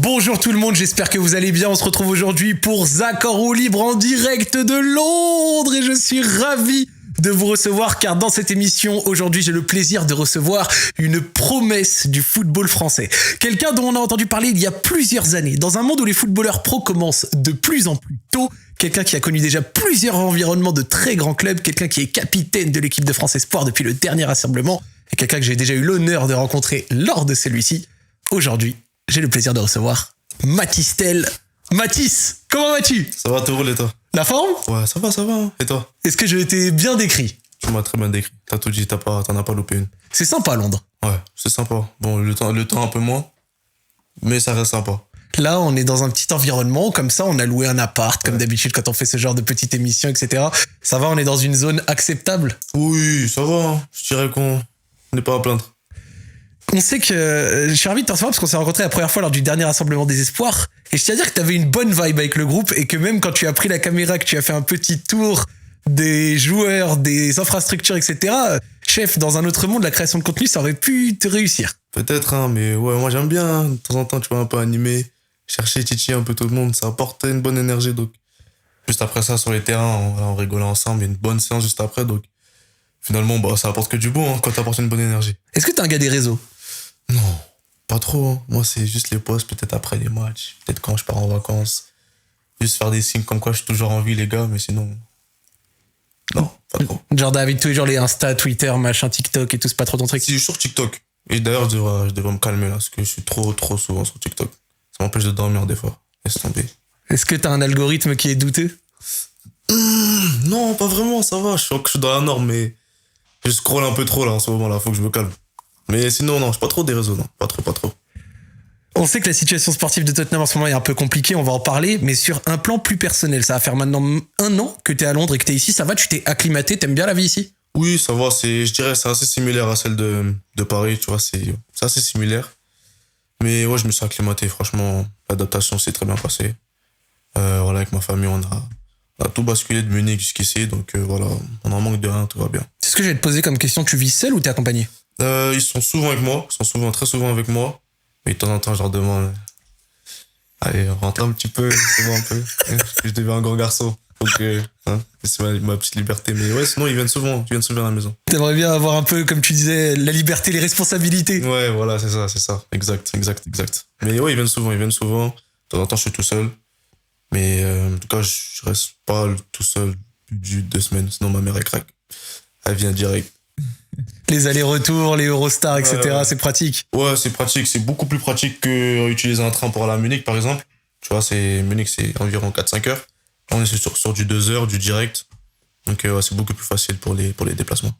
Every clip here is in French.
Bonjour tout le monde, j'espère que vous allez bien. On se retrouve aujourd'hui pour Zach en roue libre en direct de Londres et je suis ravi de vous recevoir car dans cette émission, aujourd'hui, j'ai le plaisir de recevoir une promesse du football français. Quelqu'un dont on a entendu parler il y a plusieurs années. Dans un monde où les footballeurs pros commencent de plus en plus tôt, quelqu'un qui a connu déjà plusieurs environnements de très grands clubs, quelqu'un qui est capitaine de l'équipe de France Espoir depuis le dernier rassemblement et quelqu'un que j'ai déjà eu l'honneur de rencontrer lors de celui-ci. Aujourd'hui, j'ai le plaisir de recevoir Mathys Tel. Mathys, comment vas-tu ? Ça va, tout roule et toi ? La forme ? Ouais, ça va. Hein. Et toi ? Est-ce que je t'ai bien décrit ? Tu m'as très bien décrit. T'as tout dit, t'en as pas loupé une. C'est sympa Londres. Ouais, c'est sympa. Bon, le temps un peu moins, mais ça reste sympa. Là, on est dans un petit environnement, comme ça, on a loué un appart, comme d'habitude quand on fait ce genre de petite émission, etc. Ça va, on est dans une zone acceptable ? Oui, ça va. Hein. Je dirais qu'on n'est pas à plaindre. On sait que je suis ravi de te recevoir parce qu'on s'est rencontrés la première fois lors du dernier rassemblement des espoirs et je tiens à dire que t'avais une bonne vibe avec le groupe et que même quand tu as pris la caméra, que tu as fait un petit tour des joueurs, des infrastructures, etc. Chef, dans un autre monde, la création de contenu, ça aurait pu te réussir. Peut-être, hein, mais ouais, moi j'aime bien. Hein. De temps en temps, tu vois, un peu animer, chercher, titiller un peu tout le monde, ça apporte une bonne énergie. Donc, juste après ça, sur les terrains, on rigolait ensemble, il y a une bonne séance juste après. Donc, finalement, bah, ça apporte que du bon hein, quand t'apportes une bonne énergie. Est-ce que t'es un gars des réseaux ? Non, pas trop. Hein. Moi, c'est juste les posts, peut-être après les matchs, peut-être quand je pars en vacances. Juste faire des signes comme quoi je suis toujours en vie, les gars, mais sinon... Non, pas trop. Genre David, tous les jours, les Insta, Twitter, machin, TikTok et tout, c'est pas trop ton truc ? Si, je suis sur TikTok. Et d'ailleurs, je devrais me calmer là, parce que je suis trop souvent sur TikTok. Ça m'empêche de dormir des fois. Laisse tomber. Est-ce que t'as un algorithme qui est douteux ? Non, pas vraiment, ça va. Je suis dans la norme, mais je scrolle un peu trop là en ce moment là, faut que je me calme. Mais sinon, non, je suis pas trop des réseaux, non. Pas trop. On sait que la situation sportive de Tottenham en ce moment est un peu compliquée, on va en parler, mais sur un plan plus personnel, ça va faire maintenant 1 an que t'es à Londres et que t'es ici, ça va, tu t'es acclimaté, t'aimes bien la vie ici ? Oui, ça va, je dirais c'est assez similaire à celle de Paris, tu vois, c'est assez similaire. Mais ouais, je me suis acclimaté, franchement, l'adaptation s'est très bien passée. Voilà, avec ma famille, on a tout basculé de Munich jusqu'ici, donc voilà, on en manque de rien, tout va bien. C'est ce que j'allais te poser comme question, tu vis seul ou t'es accompagné ? Ils sont souvent avec moi, très souvent avec moi. Mais de temps en temps, je leur demande allez, rentre un petit peu, c'est bon un peu. Je deviens un grand garçon. Donc, c'est ma petite liberté. Mais ouais, sinon, ils viennent souvent à la maison. T'aimerais bien avoir un peu, comme tu disais, la liberté, les responsabilités. Ouais, voilà, c'est ça. Exact. Mais ouais, ils viennent souvent. De temps en temps, je suis tout seul. Mais en tout cas, je reste pas tout seul plus de 2 semaines. Sinon, ma mère, elle craque. Elle vient direct. Les allers-retours, les Eurostars, etc., c'est pratique. Ouais, c'est pratique. C'est beaucoup plus pratique que utiliser un train pour aller à Munich, par exemple. Tu vois, Munich, c'est environ 4-5 heures. Là, on est sur du 2 heures, du direct. Donc, ouais, c'est beaucoup plus facile pour les déplacements.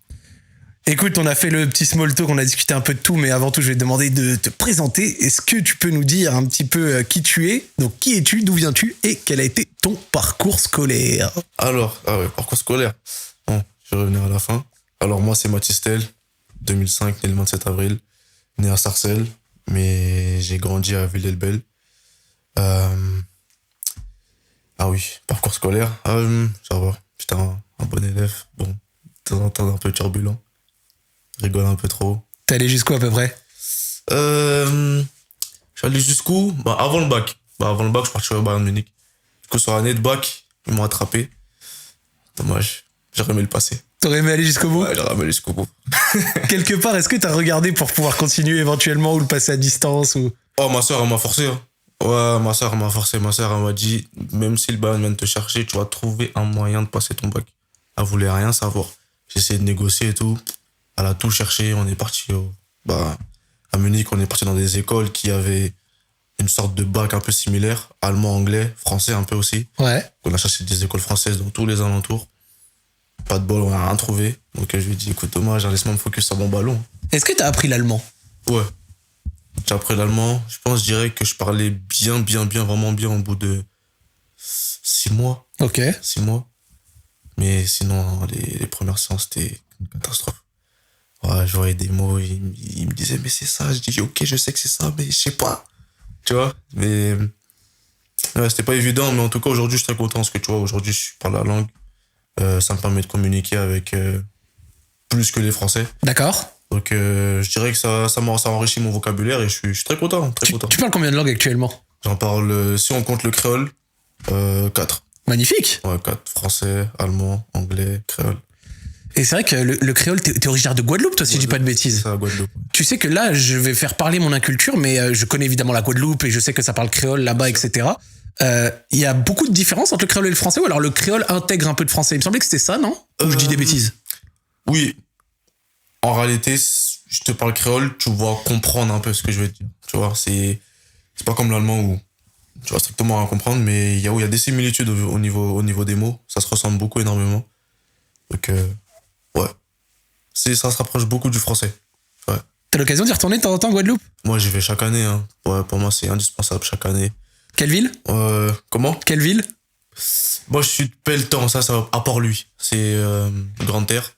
Écoute, on a fait le petit small talk, on a discuté un peu de tout, mais avant tout, je vais te demander de te présenter. Est-ce que tu peux nous dire un petit peu qui tu es ? Donc, qui es-tu ? D'où viens-tu ? Et quel a été ton parcours scolaire ? Alors, parcours scolaire. Bon, je vais revenir à la fin. Alors, moi, c'est Mathys Tel, 2005, né le 27 avril, né à Sarcelles, mais j'ai grandi à Villers-le-Bel. Ah oui, parcours scolaire. Ça va, j'étais un bon élève. Bon, de temps en temps, un peu turbulent. Rigole un peu trop. T'es allé jusqu'où à peu près ? Je suis allé jusqu'où ? Avant le bac. Avant le bac, je suis parti au Bayern Munich. Du coup, sur l'année de bac, ils m'ont attrapé. Dommage, j'aurais aimé le passer. T'aurais aimé aller jusqu'au bout ? Ouais, j'aurais aimé aller jusqu'au bout. Quelque part, est-ce que t'as regardé pour pouvoir continuer éventuellement ou le passer à distance ou... Oh, ma soeur, elle m'a forcé. Hein. Ouais, ma soeur m'a forcé. Ma soeur, elle m'a dit, même si le Bayern vient de te chercher, tu vas trouver un moyen de passer ton bac. Elle voulait rien savoir. J'ai essayé de négocier et tout. Elle a tout cherché. On est parti à Munich. On est parti dans des écoles qui avaient une sorte de bac un peu similaire. Allemand, anglais, français un peu aussi. Ouais. On a cherché des écoles françaises dans tous les alentours. Pas de bol, on a rien trouvé. Donc je lui ai dit, écoute dommage, laisse-moi me focus sur mon ballon. Est-ce que t'as appris l'allemand ? Ouais. J'ai appris l'allemand. Je dirais que je parlais bien, vraiment bien au bout de 6 mois. Ok. 6 mois. Mais sinon, les premières séances, c'était une catastrophe. Ouais, je voyais des mots, il me disait, mais c'est ça. Je dis, ok, je sais que c'est ça, mais je sais pas. Tu vois, mais ouais, c'était pas évident. Mais en tout cas, aujourd'hui, je suis très content parce que tu vois, aujourd'hui, je parle la langue. Ça me permet de communiquer avec plus que les Français. D'accord. Donc, je dirais que ça enrichit mon vocabulaire et je suis très content. Tu parles combien de langues actuellement ? J'en parle, si on compte le créole, 4. Magnifique. Ouais, 4. Français, allemand, anglais, créole. Et c'est vrai que le créole, t'es originaire de Guadeloupe, toi, si je dis pas de bêtises. C'est ça, Guadeloupe. Tu sais que là, je vais faire parler mon inculture, mais je connais évidemment la Guadeloupe et je sais que ça parle créole là-bas, etc. Il y a beaucoup de différences entre le créole et le français, ou alors le créole intègre un peu de français. Il me semblait que c'était ça, non? Ou je dis des bêtises? Oui. En réalité, je te parle créole, tu vas comprendre un peu ce que je veux te dire. Tu vois, c'est pas comme l'allemand où tu vas strictement rien comprendre, mais il y a des similitudes au niveau des mots. Ça se ressemble beaucoup, énormément. Donc, ouais. Ça se rapproche beaucoup du français. Ouais. T'as l'occasion d'y retourner de temps en temps en Guadeloupe? Moi, j'y vais chaque année. Hein. Ouais, pour moi, c'est indispensable chaque année. Quelle ville? Comment? Quelle ville? Moi, je suis de Pelletan, ça à Port-Louis. C'est Grande-Terre.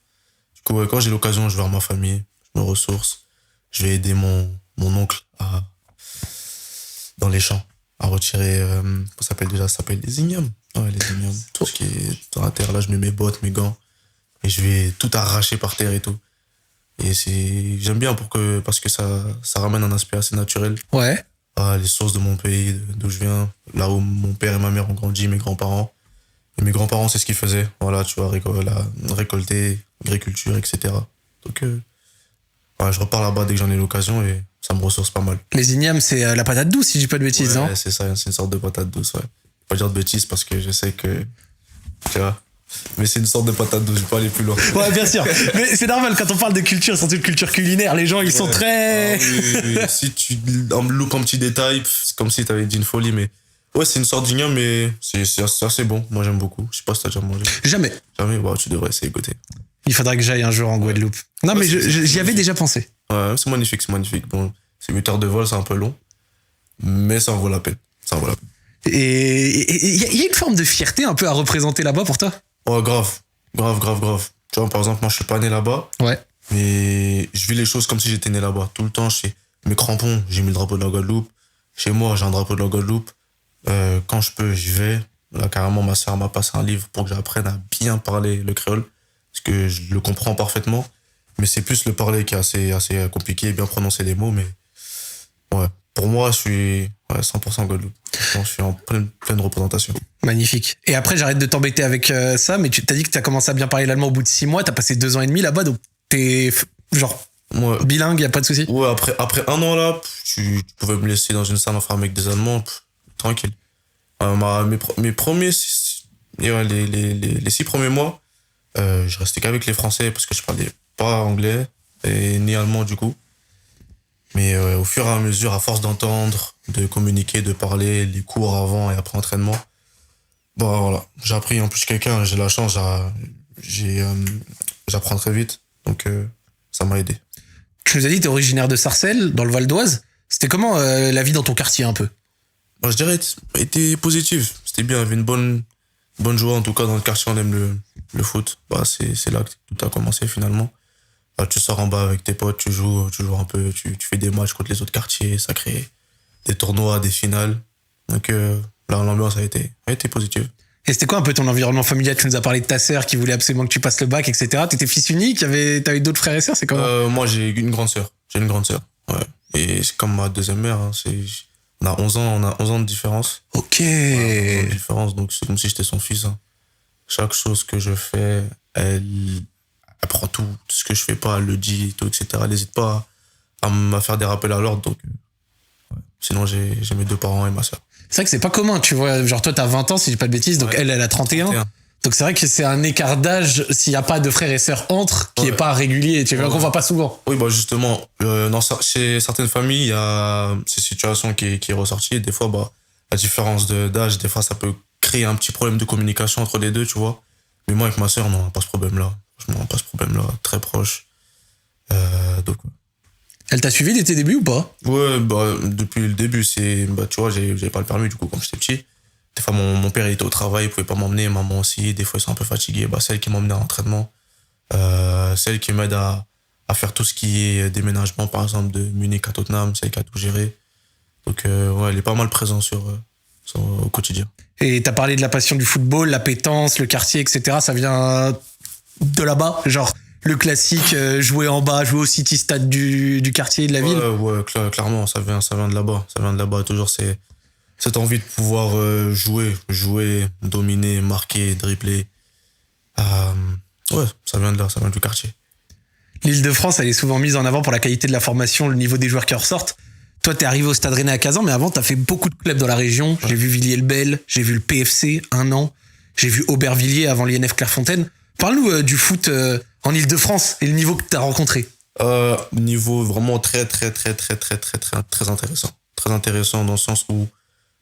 Du coup, quand j'ai l'occasion, je vais voir ma famille, je me ressource. Je vais aider mon oncle dans les champs à retirer, comment ça s'appelle déjà? Ça s'appelle les ignames. Ouais, les ignames. Tout ce qui est dans la terre, là, je mets mes bottes, mes gants. Et je vais tout arracher par terre et tout. Et j'aime bien parce que ça ramène un aspect assez naturel. Ouais. Les sources de mon pays, d'où je viens, là où mon père et ma mère ont grandi, mes grands-parents. Et mes grands-parents, c'est ce qu'ils faisaient. Voilà, tu vois, récolter, agriculture, etc. Donc, je repars là-bas dès que j'en ai l'occasion et ça me ressource pas mal. Les ignames, c'est la patate douce, si je dis pas de bêtises, non? Ouais, c'est ça, c'est une sorte de patate douce, ouais. Pas dire de bêtises parce que je sais que, tu vois, mais c'est une sorte de patate douce, je vais pas aller plus loin. Ouais, bien sûr. Mais c'est normal, quand on parle de culture, surtout de culture culinaire, les gens, ils sont très... Oui. Si tu en loupes un petit détail, c'est comme si t'avais dit une folie, mais ouais, c'est une sorte d'igname, mais c'est assez bon. Moi, j'aime beaucoup. Je sais pas si t'as déjà mangé. Jamais. Jamais? Bah, tu devrais essayer de goûter. Il faudra que j'aille un jour en Guadeloupe. Non, Ouais, mais j'y avais déjà pensé. Ouais, c'est magnifique, c'est magnifique. Bon, c'est 8 heures de vol, c'est un peu long, mais ça en vaut la peine. Ça en vaut la peine. Et il y a une forme de fierté un peu à représenter là-bas pour toi? Ouais, grave. Tu vois, par exemple, moi, je suis pas né là-bas. Ouais. Mais je vis les choses comme si j'étais né là-bas. Tout le temps, mes crampons, j'ai mis le drapeau de la Guadeloupe. Chez moi, j'ai un drapeau de la Guadeloupe. Quand je peux, j'y vais. Là, carrément, ma sœur m'a passé un livre pour que j'apprenne à bien parler le créole. Parce que je le comprends parfaitement. Mais c'est plus le parler qui est assez compliqué, bien prononcer les mots. Mais ouais, pour moi, je suis 100% Guadeloupe. Je suis en pleine représentation. Magnifique. Et après, j'arrête de t'embêter avec ça, mais tu t'as dit que t'as commencé à bien parler l'allemand au bout de 6 mois. T'as passé 2 ans et demi là-bas, donc t'es genre bilingue, y a pas de souci? Ouais, après un an là, tu pouvais me laisser dans une salle enfermée avec des Allemands, tranquille. Mes premiers, les 6 premiers mois, je restais qu'avec les Français parce que je parlais pas anglais et ni allemand du coup. Mais au fur et à mesure, à force d'entendre, de communiquer, de parler, les cours avant et après entraînement, bah voilà, j'ai appris. En plus, quelqu'un, j'ai la chance, j'apprends très vite, donc ça m'a aidé. Tu nous as dit que t'es originaire de Sarcelles, dans le Val d'Oise. C'était comment la vie dans ton quartier un peu? Bah, je dirais, était positive. C'était bien, il y avait une bonne joie. En tout cas, dans le quartier, on aime le foot. Bah, c'est là que tout a commencé finalement. Bah, tu sors en bas avec tes potes, tu joues un peu, tu fais des matchs contre les autres quartiers, ça crée des tournois, des finales. Donc là, l'ambiance a été positive. Et c'était quoi un peu ton environnement familial? Tu nous as parlé de ta sœur qui voulait absolument que tu passes le bac, etc. T'étais fils unique? T'avais d'autres frères et sœurs? C'est comment? Moi, j'ai une grande sœur. Ouais. Et c'est comme ma deuxième mère. Hein. On a 11 ans de différence. Ok. Ouais, 11 ans de différence, donc c'est comme si j'étais son fils. Hein. Chaque chose que je fais, elle prend tout ce que je fais pas, elle le dit, tout, etc. Elle n'hésite pas à me faire des rappels à l'ordre. Donc, ouais. Sinon, j'ai mes 2 parents et ma sœur. C'est vrai que c'est pas commun, tu vois. Genre, toi, t'as 20 ans, si je dis pas de bêtises, donc ouais. Elle a 31. Donc, c'est vrai que c'est un écart d'âge, s'il n'y a pas de frères et sœurs entre, qui est pas régulier, tu vois, qu'on voit pas souvent. Oui, bah, justement, chez certaines familles, il y a ces situations qui est ressortie. Des fois, bah, la différence d'âge, des fois, ça peut créer un petit problème de communication entre les deux, tu vois. Mais moi, avec ma sœur, non, on n'a pas ce problème-là. Franchement, on n'a pas ce problème-là, très proche. Donc, ouais. Elle t'a suivi dès tes débuts ou pas? Ouais, bah, depuis le début, tu vois, j'avais pas le permis, du coup, quand j'étais petit. Des fois, mon père, il était au travail, il pouvait pas m'emmener, maman aussi. Des fois, ils sont un peu fatigués. Bah, c'est elle qui m'emmenait à l'entraînement. C'est elle qui m'aide à faire tout ce qui est déménagement, par exemple, de Munich à Tottenham. C'est elle qui a tout géré. Donc, ouais, elle est pas mal présente au quotidien. Et t'as parlé de la passion du football, la pétence, le quartier, etc. Ça vient de là-bas? Genre, le classique, jouer en bas, jouer au City Stade du quartier, de la ville? Ouais, clairement, ça vient de là-bas. Ça vient de là-bas. Toujours, Cette envie de pouvoir jouer, dominer, marquer, dribbler. Ouais, ça vient de là, ça vient du quartier. L'Île-de-France, elle est souvent mise en avant pour la qualité de la formation, le niveau des joueurs qui ressortent. Toi, t'es arrivé au Stade Rennais à Kazan, mais avant, t'as fait beaucoup de clubs dans la région. Ouais. J'ai vu Villiers-le-Bel, j'ai vu le PFC, 1 an. J'ai vu Aubervilliers avant l'INF Clairefontaine. Parle-nous du foot en Île-de-France et le niveau que t'as rencontré. Niveau vraiment très intéressant. Très intéressant dans le sens où,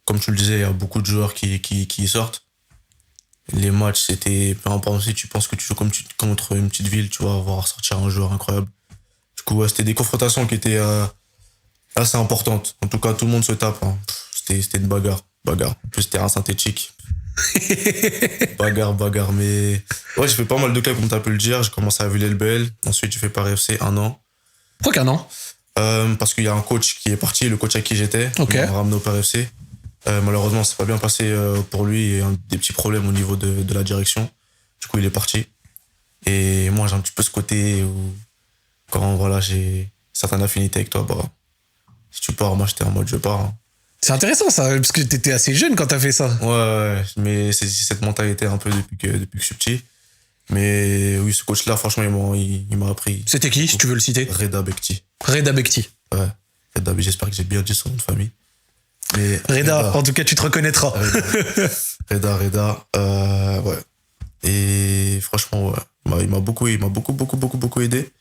comme tu le disais, il y a beaucoup de joueurs qui sortent. Les matchs, c'était... Par exemple, si tu penses que tu joues contre une petite ville, tu vas voir sortir un joueur incroyable. Du coup, c'était des confrontations qui étaient assez importantes. En tout cas, tout le monde se tape. Hein. C'était une bagarre. En plus, terrain synthétique. bagarre. Mais ouais, j'ai fait pas mal de clubs, comme tu as pu le dire. J'ai commencé à Villiers-le-Bel. Ensuite, j'ai fait Paris FC 1 an. Pourquoi qu'un an? Parce qu'il y a un coach qui est parti, le coach à qui j'étais. Okay. Il m'a ramené au Paris FC. Malheureusement, c'est pas bien passé pour lui. Il y a des petits problèmes au niveau de la direction. Du coup, il est parti. Et moi, j'ai un petit peu ce côté où, quand voilà, j'ai certaines affinités avec toi, bah, si tu pars, moi, j'étais en mode je pars. Hein. C'est intéressant ça, parce que t'étais assez jeune quand t'as fait ça. Ouais, mais c'est cette mentalité un peu depuis que je suis petit. Mais oui, ce coach-là, franchement, il m'a appris. C'était qui, si tu veux le citer? Reda Bekti. Reda Bekti. Ouais, Reda, j'espère que j'ai bien dit son nom de famille. Mais Reda, en tout cas, tu te reconnaîtras. Reda, ouais. Et franchement, ouais, il m'a beaucoup aidé.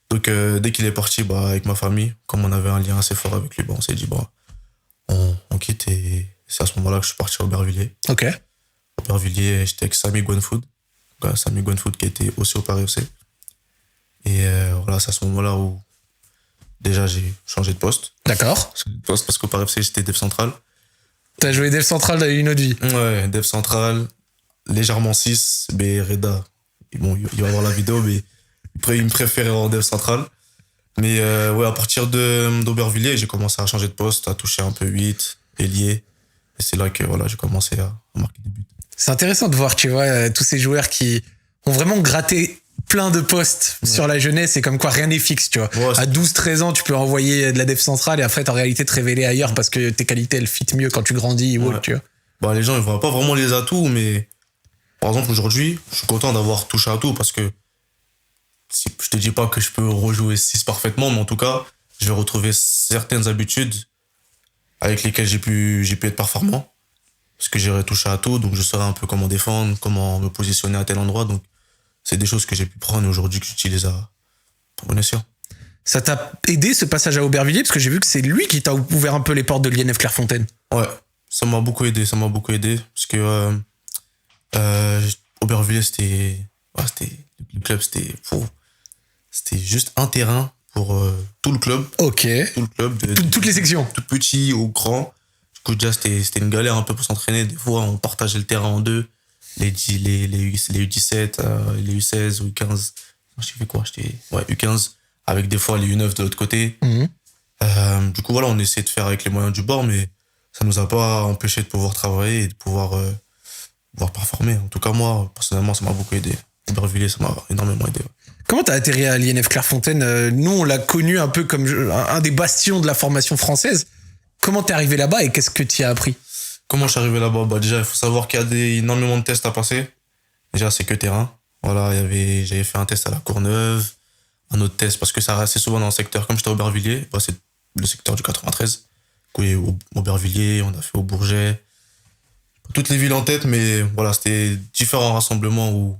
Donc, dès qu'il est parti, bah, avec ma famille, comme on avait un lien assez fort avec lui, bah, on s'est dit, bah, on quitte. Et c'est à ce moment-là que je suis parti à Aubervilliers. Ok. Aubervilliers, j'étais avec Samy Gwenfood. Samy Gwenfood qui était aussi au Paris FC. Et voilà, c'est à ce moment-là où déjà j'ai changé de poste. D'accord. Parce qu'au Paris FC, j'étais dev central. T'as joué dev central dans une autre vie. Ouais, dev central, légèrement 6, mais Reda, bon, il va voir la vidéo, mais il me préférait en dev central. Mais ouais, à partir d'Aubervilliers, j'ai commencé à changer de poste, à toucher un peu 8, ailier. Et c'est là que voilà, j'ai commencé à marquer des buts. C'est intéressant de voir, tu vois, tous ces joueurs qui ont vraiment gratté plein de postes sur la jeunesse et comme quoi rien n'est fixe, tu vois. Ouais, à 12-13 ans, tu peux envoyer de la dev centrale et après, en réalité, te révéler ailleurs parce que tes qualités, elles fit mieux quand tu grandis ou autre, tu vois. Bah, les gens, ils voient pas vraiment les atouts, mais par exemple, aujourd'hui, je suis content d'avoir touché à tout parce que je te dis pas que je peux rejouer 6 parfaitement, mais en tout cas, je vais retrouver certaines habitudes avec lesquelles j'ai pu être performant. Parce que j'aurais touché à tout, donc je saurais un peu comment défendre, comment me positionner à tel endroit. Donc, c'est des choses que j'ai pu prendre aujourd'hui que j'utilise à bon escient. Ça t'a aidé ce passage à Aubervilliers? Parce que j'ai vu que c'est lui qui t'a ouvert un peu les portes de l'INF Clairefontaine. Ouais, ça m'a beaucoup aidé. Parce que Aubervilliers, le club, c'était juste un terrain pour tout le club. Ok. Tout le club. Toutes les sections. Tout petit au grand. Du coup, déjà, c'était une galère un peu pour s'entraîner. Des fois, on partageait le terrain en deux. Les U17, les U16 ou U15. Je fais quoi? U15 avec des fois les U9 de l'autre côté. Mm-hmm. Du coup, voilà, on essayait de faire avec les moyens du bord, mais ça nous a pas empêché de pouvoir travailler et de pouvoir performer. En tout cas, moi, personnellement, ça m'a beaucoup aidé. Aubervilliers, ça m'a énormément aidé. Ouais. Comment t'as atterri à l'INF Clairefontaine? Nous, on l'a connu un peu comme un des bastions de la formation française. Comment t'es arrivé là-bas et qu'est-ce que t'y as appris? Comment je suis arrivé là-bas? Bah, déjà, il faut savoir qu'il y a énormément de tests à passer. Déjà, c'est que terrain. Voilà, j'avais fait un test à la Courneuve, un autre test, parce que ça reste souvent dans le secteur. Comme j'étais à Aubervilliers, bah, c'est le secteur du 93. Du coup, Aubervilliers, on a fait au Bourget. Toutes les villes en tête, mais voilà, c'était différents rassemblements où,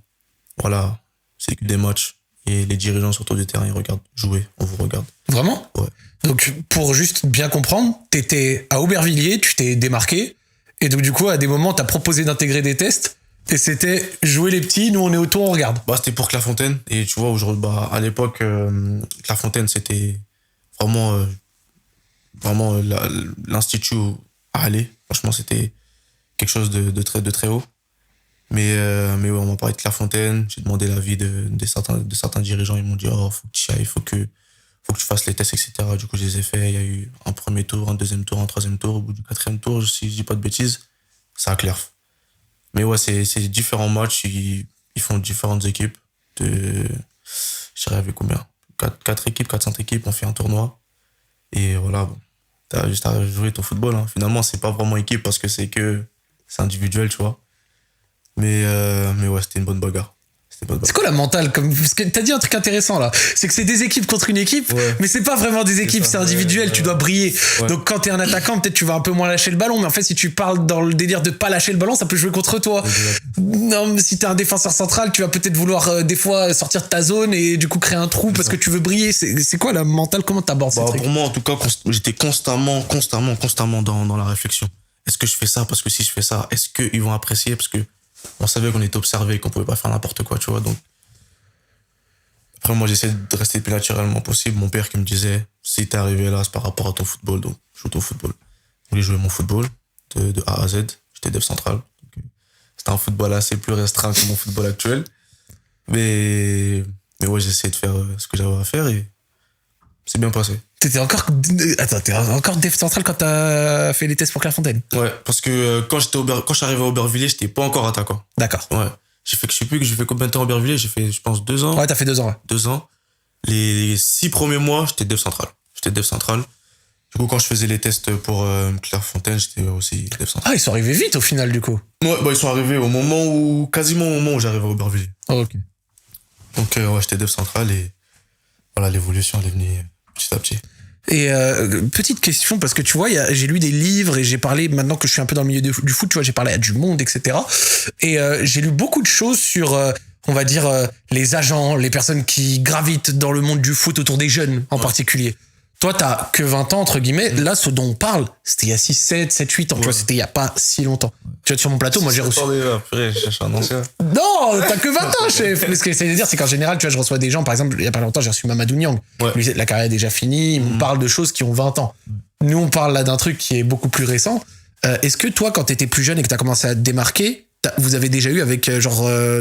voilà, c'est que des matchs. Et les dirigeants sont autour du terrain, ils regardent jouer, on vous regarde. Vraiment? Ouais. Donc, pour juste bien comprendre, t'étais à Aubervilliers, tu t'es démarqué, et donc du coup, à des moments, t'as proposé d'intégrer des tests, et c'était jouer les petits, nous on est autour, on regarde. Bah, c'était pour Clairefontaine, et tu vois, aujourd'hui, bah, à l'époque, Clairefontaine, c'était vraiment l'institut à aller. Franchement, c'était quelque chose de très haut. Mais ouais, on m'a parlé de Clairefontaine, j'ai demandé l'avis de certains dirigeants, ils m'ont dit, oh, faut que tu y ailles, faut que tu fasses les tests, etc. Du coup, je les ai faits. Il y a eu un premier tour, un deuxième tour, un troisième tour. Au bout du 4e tour, si je dis pas de bêtises, c'est à Clerf. Mais ouais, c'est différents matchs. Ils font différentes équipes. Je dirais avec combien 4 équipes, 4-5 équipes. On fait un tournoi. Et voilà, bon, T'as juste à jouer ton football. Hein. Finalement, c'est pas vraiment équipe parce que c'est individuel, tu vois. Mais ouais, c'était une bonne bagarre. C'est quoi la mentale parce que t'as dit un truc intéressant là, c'est que c'est des équipes contre une équipe, mais c'est pas vraiment des équipes, c'est individuel, tu dois briller. Donc quand t'es un attaquant, peut-être tu vas un peu moins lâcher le ballon, mais en fait si tu parles dans le délire de pas lâcher le ballon, ça peut jouer contre toi. Non, mais si t'es un défenseur central, tu vas peut-être vouloir des fois sortir de ta zone et du coup créer un trou parce que tu veux briller. C'est quoi la mentale, comment t'abordes ces trucs? Pour moi en tout cas, j'étais constamment dans la réflexion. Est-ce que je fais ça parce que si je fais ça, est-ce qu'ils vont apprécier parce que on savait qu'on était observé, qu'on pouvait pas faire n'importe quoi, tu vois. Donc, après, moi, j'essaie de rester le plus naturellement possible. Mon père qui me disait, si t'es arrivé là, c'est par rapport à ton football, donc joue ton football. Je voulais jouer mon football de A à Z. J'étais dev central. C'était un football assez plus restreint que mon football actuel. Mais ouais, j'ai essayé de faire ce que j'avais à faire et c'est bien passé. T'es encore dev central quand t'as fait les tests pour Clairefontaine? Ouais, parce que quand je suis arrivé à Aubervilliers, j'étais pas encore attaquant. D'accord. Ouais. J'ai fait combien de temps à Aubervilliers? J'ai fait, je pense, 2 ans. Ouais, t'as fait 2 ans, ouais. 2 ans. Les 6 premiers mois, j'étais dev central. Du coup, quand je faisais les tests pour Clairefontaine, j'étais aussi dev central. Ah, ils sont arrivés vite au final, du coup. Ouais, ils sont arrivés quasiment au moment où j'arrivais à Aubervilliers. Oh, ok. Donc, ouais, j'étais dev central et voilà, l'évolution, elle est venue petit à petit. Et petite question, parce que tu vois, j'ai lu des livres et j'ai parlé, maintenant que je suis un peu dans le milieu du foot, tu vois, j'ai parlé à du monde, etc. Et j'ai lu beaucoup de choses sur, on va dire, les agents, les personnes qui gravitent dans le monde du foot autour des jeunes en particulier. Toi, t'as que 20 ans, entre guillemets. Là, ce dont on parle, c'était il y a 6, 7, 7, 8 ans. Tu vois, c'était il y a pas si longtemps. Tu vois, sur mon plateau, moi, j'ai reçu... Après, je cherche un ancien. Non, t'as que 20 ans, chef. Mais ce que j'essaie de dire, c'est qu'en général, tu vois, je reçois des gens, par exemple, il y a pas longtemps, j'ai reçu Mamadou Niang. Ouais. Lui, la carrière est déjà finie. Il me parle de choses qui ont 20 ans. Nous, on parle là d'un truc qui est beaucoup plus récent. Est-ce que toi, quand t'étais plus jeune et que t'as commencé à te démarquer, vous avez déjà eu avec,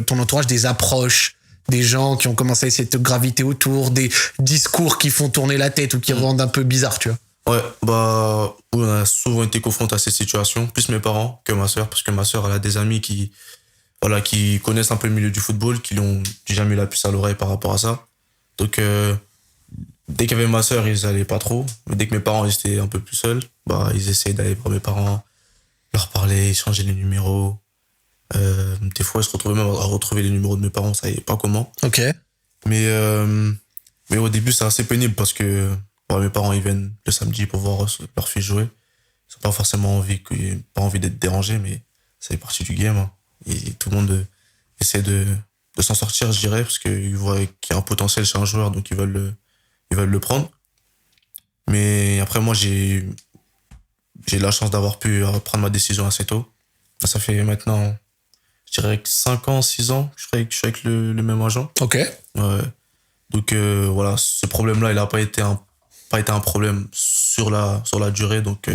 ton entourage des approches, des gens qui ont commencé à essayer de te graviter autour, des discours qui font tourner la tête ou qui rendent un peu bizarre, tu vois? Ouais, on a souvent été confrontés à ces situations, plus mes parents que ma sœur, parce que ma sœur, elle a des amis qui connaissent un peu le milieu du football, qui l'ont jamais eu la puce à l'oreille par rapport à ça. Donc, dès qu'il y avait ma sœur, ils allaient pas trop. Mais dès que mes parents ils étaient un peu plus seuls, ils essayaient d'aller voir mes parents, leur parler, échanger les numéros. Des fois, ils se retrouvaient même à retrouver les numéros de mes parents, on savait pas comment. Ok. Mais au début, c'est assez pénible parce que mes parents, ils viennent le samedi pour voir leur fils jouer. Ils n'ont pas forcément envie d'être dérangés, mais ça fait partie du game. Hein. Et tout le monde essaie de s'en sortir, je dirais, parce qu'ils voient qu'il y a un potentiel chez un joueur, donc ils veulent le prendre. Mais après, moi, j'ai la chance d'avoir pu prendre ma décision assez tôt. Ça fait maintenant, je dirais, 5 ans, 6 ans que je suis avec le même agent. Ok. Ouais. Donc voilà, ce problème-là, il n'a pas été un problème sur la durée, donc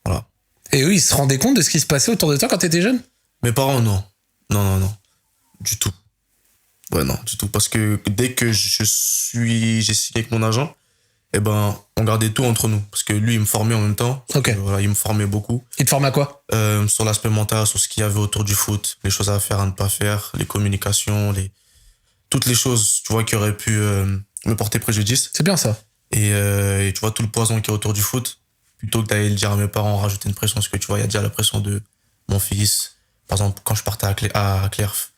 voilà. Et eux, ils se rendaient compte de ce qui se passait autour de toi quand t'étais jeune? Mes parents, non. Non. Du tout. Ouais, non, du tout. Parce que dès que j'ai signé avec mon agent, on gardait tout entre nous. Parce que lui, il me formait en même temps. Ok. Voilà, il me formait beaucoup. Il te forme à quoi? Sur l'aspect mental, sur ce qu'il y avait autour du foot, les choses à faire, à ne pas faire, les communications, toutes les choses, tu vois, qui auraient pu me porter préjudice. C'est bien ça. Et tu vois, tout le poison qui est autour du foot, plutôt que d'aller le dire à mes parents, rajouter une pression, parce que tu vois, il y a déjà la pression de mon fils. Par exemple, quand je partais à Clerf,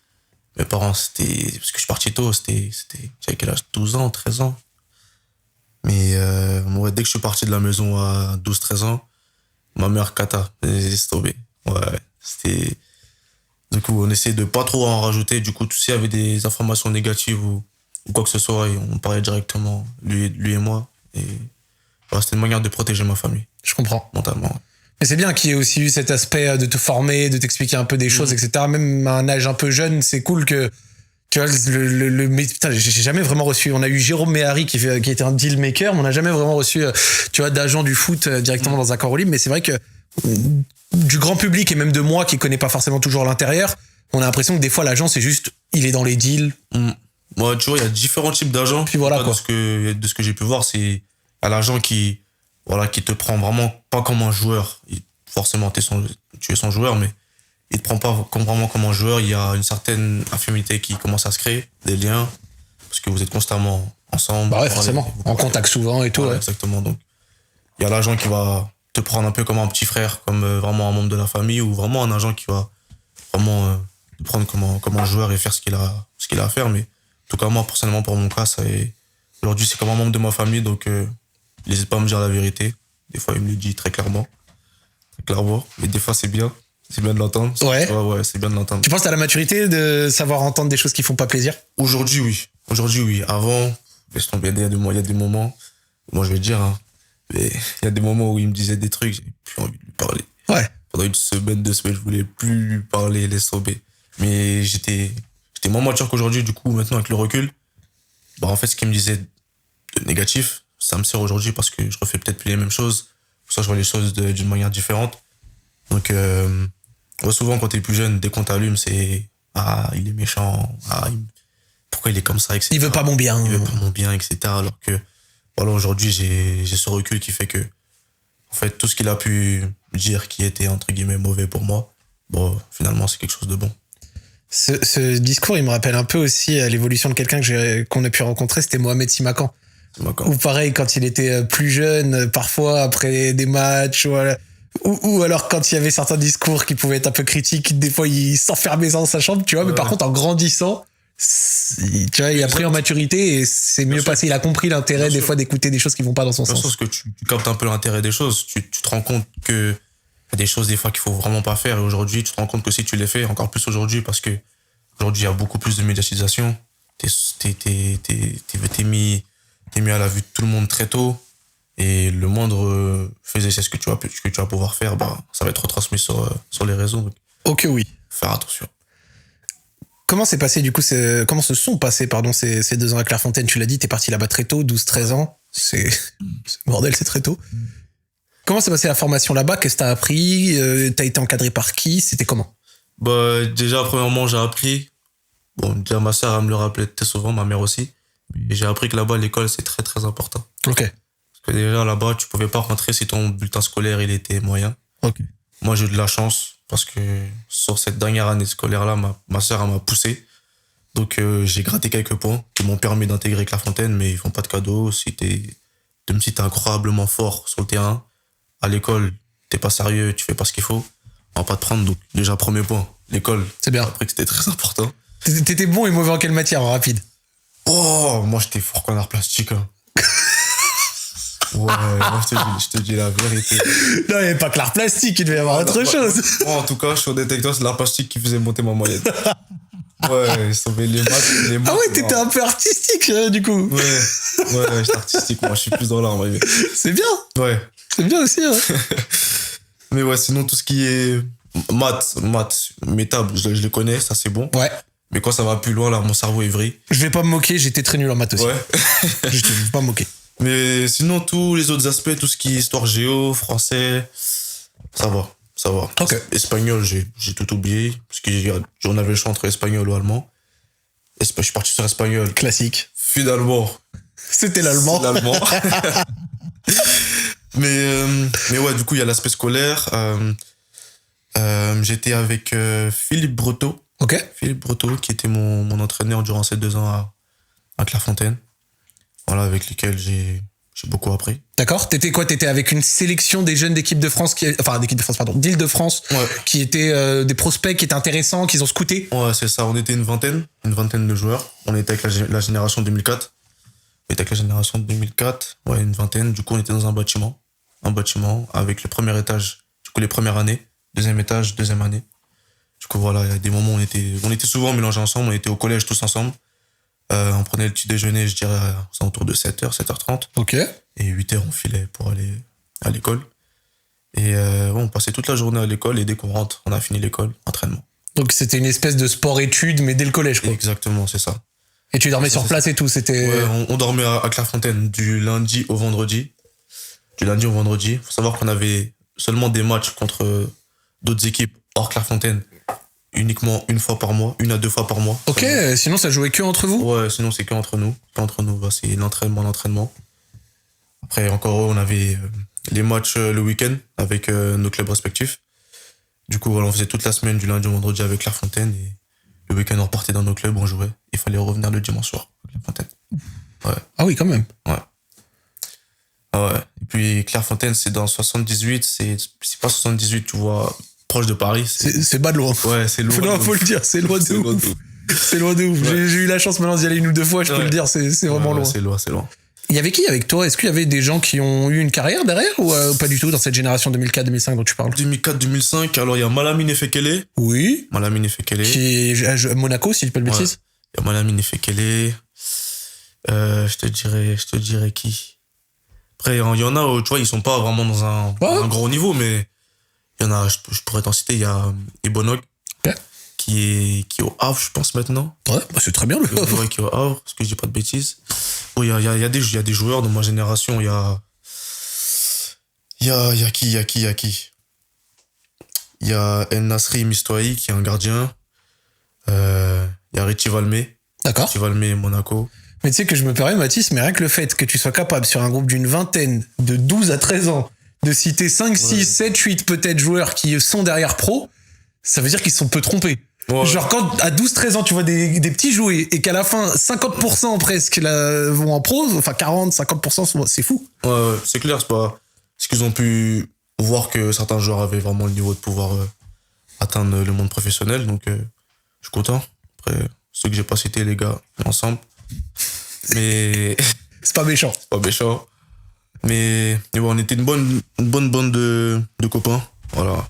mes parents, parce que je suis parti tôt, j'avais quel âge? 12 ans, 13 ans. Mais moi, dès que je suis parti de la maison à 12, 13 ans, ma mère cata, c'est tombé. Ouais, c'était... Du coup, on essayait de pas trop en rajouter. Du coup, s'il y avait des informations négatives ou quoi que ce soit, on parlait directement, lui et moi. Et voilà, c'était une manière de protéger ma famille. Je comprends. Mentalement. Ouais. Mais c'est bien qu'il y ait aussi eu cet aspect de te former, de t'expliquer un peu des choses, etc. Même à un âge un peu jeune, c'est cool que... Tu vois, mais putain, j'ai jamais vraiment reçu... On a eu Jérôme Méhari qui était un deal maker, mais on n'a jamais vraiment reçu, tu vois, d'agent du foot directement dans un corps libre. Mais c'est vrai que du grand public et même de moi qui connais pas forcément toujours l'intérieur, on a l'impression que des fois l'agent c'est juste, il est dans les deals. Moi, tu vois, il y a différents types d'agents. Puis voilà, quoi. De ce que j'ai pu voir, c'est à l'agent qui te prend vraiment pas comme un joueur. Forcément, tu es son joueur, mais il te prend pas vraiment comme un joueur. Il y a une certaine affinité qui commence à se créer, des liens, parce que vous êtes constamment ensemble. Bah ouais, forcément. En contact souvent et tout. Ouais, ouais. Exactement. Donc, Il y a l'agent qui va te prendre un peu comme un petit frère, comme vraiment un membre de la famille, ou vraiment un agent qui va vraiment te prendre comme un joueur et faire ce qu'il a à faire. Mais en tout cas, moi, personnellement, pour mon cas, aujourd'hui, c'est comme un membre de ma famille, donc n'hésite pas à me dire la vérité. Des fois, il me le dit très clairement. Mais des fois, c'est bien. C'est bien de l'entendre. Ouais. Ouais, c'est bien de l'entendre. Tu penses que t'as la maturité de savoir entendre des choses qui font pas plaisir? Aujourd'hui, oui. Avant, laisse tomber, il y a des moments, moi, je vais te dire, hein, mais il y a des moments où il me disait des trucs, j'avais plus envie de lui parler. Ouais. Pendant une semaine, 2 semaines, je voulais plus lui parler, laisse tomber. Mais j'étais moins mature qu'aujourd'hui, du coup, maintenant, avec le recul, bah, en fait, ce qu'il me disait de négatif, ça me sert aujourd'hui parce que je refais peut-être plus les mêmes choses. Pour ça, je vois les choses d'une manière différente. Donc, souvent, quand t'es plus jeune, dès qu'on t'allume, c'est ah, il est méchant, ah, pourquoi il est comme ça, etc. Il veut pas mon bien. Il veut pas mon bien, etc. Alors que, voilà, aujourd'hui, j'ai ce recul qui fait que, en fait, tout ce qu'il a pu dire qui était, entre guillemets, mauvais pour moi, bon, finalement, c'est quelque chose de bon. Ce discours, il me rappelle un peu aussi l'évolution de quelqu'un qu'on a pu rencontrer, c'était Mohamed Simakan. Ou pareil, quand il était plus jeune, parfois, après des matchs, voilà. Ou alors quand il y avait certains discours qui pouvaient être un peu critiques, des fois il s'enfermait dans sa chambre, tu vois, mais par contre en grandissant, tu vois, il a pris en maturité et c'est mieux passé, il a compris l'intérêt des fois d'écouter des choses qui vont pas dans son sens. Parce que tu captes un peu l'intérêt des choses, tu te rends compte que y a des choses des fois qu'il faut vraiment pas faire et aujourd'hui tu te rends compte que si tu les fais, encore plus aujourd'hui parce que aujourd'hui il y a beaucoup plus de médiatisation, t'es mis à la vue de tout le monde très tôt. Et le moindre fait c'est ce que tu vas pouvoir faire, bah, ça va être retransmis sur les réseaux. Donc, ok, oui. Faire attention. Comment s'est passé, du coup, comment se sont passés, ces 2 ans à Clairefontaine? Tu l'as dit, t'es parti là-bas très tôt, 12-13 ans. Bordel, c'est très tôt. Comment s'est passée la formation là-bas? Qu'est-ce que t'as appris? T'as été encadré par qui? C'était comment? Bah, déjà, premièrement, j'ai appris. Bon, déjà, ma sœur, elle me le rappelait très souvent, ma mère aussi. Et j'ai appris que là-bas, l'école, c'est très, très important. Ok. Parce que déjà, là-bas, tu pouvais pas rentrer si ton bulletin scolaire, il était moyen. Ok. Moi, j'ai eu de la chance parce que sur cette dernière année scolaire-là, ma sœur, elle m'a poussé. Donc, j'ai gratté quelques points qui m'ont permis d'intégrer Clairefontaine, mais ils font pas de cadeau. Même si t'es incroyablement fort sur le terrain, à l'école, t'es pas sérieux, tu fais pas ce qu'il faut, on va pas te prendre. Donc, déjà, premier point, l'école. C'est bien. J'ai appris que c'était très important. T'étais bon et mauvais en quelle matière, en rapide? Oh, moi, j'étais fort qu'en art plastique, hein. Ouais, moi, je te dis la vérité. Non, il n'y avait pas que l'art plastique, il devait y avoir autre chose. Moi, en tout cas, je suis au détecteur, c'est l'art plastique qui faisait monter ma moyenne. Ouais, sauver les maths. Ah ouais, t'étais un peu artistique, du coup. Ouais, j'étais artistique, moi, je suis plus dans l'art, mais... C'est bien. Ouais. C'est bien aussi, hein. Mais ouais, sinon, tout ce qui est maths, mes tables, je les connais, ça c'est bon. Ouais. Mais quand ça va plus loin, là, mon cerveau est vrille. Je vais pas me moquer, j'étais très nul en maths aussi. Ouais. Je vais pas me moquer. Mais sinon, tous les autres aspects, tout ce qui est histoire géo, français, ça va. Ok. Espagnol, j'ai tout oublié, parce que j'en avais le choix entre espagnol ou allemand. Je suis parti sur espagnol. Classique. Finalement. C'était l'allemand. C'est l'allemand. mais ouais, du coup, il y a l'aspect scolaire. J'étais avec Philippe Breteau. Ok. Philippe Breteau, qui était mon entraîneur durant ces 2 ans à Clairefontaine. Voilà, avec lesquels j'ai beaucoup appris. D'accord. T'étais quoi? T'étais avec une sélection des jeunes d'équipe de France, d'Île-de-France, ouais. Qui étaient des prospects qui étaient intéressants, qu'ils ont scoutés. Ouais, c'est ça. On était une vingtaine de joueurs. On était avec la génération 2004. Ouais, une vingtaine. Du coup, on était dans un bâtiment avec le premier étage. Du coup, les premières années. Deuxième étage, deuxième année. Du coup, voilà, il y a des moments où on était souvent mélangés ensemble. On était au collège tous ensemble. On prenait le petit déjeuner, je dirais, aux alentours de 7h, 7h30. Ok. Et 8h, on filait pour aller à l'école. Et on passait toute la journée à l'école et dès qu'on rentre, on a fini l'école, entraînement. Donc c'était une espèce de sport-études, mais dès le collège, quoi. Exactement, c'est ça. Et tu dormais sur place et tout, c'était... Ouais, on dormait à Clairefontaine du lundi au vendredi. Faut savoir qu'on avait seulement des matchs contre d'autres équipes hors Clairefontaine. Uniquement 1 à 2 fois par mois. Ok, sinon ça jouait que entre vous? Ouais, sinon c'est que entre nous. Bah, c'est l'entraînement. Après, encore on avait les matchs le week-end avec nos clubs respectifs. Du coup, voilà, on faisait toute la semaine du lundi au vendredi avec Clairefontaine et le week-end on repartait dans nos clubs, on jouait. Il fallait revenir le dimanche soir à Clairefontaine. Ouais. Ah oui, quand même. Ouais. Ah ouais. Et puis Clairefontaine, c'est dans 78, c'est pas 78, tu vois, proche de Paris. C'est bas de loin. Ouais, c'est loin. Faut le dire, c'est loin de ouf. C'est loin de ouf. Ouais. J'ai eu la chance maintenant d'y aller une ou deux fois, je peux le dire, c'est vraiment loin. C'est loin. Il y avait qui avec toi? Est-ce qu'il y avait des gens qui ont eu une carrière derrière ou pas du tout dans cette génération 2004-2005 dont tu parles? 2004-2005, alors il y a Malamine Efekele. Oui. Malamine Efekele. Qui est à Monaco, si je dis pas de bêtises. Il y a Malamine Efekele. Je te dirais qui? Après, il y en a où, tu vois, ils sont pas vraiment dans un gros niveau, mais il y en a, je pourrais t'en citer, il y a Ebonog. Okay. Qui est au Havre, je pense, maintenant. Ouais, bah c'est très bien le Havre. Ouais, qui est au Havre, parce que je dis pas de bêtises. Bon, il y a des joueurs de ma génération, il y a qui? Il y a El Nasri Mistouaï, qui est un gardien. Il y a Richie Valmé. D'accord. Richie Valmé, Monaco. Mais tu sais que je me permets, Mathis, mais rien que le fait que tu sois capable, sur un groupe d'une vingtaine, de 12 à 13 ans, de citer 5, 6, 7, 8 peut-être joueurs qui sont derrière pro, ça veut dire qu'ils se sont peu trompés. Ouais. Genre quand à 12-13 ans tu vois des petits jouer et qu'à la fin 50% presque vont en pro, enfin 40-50% c'est fou. Ouais, c'est clair, c'est qu'ils ont pu voir que certains joueurs avaient vraiment le niveau de pouvoir atteindre le monde professionnel, donc je suis content. Après, ceux que j'ai pas cités, les gars, ensemble. Mais c'est pas méchant. Mais bon, on était une bonne bande de copains, voilà.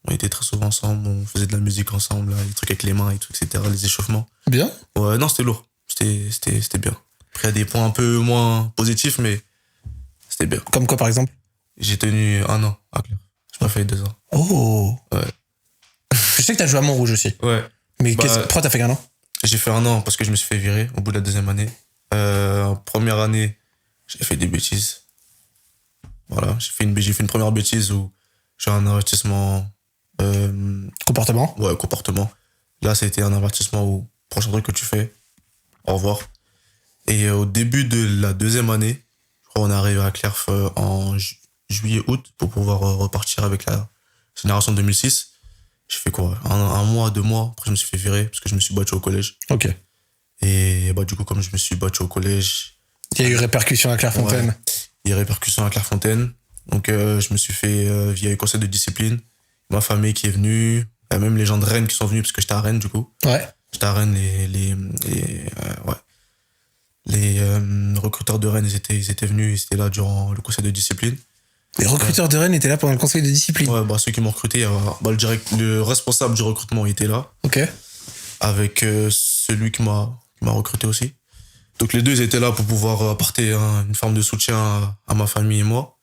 On était très souvent ensemble, on faisait de la musique ensemble, là, les trucs avec les mains et tout, etc., les échauffements. Bien. Ouais, non, c'était lourd. C'était bien. Après, il y a des points un peu moins positifs, mais c'était bien. Comme quoi, par exemple? J'ai tenu 1 an à Claire. Je m'ai fait 2 ans. Oh. Ouais. Je sais que t'as joué à Montrouge aussi. Ouais. Mais pourquoi t'as fait qu'1 an? J'ai fait 1 an parce que je me suis fait virer au bout de la 2e année. En première année, j'ai fait des bêtises. Voilà, j'ai fait une première bêtise où j'ai un avertissement... comportement. Ouais, comportement. Là, c'était un avertissement où, prochain truc que tu fais, au revoir. Et au début de la 2e année, je crois qu'on est arrivé à Clerf en juillet-août pour pouvoir repartir avec la génération 2006. J'ai fait quoi, un mois, 2 mois. Après, je me suis fait virer parce que je me suis battu au collège. Ok. Et bah, du coup, comme je me suis battu au collège... Il y a eu répercussion à Clairefontaine. Ouais, il y a eu répercussion à Clairefontaine. Donc, je me suis fait via le conseil de discipline. Ma famille qui est venue, même les gens de Rennes qui sont venus parce que j'étais à Rennes, du coup. Ouais. J'étais à Rennes, les recruteurs de Rennes, ils étaient venus, ils étaient là durant le conseil de discipline. Les recruteurs de Rennes étaient là pendant le conseil de discipline? Ouais, bah, ceux qui m'ont recruté, le responsable du recrutement était là. Ok. Avec celui qui m'a recruté aussi. Donc les deux, ils étaient là pour pouvoir apporter une forme de soutien à ma famille et moi.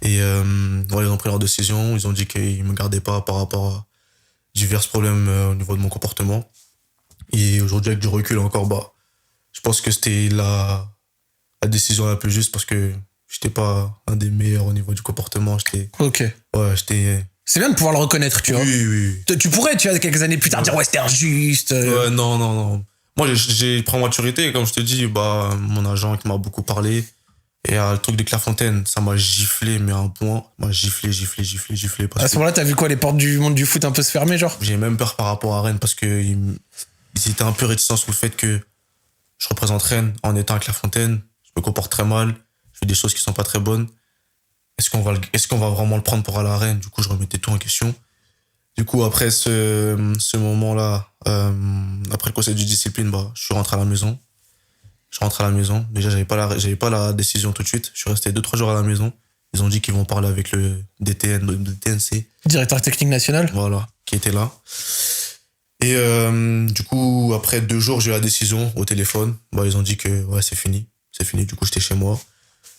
Et voilà, ils ont pris leur décision. Ils ont dit qu'ils me gardaient pas par rapport à divers problèmes au niveau de mon comportement. Et aujourd'hui, avec du recul encore, bah, je pense que c'était la décision la plus juste parce que j'étais pas un des meilleurs au niveau du comportement. Ok. Ouais, j'étais... C'est bien de pouvoir le reconnaître, tu vois. Oui. Tu pourrais, tu vois, quelques années plus tard dire ouais, c'était injuste. Ouais, non. Moi, j'ai pris en maturité, comme je te dis, bah, mon agent qui m'a beaucoup parlé. Et le truc de Clairefontaine, ça m'a giflé, mais à un point, m'a giflé. À ce moment-là, t'as vu quoi, les portes du monde du foot un peu se fermer, genre? J'ai même peur par rapport à Rennes parce que ils étaient un peu réticents sur le fait que je représente Rennes en étant à Clairefontaine. Je me comporte très mal, je fais des choses qui sont pas très bonnes. Est-ce qu'on va vraiment le prendre pour aller à Rennes? Du coup, je remettais tout en question. Du coup, après ce moment-là, après le conseil de discipline, bah, je suis rentré à la maison. Déjà, j'avais pas la décision tout de suite. Je suis resté 2-3 jours à la maison. Ils ont dit qu'ils vont parler avec le DTN, le DTNC. Directeur technique national. Voilà, qui était là. Et du coup, après 2 jours, j'ai eu la décision au téléphone. Bah, ils ont dit que ouais, c'est fini. Du coup, j'étais chez moi.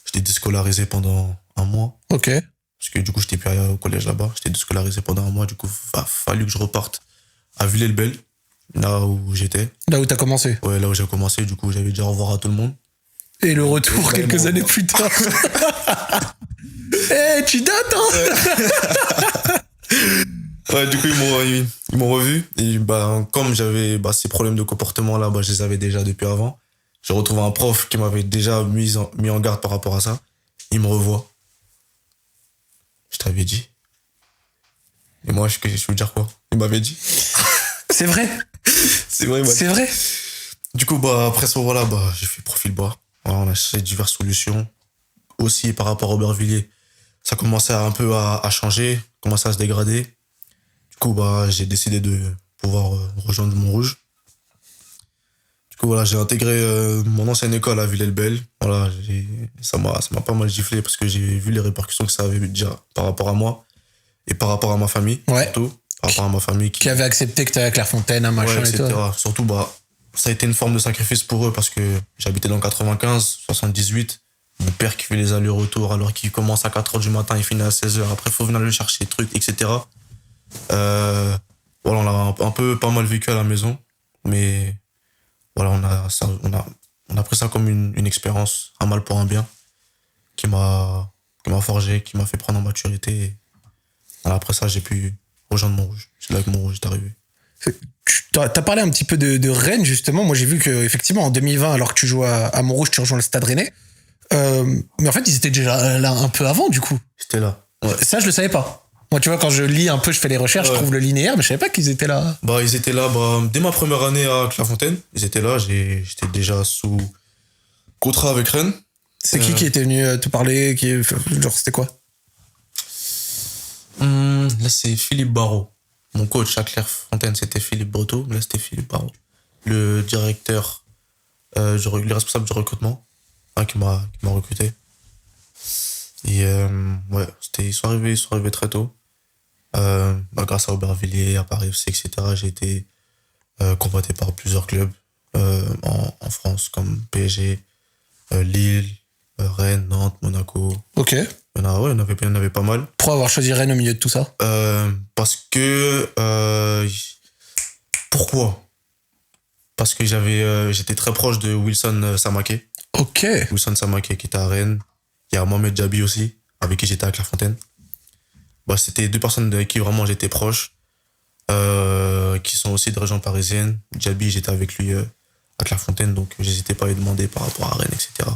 J'étais déscolarisé pendant 1 mois. Ok. Parce que du coup, j'étais plus au collège là-bas. J'étais déscolarisé pendant 1 mois. Du coup, il a fallu que je reparte à Villers-le-Bel, là où j'étais. Là où t'as commencé. Ouais, là où j'ai commencé. Du coup, j'avais dit au revoir à tout le monde. Et le retour quelques années plus tard. Tu dates, hein? Ouais, du coup, ils m'ont revu. Et bah, comme j'avais ces problèmes de comportement là, bah, je les avais déjà depuis avant. J'ai retrouvé un prof qui m'avait déjà mis en garde par rapport à ça. Il me revoit. Je t'avais dit. Et moi, je veux dire quoi? Il m'avait dit. C'est vrai? C'est vrai, C'est vrai? Du coup, bah, après ce moment-là, bah, j'ai fait profil bas. Voilà, on a cherché diverses solutions. aussi par rapport à Aubervilliers, ça commençait un peu à changer, commençait à se dégrader. Du coup, j'ai décidé de pouvoir rejoindre Montrouge. Du coup, voilà, j'ai intégré mon ancienne école à Villers-le-Bel. Voilà, ça m'a pas mal giflé parce que j'ai vu les répercussions que ça avait déjà par rapport à moi et par rapport à ma famille, surtout. Par rapport à ma famille qui avait accepté que tu allais à Clairefontaine, un machin etc. et tout. Surtout, ça a été une forme de sacrifice pour eux parce que j'habitais dans le 95, 78. Mon père qui fait les allers-retours alors qu'il commence à 4h du matin, il finit à 16h. Après, il faut venir le chercher, trucs, etc. Voilà, on l'a un peu pas mal vécu à la maison. Mais voilà, on a pris ça comme une expérience, un mal pour un bien, qui m'a forgé, qui m'a fait prendre en maturité. Et voilà, après ça, j'ai pu rejoindre Montrouge. C'est là que Montrouge est arrivé. T'as parlé un petit peu de Rennes, justement. Moi, j'ai vu qu'effectivement, en 2020, alors que tu joues à Montrouge, tu rejoins le Stade Rennais. Mais en fait, ils étaient déjà là un peu avant, du coup. C'était là. Ouais. Ça, je le savais pas. Moi, tu vois, quand je lis un peu, je fais les recherches, je trouve le linéaire, mais je savais pas qu'ils étaient là. Ils étaient là, dès ma première année à Clairefontaine. Ils étaient là, j'étais déjà sous contrat avec Rennes. C'est qui était venu te parler, genre, c'était quoi? Là, c'est Philippe Barrault. Mon coach à Clairefontaine, c'était Philippe Breteau. Là, c'était Philippe Barrault. Le directeur, le responsable du recrutement, qui m'a recruté. Et ouais, ils sont arrivés très tôt. Grâce à Aubervilliers, à Paris FC, etc., j'ai été convoité par plusieurs clubs en France, comme PSG, Lille, Rennes, Nantes, Monaco. Ok. Il y en avait pas mal. Pourquoi avoir choisi Rennes au milieu de tout ça? Parce que... pourquoi? Parce que j'étais très proche de Wilson Samaké. Ok. Wilson Samaké qui était à Rennes. Il y a Mohamed Djabi aussi, avec qui j'étais à Clairefontaine. C'était deux personnes avec qui vraiment j'étais proche, qui sont aussi de région parisienne. Djabi, j'étais avec lui à Clairefontaine, donc j'hésitais pas à lui demander par rapport à Rennes, etc.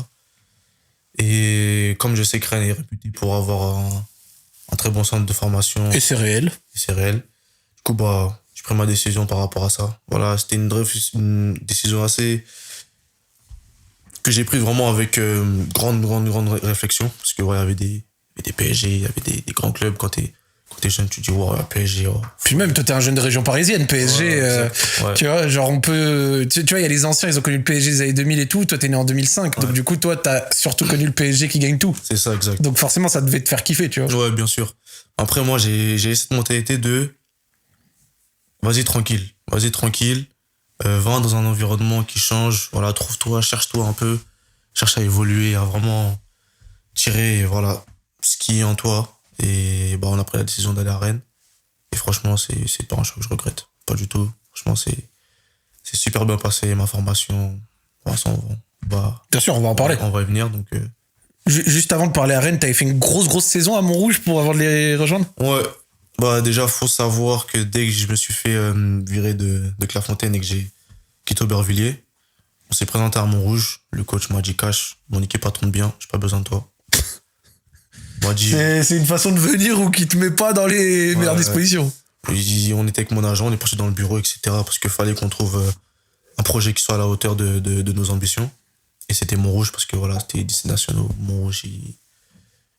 Et comme je sais que Rennes est réputé pour avoir un très bon centre de formation. Et c'est réel. Du coup, j'ai pris ma décision par rapport à ça. Voilà, c'était une décision assez... que j'ai prise vraiment avec grande réflexion. Parce que, il y avait des PSG, il y avait des grands clubs. Quand t'es jeune, tu te dis, PSG. Puis même, toi, t'es un jeune de région parisienne, PSG. Tu vois, genre, on peut. Tu vois, il y a les anciens, ils ont connu le PSG des années 2000 et tout. Toi, t'es né en 2005. Ouais. Donc, du coup, toi, t'as surtout connu le PSG qui gagne tout. C'est ça, exact. Donc, forcément, ça devait te faire kiffer, tu vois. Ouais, bien sûr. Après, moi, j'ai cette mentalité de vas-y, tranquille. Va dans un environnement qui change. Voilà, trouve-toi, cherche-toi un peu. Cherche à évoluer, à vraiment tirer, voilà, ce qui est en toi. Et on a pris la décision d'aller à Rennes. Et franchement, c'est pas un choix que je regrette. Pas du tout. Franchement, c'est super bien passé, ma formation. Bien sûr, on va en parler. On va y venir, donc... Juste avant de parler à Rennes, t'avais fait une grosse saison à Montrouge pour avoir de les rejoindre? Ouais. Déjà, faut savoir que dès que je me suis fait virer de Clairefontaine et que j'ai quitté Aubervilliers, on s'est présenté à Montrouge. Le coach m'a dit, Cash, mon équipe tourne bien, j'ai pas besoin de toi. C'est une façon de venir ou qui te met pas dans les meilleures dispositions. On était avec mon agent, on est passé dans le bureau, etc. Parce qu'il fallait qu'on trouve un projet qui soit à la hauteur de nos ambitions. Et c'était Montrouge parce que voilà, c'était 17 nationaux. Montrouge,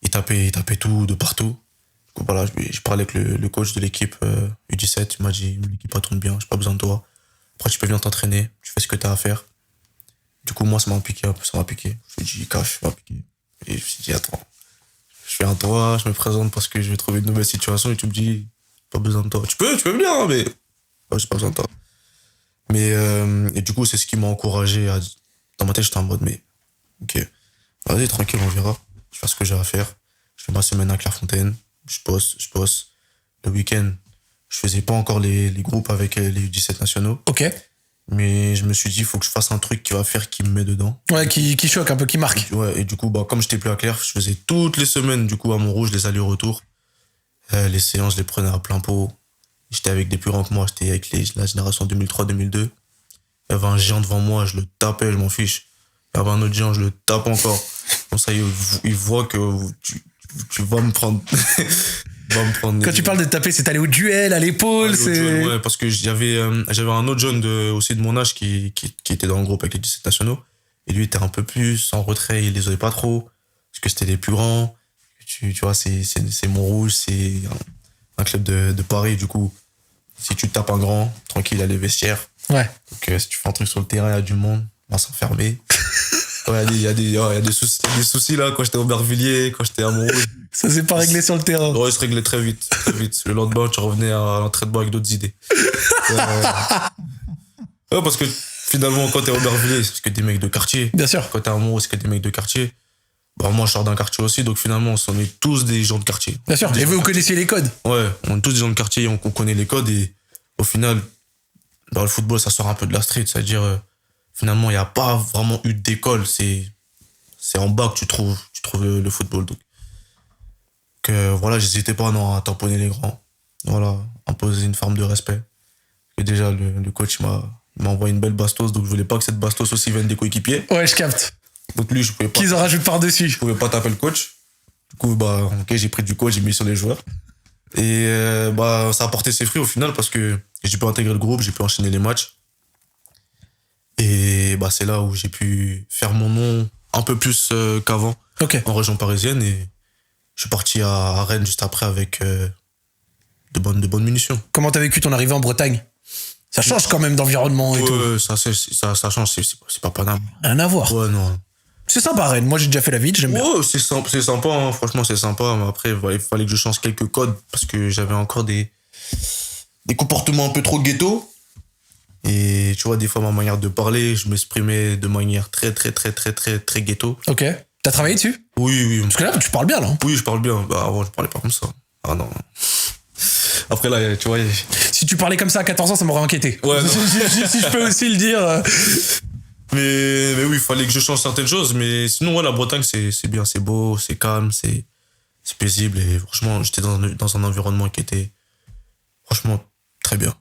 il tapait tout de partout. Du coup, voilà, je parlais avec le coach de l'équipe U17. Il m'a dit, l'équipe tourne bien, j'ai pas besoin de toi. Après, tu peux venir t'entraîner, tu fais ce que t'as à faire. Du coup, moi, ça m'a piqué un peu, Je me suis dit, Cash, ça m'a piqué. Et je me suis dit, attends. Je fais un toit, je me présente parce que je vais trouver une nouvelle situation et tu me dis, pas besoin de toi. Tu peux venir, hein, mais j'ai pas besoin de toi. Mais, et du coup, c'est ce qui m'a encouragé dans ma tête, j'étais en mode, mais, ok, vas-y, tranquille, on verra. Je vais faire ce que j'ai à faire. Je fais ma semaine à Clairefontaine, je bosse. Le week-end, je faisais pas encore les groupes avec les U17 nationaux. Ok. Mais je me suis dit, il faut que je fasse un truc qui va faire qui me met dedans. Ouais, qui choque un peu, qui marque. Ouais, et du coup, comme j'étais plus à Claire, je faisais toutes les semaines, du coup, à Montrouge, les allers-retours. Les séances, je les prenais à plein pot. J'étais avec des plus grands que moi, j'étais avec la génération 2003-2002. Il y avait un géant devant moi, je le tapais, je m'en fiche. Il y avait un autre géant, je le tape encore. Comme ça, il voit que tu vas me prendre... Quand tu parles de taper, c'est aller au duel, à l'épaule, c'est... Ouais, parce que j'avais un autre jeune aussi de mon âge qui était dans le groupe avec les 17 nationaux. Et lui était un peu plus en retrait, il les osait pas trop. parce que c'était les plus grands. Tu vois, c'est Montrouge, c'est un club de Paris. Du coup, si tu tapes un grand, tranquille, il y a les vestiaires. Ouais. Donc, si tu fais un truc sur le terrain, il y a du monde, on va s'enfermer. Ouais, il y a des soucis là, quand j'étais au Aubervilliers, quand j'étais à Montrouge. Ça s'est pas réglé sur le terrain. Ouais, il se réglait très vite, très vite. Le lendemain, tu revenais à l'entraînement avec d'autres idées. Ouais, parce que finalement, quand t'es à Aubervilliers, c'est que des mecs de quartier. Bien sûr. Quand t'es à Montrouge, c'est que des mecs de quartier. Bah, moi, je sors d'un quartier aussi, donc finalement, on est tous des gens de quartier. Bien sûr. Et vous connaissiez les codes. Ouais, on est tous des gens de quartier, on connaît les codes et au final, dans le football, ça sort un peu de la street. C'est-à-dire, finalement, il n'y a pas vraiment eu d'école. C'est en bas que tu trouves le football. Donc, voilà, j'hésitais pas non, à tamponner les grands. Voilà, imposer une forme de respect. Et déjà, le coach m'a envoyé une belle bastos, donc je voulais pas que cette bastos aussi vienne des coéquipiers. Ouais, je capte. Donc lui, je pouvais pas. Qu'ils en rajoutent par-dessus. Je pouvais pas taper le coach. Du coup, ok, j'ai pris du coach, j'ai mis sur les joueurs. Et ça a porté ses fruits au final parce que j'ai pu intégrer le groupe, j'ai pu enchaîner les matchs. Et c'est là où j'ai pu faire mon nom un peu plus qu'avant en région parisienne. Et je suis parti à Rennes juste après avec de bonnes munitions. Comment t'as vécu ton arrivée en Bretagne? Ça change quand même d'environnement et tout. Ça change, c'est pas Paname. Rien à voir. Ouais, non. C'est sympa Rennes, moi j'ai déjà fait la ville, j'aime bien. Ouais, c'est sympa, hein. Franchement c'est sympa, mais après il fallait que je change quelques codes parce que j'avais encore des comportements un peu trop ghetto. Et tu vois, des fois ma manière de parler, je m'exprimais de manière très ghetto. Ok. T'as travaillé dessus? Oui. Parce que là, tu parles bien, là. Oui, je parle bien. Avant, je parlais pas comme ça. Ah non. Après, là, tu vois... Si tu parlais comme ça à 14 ans, ça m'aurait inquiété. Ouais, si je peux aussi le dire. Mais oui, il fallait que je change certaines choses. Mais sinon, ouais, la Bretagne, c'est bien, c'est beau, c'est calme, c'est paisible. Et franchement, j'étais dans un environnement qui était franchement très bien.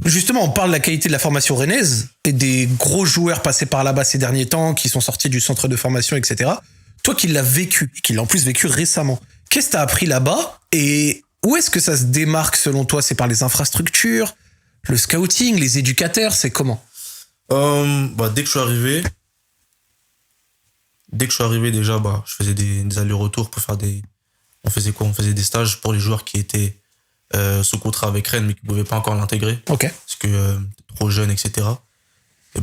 Justement, on parle de la qualité de la formation rennaise et des gros joueurs passés par là-bas ces derniers temps, qui sont sortis du centre de formation, etc. Toi qui l'as vécu, et qui l'as en plus vécu récemment, qu'est-ce que t'as appris là-bas et où est-ce que ça se démarque selon toi? C'est par les infrastructures, le scouting, les éducateurs, c'est comment? Dès que je suis arrivé déjà, je faisais des allers-retours pour faire on faisait quoi? On faisait des stages pour les joueurs qui étaient sous contrat avec Rennes mais qui ne pouvaient pas encore l'intégrer. Ok. Parce que trop jeune, etc. Et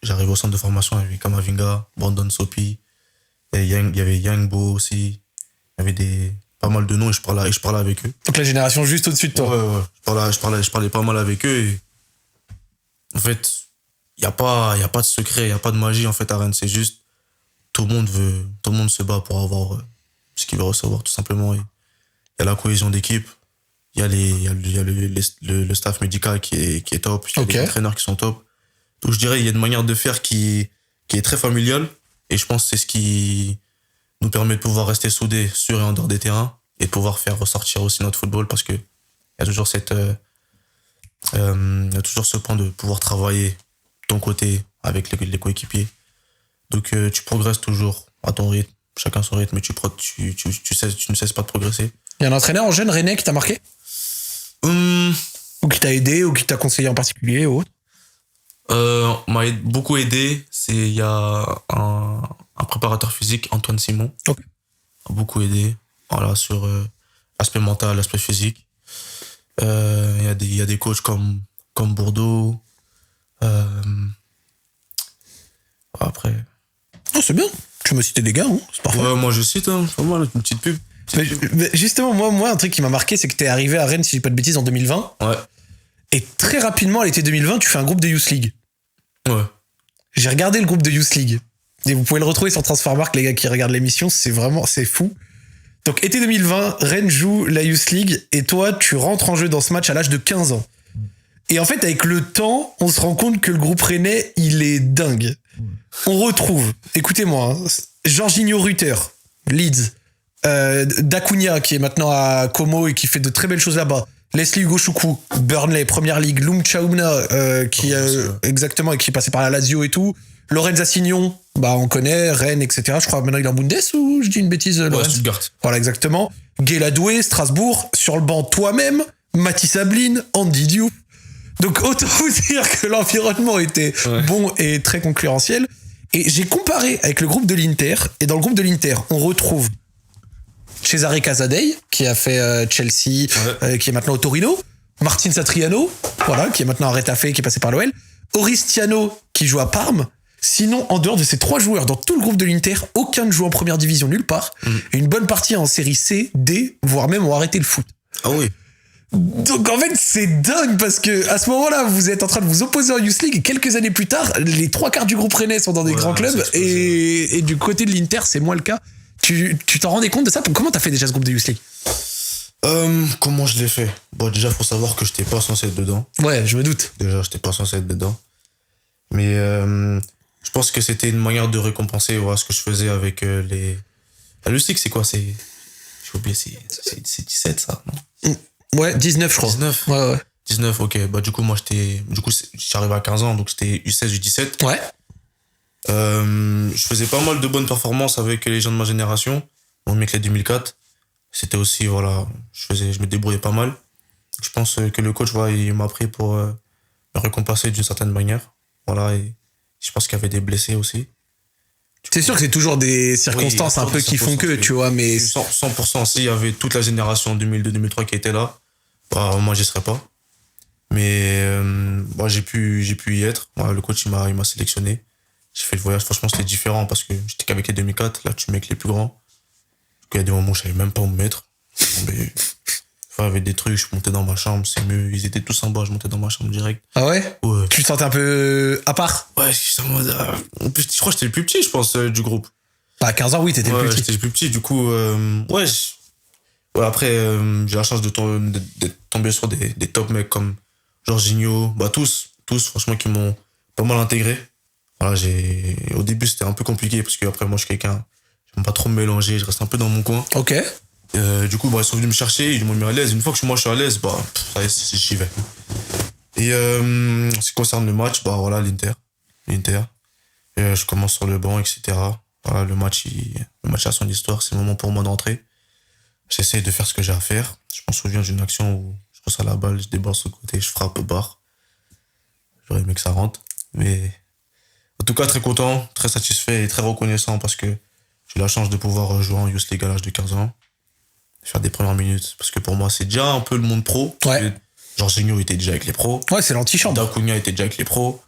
j'arrive au centre de formation avec Kamavinga, Brandon Sopi, et il y avait Yangbo aussi. Il y avait pas mal de noms et je parlais avec eux. Donc la génération juste au-dessus de toi. Ouais. Je parlais pas mal avec eux et en fait, il n'y a pas de secret, il n'y a pas de magie en fait à Rennes. C'est juste, tout le monde se bat pour avoir ce qu'il veut recevoir tout simplement. Il y a la cohésion d'équipe, il y a le staff médical qui est top, il y a les entraîneurs qui sont top. Donc je dirais, il y a une manière de faire qui est très familiale et je pense que c'est ce qui nous permet de pouvoir rester soudés sur et en dehors des terrains et de pouvoir faire ressortir aussi notre football parce que il y a toujours ce point de pouvoir travailler de ton côté avec les coéquipiers. Donc tu progresses toujours à ton rythme, chacun son rythme, mais tu ne cesses pas de progresser. Il y a un entraîneur en jeune rennais qui t'a marqué? Ou qui t'a aidé, ou qui t'a conseillé en particulier ou autre? M'a beaucoup aidé, il y a un préparateur physique, Antoine Simon. Ok. M'a beaucoup aidé, voilà, sur l'aspect mental, l'aspect physique. Il y a des coachs comme Bourdeau. Après. Oh, c'est bien. Tu m'as cité des gars, hein, c'est parfait. Ouais, moi je cite, pas mal, une petite pub. Mais justement, moi, un truc qui m'a marqué, c'est que t'es arrivé à Rennes, si je dis pas de bêtises, en 2020. Ouais. Et très rapidement, à l'été 2020, tu fais un groupe de Youth League. Ouais. J'ai regardé le groupe de Youth League. Et vous pouvez le retrouver sur Transfermarkt, les gars qui regardent l'émission, c'est fou. Donc, été 2020, Rennes joue la Youth League et toi, tu rentres en jeu dans ce match à l'âge de 15 ans. Et en fait, avec le temps, on se rend compte que le groupe rennais, il est dingue. On retrouve, écoutez-moi, hein, Jorginho Rutter, Leeds, Dacunia, qui est maintenant à Como et qui fait de très belles choses là-bas, Leslie Ugochukwu, Burnley, Première Ligue, Loum Chaouna, exactement, et qui est passé par la Lazio et tout, Lorenz Assignon, on connaît, Rennes, etc. Je crois maintenant il est en Bundes ou je dis une bêtise, Lorenz? Stuttgart. Voilà, exactement. Guéladoué, Strasbourg, sur le banc toi-même, Mathis Ablin, Andy Diouf. Donc autant vous dire que l'environnement était bon et très concurrentiel. Et j'ai comparé avec le groupe de l'Inter. Et dans le groupe de l'Inter, on retrouve Cesare Casadei, qui a fait Chelsea, qui est maintenant au Torino. Martin Satriano, voilà, qui est maintenant à Retafe, qui est passé par l'OL. Oristiano, qui joue à Parme. Sinon, en dehors de ces 3 joueurs, dans tout le groupe de l'Inter, aucun ne joue en première division nulle part. Et une bonne partie en série C, D, voire même ont arrêté le foot. Ah oui. Donc en fait, c'est dingue parce que à ce moment-là, vous êtes en train de vous opposer en Youth League et quelques années plus tard, les 3/4 du groupe rennais sont dans des grands clubs et du côté de l'Inter, c'est moins le cas. Tu t'en rendais compte de ça? Comment t'as fait déjà ce groupe de Youth League? Comment je l'ai fait? Bon, déjà, faut savoir que j'étais pas censé être dedans. Ouais, je me doute. Déjà, j'étais pas censé être dedans. Mais je pense que c'était une manière de récompenser ce que je faisais avec les... La Youth League, c'est quoi? J'ai oublié, c'est 17, ça, non? Ouais, 19, je crois. 19? Ouais. 19, ok. Bah, du coup, moi, j'arrivais à 15 ans, donc j'étais U16, U17. Ouais. Je faisais pas mal de bonnes performances avec les gens de ma génération. Mon mec, les 2004. C'était aussi, voilà, je me débrouillais pas mal. Je pense que le coach, il m'a pris pour me récompenser d'une certaine manière. Voilà, et je pense qu'il y avait des blessés aussi. C'est sûr que c'est toujours des circonstances un peu qui font que, tu vois, mais... 100%, s'il y avait toute la génération 2002-2003 qui était là, bah, moi, j'y serais pas. Mais j'ai pu y être. Le coach, il m'a sélectionné. J'ai fait le voyage. Franchement, c'était différent parce que j'étais qu'avec les 2004. Là, tu mets avec les plus grands. Il y a des moments où je savais même pas où me mettre. Mais, avec des trucs, je montais dans ma chambre, c'est mieux. Ils étaient tous en bas, je montais dans ma chambre direct. Ah ouais? Ouais. Tu te sentais un peu à part? Ouais, j'étais en mode... En plus, je crois que j'étais le plus petit, je pense, du groupe. À 15 ans, oui, t'étais le plus petit. J'étais le plus petit, du coup... après, j'ai la chance d'être tombé sur des top mecs comme Jorginho, tous, franchement, qui m'ont pas mal intégré. Voilà, au début, c'était un peu compliqué, parce que après moi, je suis quelqu'un... J'aime pas trop me mélanger, je reste un peu dans mon coin. Ok. Du coup, ils sont venus me chercher, ils m'ont mis à l'aise. Une fois que moi je suis à l'aise, ça y est, j'y vais. Et ce qui concerne le match, l'Inter. Je commence sur le banc, etc. Voilà, le match a son histoire, c'est le moment pour moi d'entrer. J'essaie de faire ce que j'ai à faire. Je me souviens d'une action où je reçois la balle, je débarque sur le côté, je frappe au bar. J'aurais aimé que ça rentre. Mais en tout cas, très content, très satisfait et très reconnaissant parce que j'ai eu la chance de pouvoir jouer en Youth League à l'âge de 15 ans. Faire des premières minutes. Parce que pour moi, c'est déjà un peu le monde pro. Ouais. Jorginho était déjà avec les pros. Ouais, c'est l'antichambre. Dacunia était déjà avec les pros.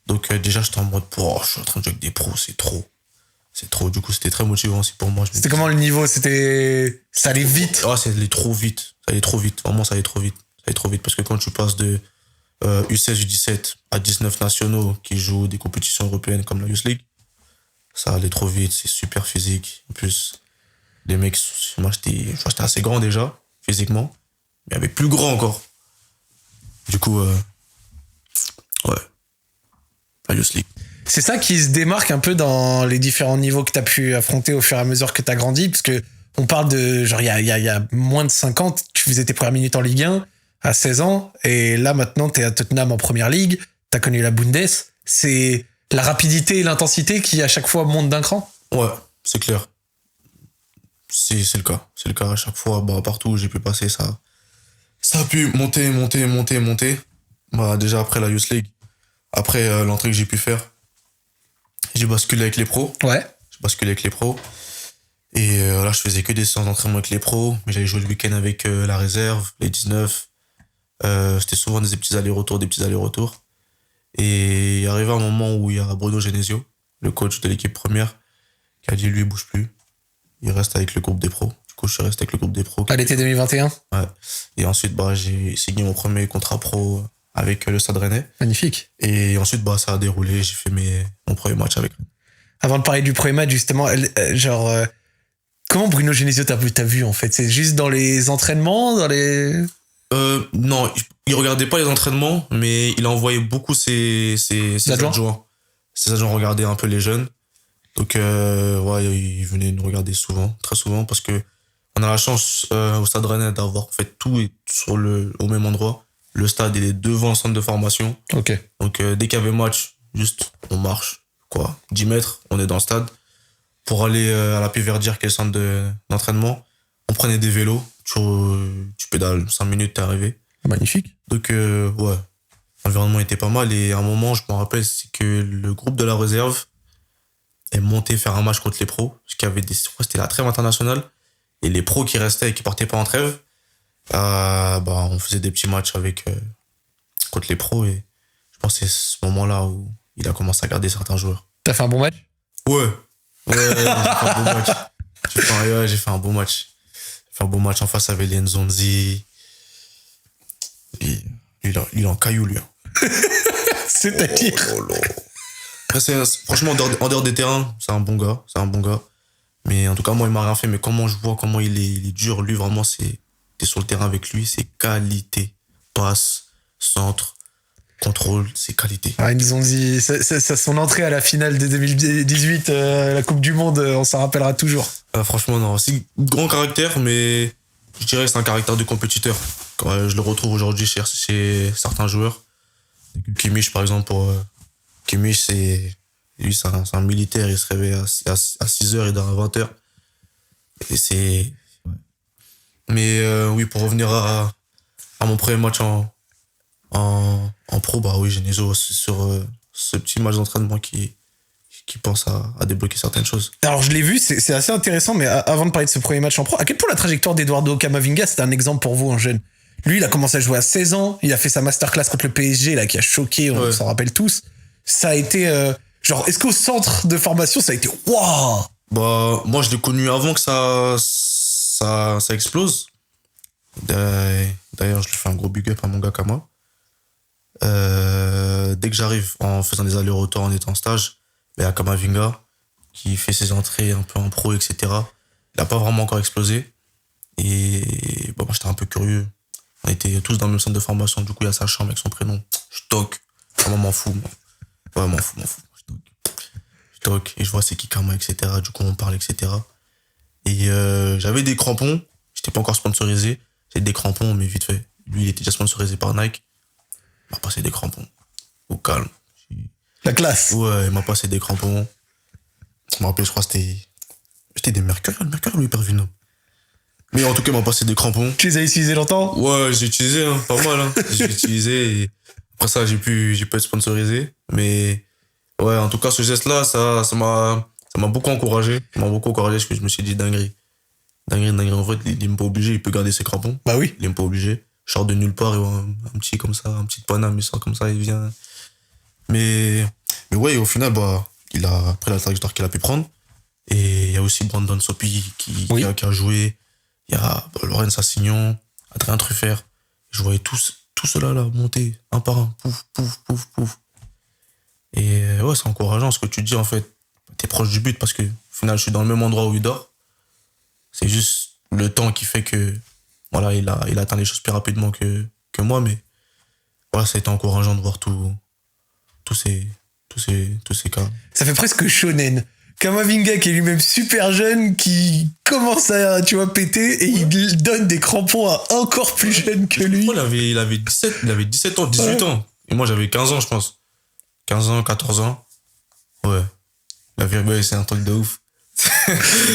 Donc déjà, j'étais en mode, je suis en train de jouer avec des pros, c'est trop. C'est trop. Du coup, c'était très motivant aussi pour moi. C'était comment le niveau? Ça allait vite? Ça allait trop vite. Vraiment, ça allait trop vite. Ça allait trop vite. Parce que quand tu passes de U16, U17 à 19 nationaux qui jouent des compétitions européennes comme la Youth League, ça allait trop vite. C'est super physique. En plus, les mecs, moi, j'étais assez grand déjà, physiquement. Mais il y avait plus grand encore. Du coup, la Youth League. C'est ça qui se démarque un peu dans les différents niveaux que tu as pu affronter au fur et à mesure que tu as grandi, parce que on parle de, genre, il y a moins de 50, tu faisais tes premières minutes en Ligue 1 à 16 ans, et là, maintenant, tu es à Tottenham en Première Ligue, tu as connu la Bundes. C'est la rapidité et l'intensité qui, à chaque fois, montent d'un cran? Ouais, c'est clair. C'est le cas. C'est le cas à chaque fois. Partout où j'ai pu passer, ça a pu monter. Déjà, après la Youth League, après l'entrée que j'ai pu faire, j'ai basculé avec les pros. Ouais. Et là, je faisais que des séances d'entraînement avec les pros. Mais j'allais jouer le week-end avec la réserve, les 19. C'était souvent des petits allers-retours. Et il arrivé un moment où il y a Bruno Genesio, le coach de l'équipe première, qui a dit, lui, il bouge plus. Il reste avec le groupe des pros. Du coup, je suis resté avec le groupe des pros. À l'été 2021? Ouais. Et ensuite, j'ai signé mon premier contrat pro avec le Stade Rennais. Magnifique. Et ensuite, ça a déroulé. J'ai fait mon premier match avec Rennes. Avant de parler du premier match, justement, comment Bruno Genesio t'as vu, en fait? C'est juste dans les entraînements, Non, il regardait pas les entraînements, mais il a envoyé beaucoup ses adjoints. Ses adjoints regardaient un peu les jeunes. Donc, il venait nous regarder souvent, très souvent, parce que on a la chance au Stade Rennais d'avoir fait tout au même endroit. Le stade, il est devant le centre de formation. Ok. Donc, dès qu'il y avait match, juste, on marche, 10 mètres, on est dans le stade. Pour aller à la Péverdière, qui est le centre d'entraînement, on prenait des vélos, tu pédales, 5 minutes, t'es arrivé. Magnifique. Donc, l'environnement était pas mal. Et à un moment, je me rappelle, c'est que le groupe de la réserve, et monter faire un match contre les pros. Parce qu'il y avait je crois que c'était la trêve internationale. Et les pros qui restaient et qui partaient pas en trêve, on faisait des petits matchs contre les pros. Et je pense que c'est ce moment-là où il a commencé à garder certains joueurs. T'as fait un bon match? Ouais, j'ai fait un bon match. J'ai fait un bon match. J'ai fait un bon match en face avec les Nzonzi. Il est en caillou, lui. C'est-à-dire? Après, franchement, en dehors des terrains, c'est un bon gars. Mais en tout cas, moi, il m'a rien fait. Mais comment je vois, comment il est dur, lui, vraiment, t'es sur le terrain avec lui, c'est qualité. Passe, centre, contrôle, c'est qualité. Ah, ils ont dit, son entrée à la finale de 2018, la Coupe du Monde, on s'en rappellera toujours. Franchement, non. C'est grand caractère, mais je dirais que c'est un caractère de compétiteur. Quand je le retrouve aujourd'hui chez certains joueurs. Kimmich, par exemple, Kimmich, c'est un militaire, il se réveille à 6h et dort à 20h. Et c'est... Mais oui, pour revenir à mon premier match en pro, bah oui, Genesio, sur ce petit match d'entraînement qui pense à débloquer certaines choses. Alors je l'ai vu, c'est assez intéressant, mais avant de parler de ce premier match en pro, à quel point la trajectoire d'Eduardo Camavinga, c'était un exemple pour vous en jeune? Lui, il a commencé à jouer à 16 ans, il a fait sa masterclass contre le PSG, là, qui a choqué, on s'en rappelle tous. Ça a été... est-ce qu'au centre de formation, ça a été waouh? Bah, moi, je l'ai connu avant que ça explose. D'ailleurs, je lui fais un gros big up à mon gars Kama. Dès que j'arrive en faisant des allers-retours en étant en stage, il y a Camavinga qui fait ses entrées un peu en pro, etc. Il n'a pas vraiment encore explosé. Et moi, j'étais un peu curieux. On était tous dans le même centre de formation. Du coup, il y a sa chambre avec son prénom. Je toque. Vraiment, m'en fous. Moi. Ouais, m'en fous. Je toque. Et je vois c'est qui Kama, etc. Du coup, on parle, etc. Et j'avais des crampons. J'étais pas encore sponsorisé. J'avais des crampons, mais vite fait. Lui, il était déjà sponsorisé par Nike. Il m'a passé des crampons. Au calme. La classe. Ouais, il m'a passé des crampons. Je me rappelle, je crois que c'était des Mercurial. Mercurial ou Hypervenom. Mais en tout cas, il m'a passé des crampons. Tu les as utilisés longtemps? Ouais, j'ai utilisé, pas mal. J'ai utilisé et après ça, j'ai pu être sponsorisé. Mais ouais, en tout cas, ce geste-là, ça m'a beaucoup encouragé. Ça m'a beaucoup encouragé parce que je me suis dit dinguerie. En fait, il n'est pas obligé, il peut garder ses crampons. Bah oui. Il n'est pas obligé. Je sors de nulle part, il voit un petit comme ça, un petit paname, il sort comme ça, il vient. Mais ouais, au final, il a pris la trajectoire qu'il a pu prendre. Et il y a aussi Brandon Sopi qui a joué. Il y a Lorenz Assignon, Adrien Truffert. Je voyais tout cela là monter un par un. Pouf, pouf, pouf, pouf. Et ouais, c'est encourageant ce que tu dis en fait. T'es proche du but parce que au final, je suis dans le même endroit où il dort. C'est juste le temps qui fait que voilà, il a atteint les choses plus rapidement que moi. Mais voilà, ça a été encourageant de voir tous ces cas. Ça fait presque shonen. Camavinga qui est lui-même super jeune, qui commence à, péter et il donne des crampons à encore plus jeune que lui. Il avait 17 ans, 18 ans. Et moi, j'avais 15 ans, je pense. 15 ans, 14 ans. Ouais. La vérité, c'est un truc de ouf.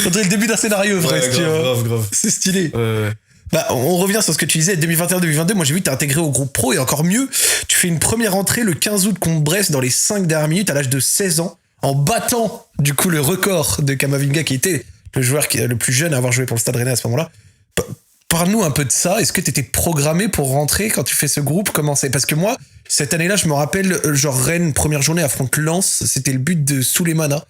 On dirait le début d'un scénario, presque. Grave. C'est stylé. Ouais. Bah, on revient sur ce que tu disais, 2021-2022, moi j'ai vu que t'es intégré au groupe pro et encore mieux, tu fais une première entrée le 15 août contre Brest dans les 5 dernières minutes à l'âge de 16 ans, en battant du coup le record de Camavinga qui était le joueur le plus jeune à avoir joué pour le Stade Rennais à ce moment-là. Parle-nous un peu de ça, est-ce que t'étais programmé pour rentrer quand tu fais ce groupe? Comment c'est? Parce que moi, cette année-là, je me rappelle, genre Rennes, première journée affronte Lens, c'était le but de Souleymana.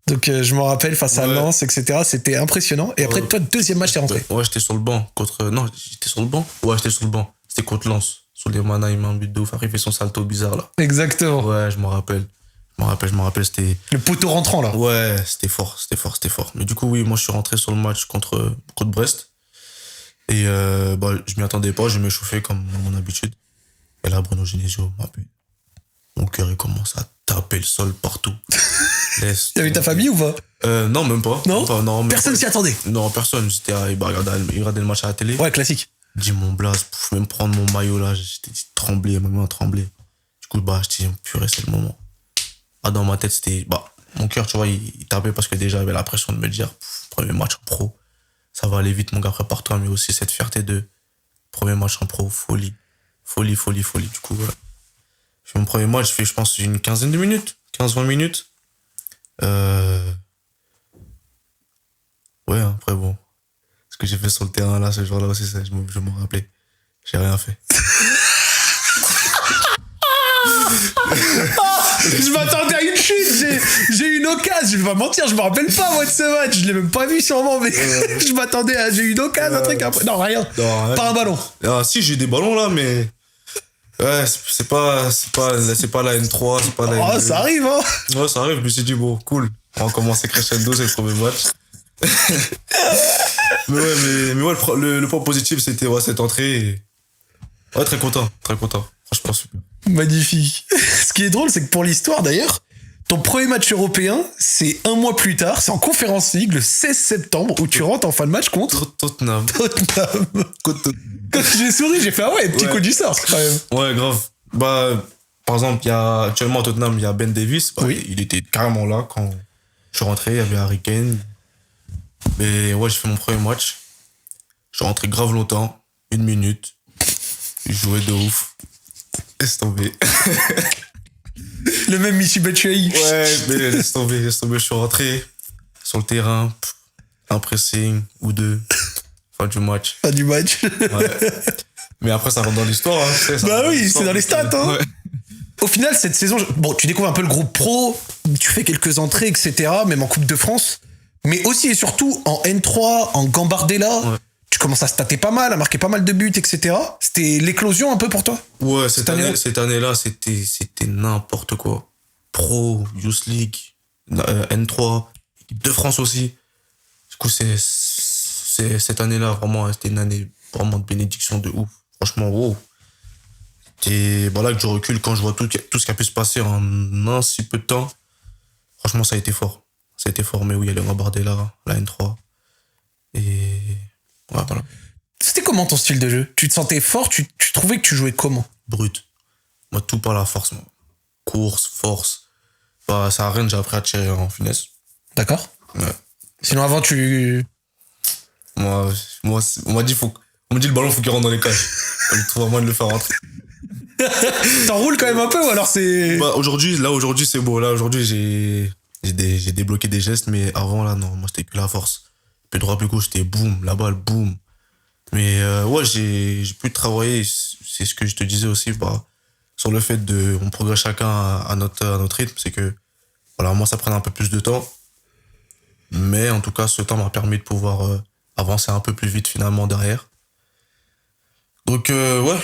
Donc je me rappelle face à Lens, etc. C'était impressionnant. Et après, toi, deuxième match, t'es rentré. Ouais, j'étais sur le banc. Non, j'étais sur le banc. Ouais, j'étais sur le banc. C'était contre Lens. Souleymana, il met un but de ouf. Après, il fait son salto bizarre, là. Exactement. Ouais, je me rappelle, c'était... Le poteau rentrant, là. Ouais, c'était fort. Mais du coup, oui, moi, je suis rentré sur le match contre Brest. Et je m'y attendais pas. Je m'échauffais comme à mon habitude. Et là, Bruno Genesio m'a pu... Mon cœur, il commence à taper le sol partout. Il y avait ta famille ou pas? Non, même pas. Non, personne s'y attendait. Non, personne. Il regardait le match à la télé. Ouais, classique. Dis mon blase, même prendre mon maillot là, j'étais tremblé, ma main tremblait. Du coup, je dis, purée, c'est le moment. Dans ma tête, c'était, mon cœur, tu vois, il tapait parce que déjà, j'avais la pression de me dire, premier match en pro, ça va aller vite, mon gars, prépare-toi, mais aussi cette fierté de premier match en pro, folie. Du coup, voilà. Je fais mon premier match, je fais, je pense, une quinzaine de minutes, 15-20 minutes. Euh... Ouais, hein, après bon. Ce que j'ai fait sur le terrain là, ce jour-là aussi, ça, je m'en rappelais. J'ai rien fait. Je m'attendais à une chute, j'ai eu une occasion, je vais pas mentir, je me rappelle pas moi de ce match, je l'ai même pas vu sûrement, mais je m'attendais à, j'ai eu une occasion, un truc après. Non, rien. Non, pas un ballon. Ah, si, j'ai eu des ballons là, mais. Ouais, c'est pas la N3, c'est pas la N2. Oh, ça arrive, hein. Ouais, ça arrive, je me suis dit, bon, cool. On va commencer crescendo, c'est le premier match. mais ouais, le point positif, c'était cette entrée. Et... Ouais, très content. Franchement, super. Magnifique. Ce qui est drôle, c'est que pour l'histoire d'ailleurs, ton premier match européen, c'est un mois plus tard, c'est en Conference League, le 16 septembre, où tu rentres en fin de match contre Tottenham. Quand j'ai souri, j'ai fait ah ouais, petit coup du sort quand même. Ouais, grave. Bah, par exemple, actuellement à Tottenham, il y a Ben Davies. Bah, oui. Il était carrément là quand je suis rentré, il y avait Harry Kane. Mais ouais, j'ai fait mon premier match. Je suis rentré grave longtemps, 1 minute. Je jouais de ouf. Laisse tomber. Le même Michi Batshuayi. Ouais, mais laisse tomber. Je suis rentré sur le terrain, un pressing ou deux. Fin du match. Fin du match. Ouais. Mais après, ça rentre dans l'histoire. Hein. Bah oui, c'est dans les stats. Hein. Ouais. Au final, cette saison, bon, tu découvres un peu le groupe pro, tu fais quelques entrées, etc., même en Coupe de France, mais aussi et surtout en N3, en Gambardella. Ouais. Tu commences à se tâter pas mal, à marquer pas mal de buts, etc. C'était l'éclosion un peu pour toi? Ouais, cette année-là, c'était n'importe quoi. Pro, Youth League, N3, équipe de France aussi. Du coup, cette année-là, vraiment, c'était une année vraiment de bénédiction de ouf. Franchement, wow. Et voilà que je recule quand je vois tout ce qui a pu se passer en un si peu de temps. Franchement, ça a été fort. Mais oui, il y a le Gambardella, la N3. Et... ouais, voilà. C'était comment ton style de jeu? Tu te sentais fort? Tu trouvais que tu jouais comment? Brut. Moi, tout par la force. Moi. Course, force. Bah, ça a rien, j'ai appris à tirer en finesse. D'accord. Ouais. Sinon, avant, Moi, on m'a dit le ballon, faut qu'il rentre dans les cages. Je trouve un moyen de le faire rentrer. T'enroules quand même un peu ou alors c'est... Bah, aujourd'hui, c'est beau. Là, aujourd'hui, j'ai débloqué des gestes, mais avant, là, non, moi, c'était que la force. Puis droit, plus gauche, c'était boum, la balle, boum. Mais ouais, j'ai pu travailler, c'est ce que je te disais aussi, bah, sur le fait on progresse chacun à notre rythme, c'est que, voilà, moi, ça prenait un peu plus de temps. Mais en tout cas, ce temps m'a permis de pouvoir avancer un peu plus vite finalement derrière. Donc, ouais.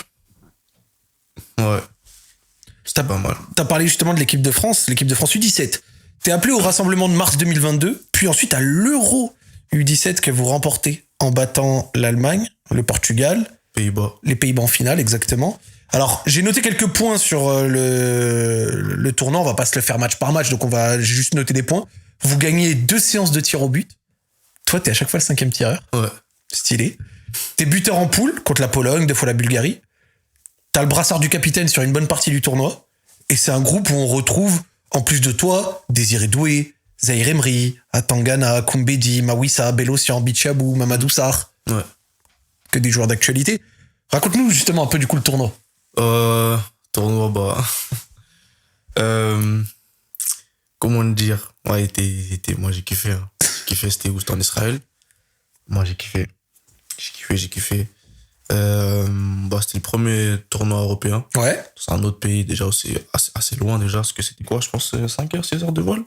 C'était pas mal. T'as parlé justement de l'équipe de France U17. T'es appelé au rassemblement de mars 2022, puis ensuite à l'Euro U17 que vous remportez en battant l'Allemagne, le Portugal, les Pays-Bas en finale, exactement. Alors, j'ai noté quelques points sur le tournoi. On va pas se le faire match par match, donc on va juste noter des points. Vous gagnez 2 séances de tir au but. Toi, t'es à chaque fois le 5e tireur. Ouais. Stylé. T'es buteur en poule contre la Pologne, 2 fois la Bulgarie. T'as le brassard du capitaine sur une bonne partie du tournoi. Et c'est un groupe où on retrouve, en plus de toi, Désiré Doué, Zahir Emery, Atangana, Koumbedi, Mawissa, Bellossian, Bichabou, Mamadou Sarr. Ouais. Que des joueurs d'actualité. Raconte-nous justement un peu du coup le tournoi. Tournoi, bah... comment dire? Ouais, moi j'ai kiffé. Hein. J'ai kiffé, c'était où? C'était en Israël. Moi j'ai kiffé. Bah, c'était le premier tournoi européen. Ouais. C'est un autre pays déjà aussi assez loin déjà, parce que c'était quoi? Je pense 5 heures, 6 heures de vol.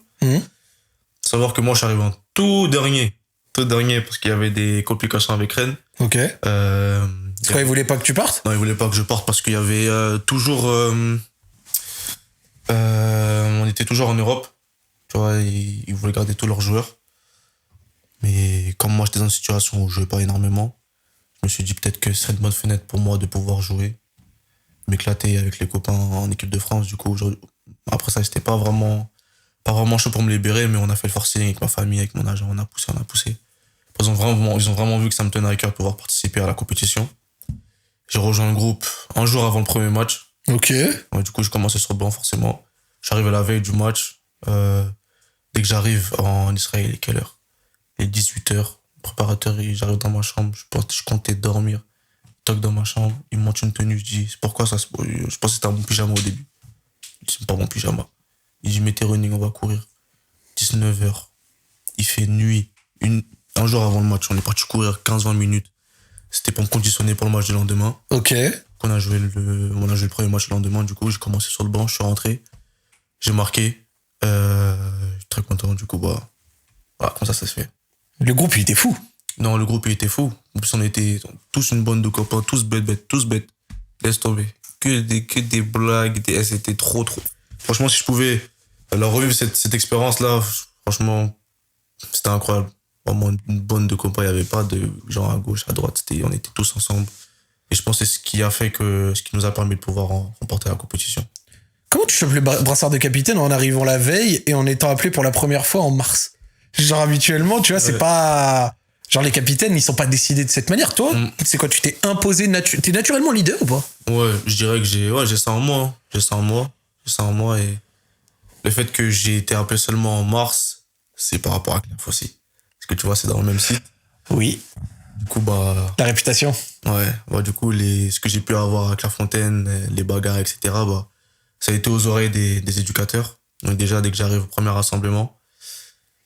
Savoir que moi je suis arrivé en tout dernier, parce qu'il y avait des complications avec Rennes. Ok. C'est quoi, ils voulaient pas que tu partes? Non, ils voulaient pas que je parte parce qu'il y avait toujours... on était toujours en Europe. Tu vois, ils voulaient garder tous leurs joueurs. Mais comme moi, j'étais dans une situation où je jouais pas énormément, je me suis dit peut-être que ce serait une bonne fenêtre pour moi de pouvoir jouer, m'éclater avec les copains en équipe de France. Du coup, après ça, c'était pas vraiment chaud pour me libérer, mais on a fait le forcing avec ma famille, avec mon agent, on a poussé. Ils ont vraiment vu que ça me tenait à cœur de pouvoir participer à la compétition. J'ai rejoint le groupe un jour avant le premier match. Ok. Ouais, du coup, je commençais sur le banc, forcément. J'arrive à la veille du match. Dès que j'arrive en Israël, il est quelle heure? Il est 18h. Le préparateur, j'arrive dans ma chambre. Je comptais dormir. Toc dans ma chambre. Il me montre une tenue. Je dis, c'est pourquoi ça? Je pensais que c'était un bon pyjama au début. Il dit, c'est pas mon pyjama. Il dit, mets tes running, on va courir. 19h. Il fait nuit. Un jour avant le match, on est parti courir 15-20 minutes. C'était pour me conditionner pour le match du lendemain. Ok. On a joué le premier match le lendemain, du coup, j'ai commencé sur le banc, je suis rentré. J'ai marqué. Très content, du coup, voilà, comme ça se fait. Le groupe, il était fou. Non, le groupe, il était fou. En plus, on était tous une bande de copains, tous bêtes. Laisse tomber. Que des blagues, c'était trop. Franchement, si je pouvais leur revivre cette expérience-là, franchement, c'était incroyable. Vraiment une bande de copains, il n'y avait pas de gens à gauche, à droite, on était tous ensemble. Et je pense que c'est ce qui nous a permis de pouvoir remporter la compétition. Comment tu chopes le brassard de capitaine en arrivant la veille et en étant appelé pour la première fois en mars? Genre, habituellement, tu vois, c'est pas... Genre, les capitaines, ils sont pas décidés de cette manière. Toi, c'est quoi? Tu t'es imposé... T'es naturellement leader ou pas? Ouais, je dirais que j'ai ça en moi. Hein. J'ai ça en moi et le fait que j'ai été appelé seulement en mars, c'est par rapport à Claire Fossy. Parce que tu vois, c'est dans le même site. Oui. Du coup, la réputation. Ouais, du coup, ce que j'ai pu avoir à Clairefontaine, les bagarres, etc., ça a été aux oreilles des éducateurs. Donc déjà, dès que j'arrive au premier rassemblement,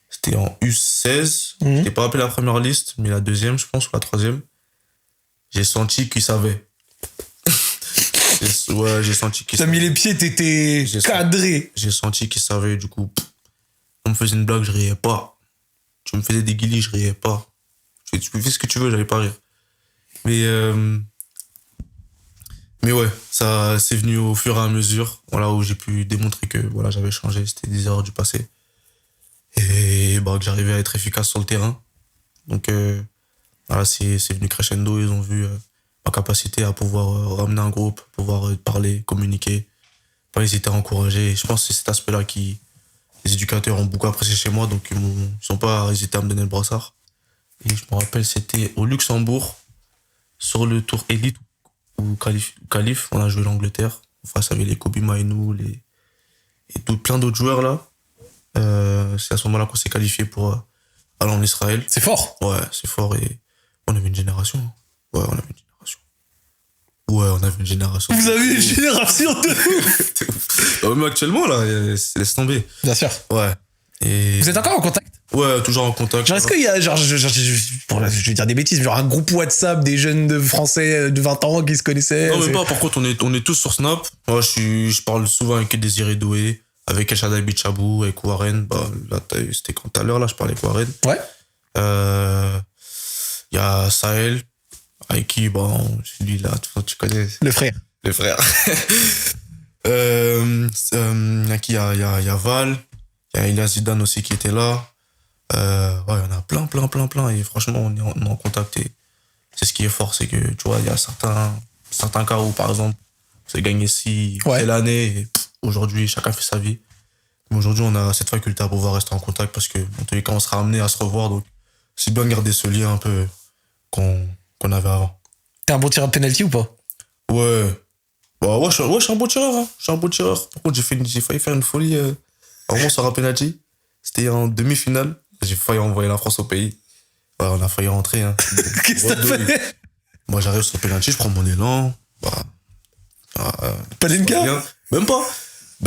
c'était en U16. J'étais pas appelé la première liste, mais la deuxième, je pense, ou la troisième. J'ai senti qu'ils savaient. J'ai senti qu'ils savaient. T'as mis les pieds, t'étais cadré. J'ai senti qu'ils savaient, du coup. On me faisait une blague, je riais pas. Tu me faisais des guillis, je riais pas. Tu fais ce que tu veux, j'allais pas rire. Mais ouais, ça c'est venu au fur et à mesure, voilà, où j'ai pu démontrer que voilà, j'avais changé, c'était des erreurs du passé. Et que j'arrivais à être efficace sur le terrain. Donc voilà, c'est venu crescendo, ils ont vu ma capacité à pouvoir ramener un groupe, pouvoir parler, communiquer, pas hésiter à encourager. Et je pense que c'est cet aspect-là qui les éducateurs ont beaucoup apprécié chez moi, donc ils sont pas hésité à me donner le brassard. Et je me rappelle, c'était au Luxembourg, sur le tour élite ou qualif, on a joué l'Angleterre. Face avec les Kobe Mainoo, et plein d'autres joueurs là. C'est à ce moment-là qu'on s'est qualifié pour aller en Israël. C'est fort. Ouais, c'est fort et on avait une génération. Ouais, on avait une génération. Vous avez une génération de ouf. Même actuellement là, laisse tomber. Bien sûr. Ouais. Et... Vous êtes encore en contact? Ouais, toujours en contact. Genre, est-ce qu'il y a, genre, je vais dire des bêtises, genre un groupe WhatsApp des jeunes de Français de 20 ans qui se connaissaient? Non, mais pas, par contre, on est tous sur Snap. Moi, je parle souvent avec Désiré Doué, avec El Shaddai Bichabou, avec Warren. Là, c'était quand tout à l'heure, là, je parlais avec Warren. Ouais. Y a Sahel, avec qui, lui, là, tu connais. Le frère. Le frère. Il y a Val, il y a Elias Zidane aussi qui était là. Il y en a plein. Et franchement, on est en contact. Et c'est ce qui est fort, c'est que, tu vois, il y a certains cas où, par exemple, c'est gagné telle année, et aujourd'hui, chacun fait sa vie. Mais aujourd'hui, on a cette faculté à pouvoir rester en contact parce que, dans tous les cas, on sera amené à se revoir. Donc, c'est bien de garder ce lien un peu qu'on avait avant. T'es un bon tireur de penalty ou pas? Ouais. Je suis un bon tireur. Hein. Je suis un bon tireur. Par contre, j'ai failli faire une folie. Vraiment, sur un penalty. C'était en demi-finale. J'ai failli envoyer la France au pays. Ouais, on a failli rentrer. Hein. Qu'est-ce que t'as fait? Moi, j'arrive sur le penalty, je prends mon élan. Palinka? Même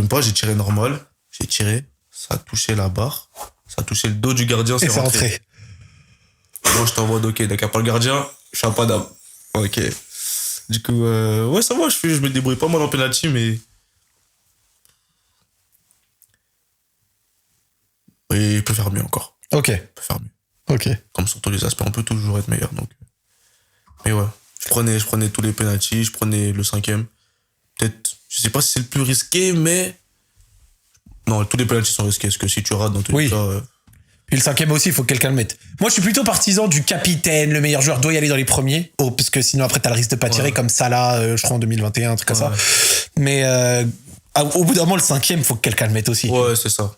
pas, j'ai tiré normal. J'ai tiré, ça a touché la barre, ça a touché le dos du gardien, c'est rentré. Moi, je t'envoie ok, d'accord, pas le gardien, je suis un pas d'âme. Ok. Du coup, ouais, ça va, je me débrouille pas mal en penalty, mais. Et il peut faire mieux encore. Ok. Il peut faire mieux. Ok. Comme sur tous les aspects, on peut toujours être meilleur. Donc. Mais ouais, je prenais tous les penaltys, je prenais le 5e. Peut-être, je sais pas si c'est le plus risqué, mais. Non, tous les penaltys sont risqués, parce que si tu rates dans tous les cas. Puis le 5e aussi, il faut que quelqu'un le mette. Moi, je suis plutôt partisan du capitaine, le meilleur joueur doit y aller dans les premiers. Parce que sinon, après, t'as le risque de pas tirer, comme Salah, je crois, en 2021, un truc comme ça. Mais au bout d'un moment, le 5e, il faut que quelqu'un le mette aussi. Ouais, c'est ça.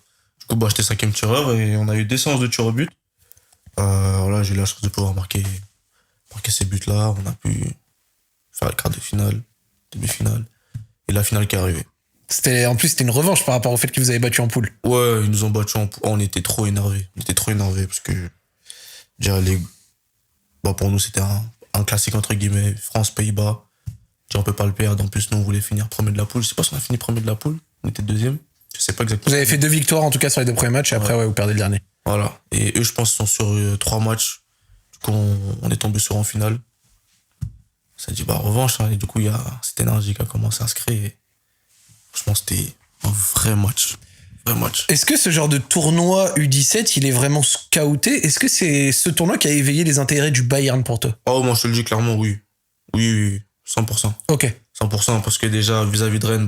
Du coup, j'étais 5e tireur et on a eu des séances de tir au but. Voilà, j'ai eu la chance de pouvoir marquer ces buts-là. On a pu faire le quart de finale, demi-finale et la finale qui est arrivée. En plus, c'était une revanche par rapport au fait qu'ils vous avaient battu en poule. Ouais, ils nous ont battus en poule. On était trop énervés. Parce que déjà, pour nous, c'était un classique entre guillemets. France-Pays-Bas. On peut pas le perdre. En plus, nous, on voulait finir premier de la poule. Je sais pas si on a fini premier de la poule. On était deuxième. Je sais pas exactement. Vous avez fait 2 victoires, en tout cas, sur les 2 premiers matchs, et après, vous perdez le dernier. Voilà. Et eux, je pense, sont sur 3 matchs. Du coup, on est tombé sur en finale. Ça dit, revanche, hein. Et du coup, il y a cette énergie qui a commencé à se créer. Franchement, c'était un vrai match. Est-ce que ce genre de tournoi U17, il est vraiment scouté? Est-ce que c'est ce tournoi qui a éveillé les intérêts du Bayern pour toi? Oh, moi, je te le dis clairement, oui. Oui, 100%. Ok. 100%, parce que déjà, vis-à-vis de Rennes,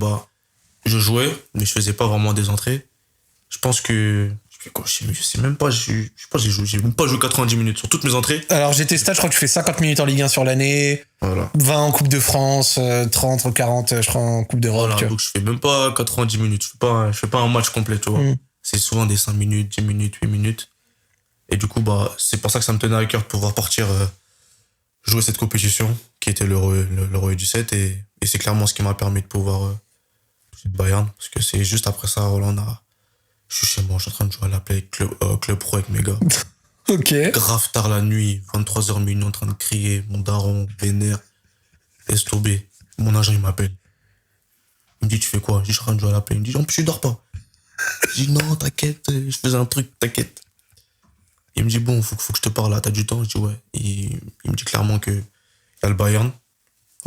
je jouais, mais je faisais pas vraiment des entrées. Je pense que... Je sais même pas, j'ai même pas joué 90 minutes sur toutes mes entrées. Alors, j'étais stage, je crois que tu fais 50 minutes en Ligue 1 sur l'année, voilà. 20 en Coupe de France, 30, 40, je crois, en Coupe d'Europe. Voilà, donc je fais même pas 90 minutes, je fais pas un match complet, tu vois. C'est souvent des 5 minutes, 10 minutes, 8 minutes. Et du coup, c'est pour ça que ça me tenait à cœur de pouvoir partir jouer cette compétition, qui était l'Euro U17, et c'est clairement ce qui m'a permis de pouvoir toucher le Bayern, parce que c'est juste après ça, voilà, je suis chez moi, je suis en train de jouer à la Play Club Pro avec mes gars. Ok. Grave tard la nuit, 23h minuit, en train de crier, mon daron, vénère, laisse tomber. Mon agent, il m'appelle. Il me dit, tu fais quoi? Je dis, je suis en train de jouer à la Play. Il me dit, en plus, je dors pas. Je dis, non, t'inquiète, je faisais un truc, t'inquiète. Il me dit, bon, faut que je te parle là, t'as du temps? Je dis, ouais. Il me dit clairement que y a le Bayern.